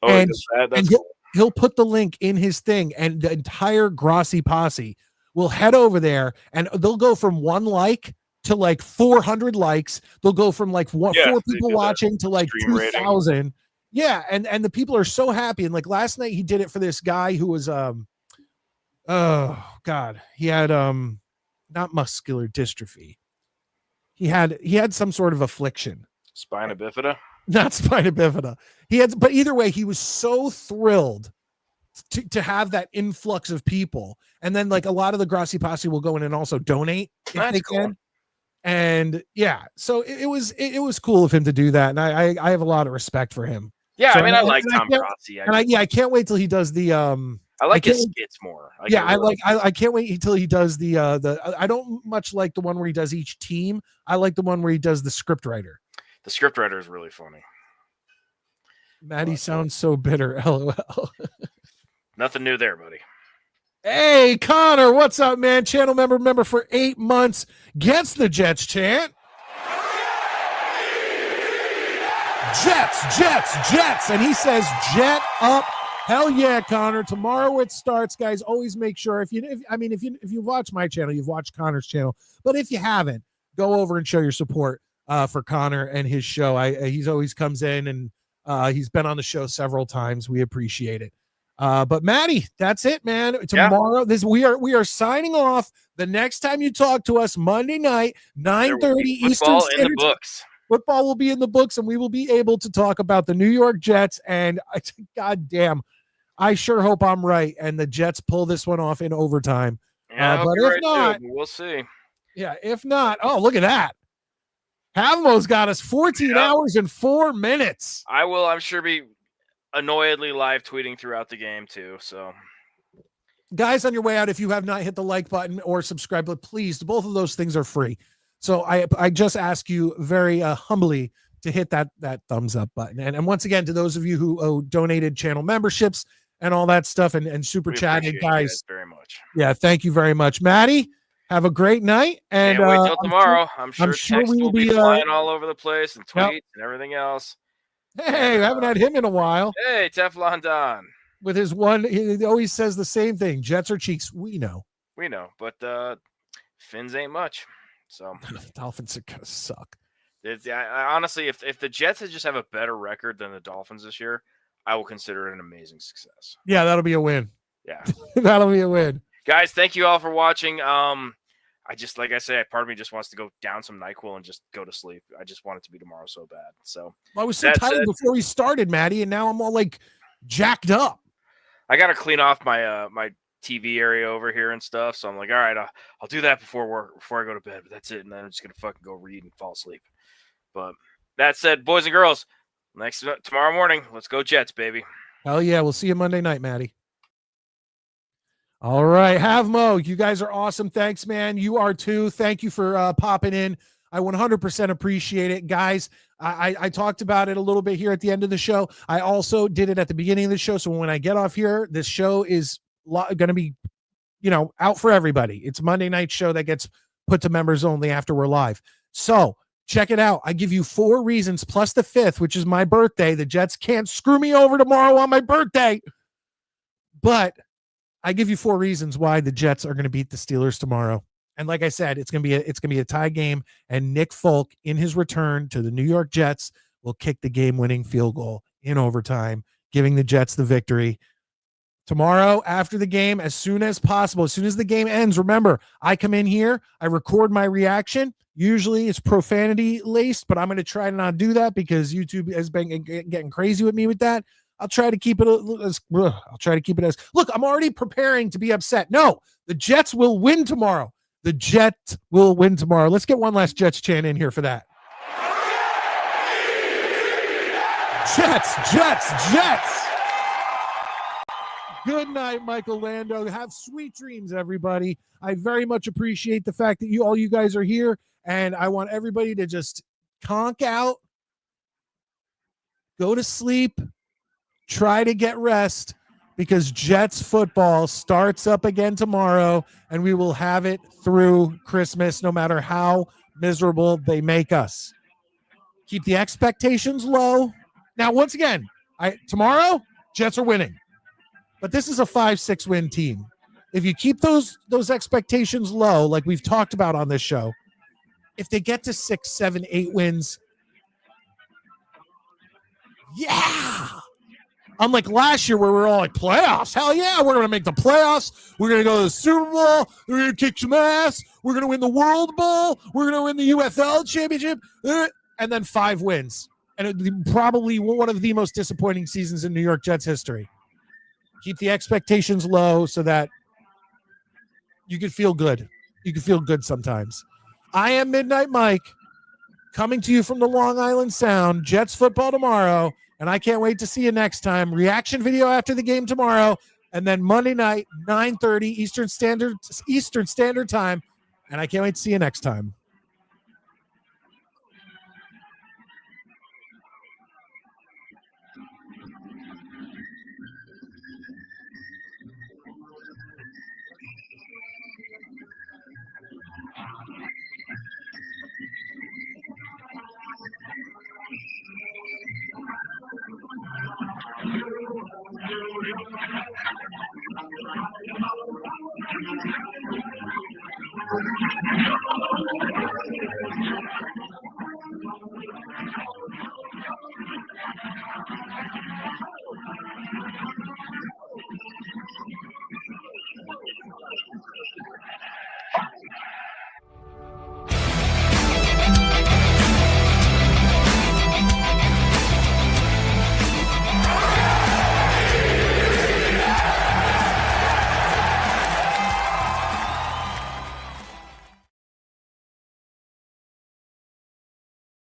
Oh, and, that's and he'll put the link in his thing, and the entire Grossi posse will head over there, and they'll go from 1 like to like 400 likes. They'll go from like 4 people watching to like 2,000. Yeah, and the people are so happy. And like last night, he did it for this guy who was oh God, he had not muscular dystrophy. He had some sort of affliction. Spina bifida? Not spina bifida. But either way, he was so thrilled to have that influx of people. And then like a lot of the Grossi posse will go in and also donate if they can. And yeah, so it was cool of him to do that. And I have a lot of respect for him. Yeah, so, I mean, I like Tom Grossi. I can't wait till he does the I like his skits more. I can't wait until he does the I don't much like the one where he does each team. I like the one where he does the script writer. The script writer is really funny. Maddie sounds so bitter. LOL. Nothing new there, buddy. Hey, Connor, what's up, man? Channel member for 8 months, gets the Jets chant. Jets. And he says, Jet up. Hell yeah, Connor. Tomorrow it starts, guys. Always make sure if you watch my channel, you've watched Connor's channel. But if you haven't, go over and show your support for Connor and his show. He's always comes in, and he's been on the show several times. We appreciate it. But Maddie, that's it, man. Tomorrow, we are signing off. The next time you talk to us, Monday night, 9:30 Eastern Standard in the books. Football will be in the books, and we will be able to talk about the New York Jets. And God damn, I sure hope I'm right, and the Jets pull this one off in overtime. Yeah, but if not, we'll see. Yeah, if not, oh, look at that. Havmo's got us 14 hours and 4 minutes. I will, I'm sure, be annoyedly live tweeting throughout the game too. So, guys, on your way out, if you have not hit the like button or subscribe, but please, both of those things are free. So I just ask you very humbly to hit that thumbs up button. And once again, to those of you who donated channel memberships and all that stuff and super chatted, guys, very much. Yeah, thank you very much, Maddie. Have a great night. And wait till tomorrow. I'm sure we will be flying all over the place and tweets and everything else. Hey, we haven't had him in a while. Hey, Teflon Don. With his one, he always says the same thing. Jets or cheeks. We know, but fins ain't much. So the Dolphins are gonna suck. I honestly, if the Jets just have a better record than the Dolphins this year, I will consider it an amazing success. Yeah, that'll be a win. Yeah, that'll be a win. Guys, thank you all for watching. I just, like I said, part of me just wants to go down some NyQuil and just go to sleep. I just want it to be tomorrow so bad. So I was so tired before we started, Maddie, and now I'm all like jacked up. I got to clean off my my TV area over here and stuff. So I'm like, all right, I'll do that before I go to bed. But that's it, and then I'm just gonna fucking go read and fall asleep. But that said, boys and girls, tomorrow morning, let's go Jets, baby. Hell yeah, we'll see you Monday night, Maddie. All right, Havmo, you guys are awesome. Thanks, man. You are too. Thank you for popping in. I 100% appreciate it, guys. I talked about it a little bit here at the end of the show. I also did it at the beginning of the show. So when I get off here, this show is going to be, out for everybody. It's a Monday night show that gets put to members only after we're live. So Check it out. I give you 4 reasons plus the 5th, which is my birthday. The Jets can't screw me over tomorrow on my birthday. But I give you 4 reasons why the Jets are going to beat the Steelers tomorrow. And like I said, it's going to be a tie game, and Nick Folk in his return to the New York Jets will kick the game-winning field goal in overtime, giving the Jets the victory. Tomorrow after the game, as soon as possible, as soon as the game ends, remember, I come in here, I record my reaction. Usually it's profanity laced, but I'm going to try to not do that because YouTube has been getting crazy with me with that. I'll try to keep it as look, I'm already preparing to be upset. No, the Jets will win tomorrow. The Jets will win tomorrow. Let's get one last Jets chant in here for that. Jets, Jets, Jets. Good night, Michael Lando. Have sweet dreams, everybody. I very much appreciate the fact that all you guys are here, and I want everybody to just conk out, go to sleep, try to get rest, because Jets football starts up again tomorrow, and we will have it through Christmas, no matter how miserable they make us. Keep the expectations low. Now, once again, tomorrow, Jets are winning. But this is a 5-6 win team. If you keep those expectations low, like we've talked about on this show, if they get to 6, 7, 8 wins, yeah. Unlike last year where we were all like, playoffs, hell yeah, we're going to make the playoffs. We're going to go to the Super Bowl. We're going to kick some ass. We're going to win the World Bowl. We're going to win the UFL championship. And then 5 wins. And it would be probably one of the most disappointing seasons in New York Jets history. Keep the expectations low so that you can feel good. You can feel good sometimes. I am Midnight Mike, coming to you from the Long Island Sound. Jets football tomorrow, and I can't wait to see you next time. Reaction video after the game tomorrow, and then Monday night, 9:30 Eastern Standard Time, and I can't wait to see you next time.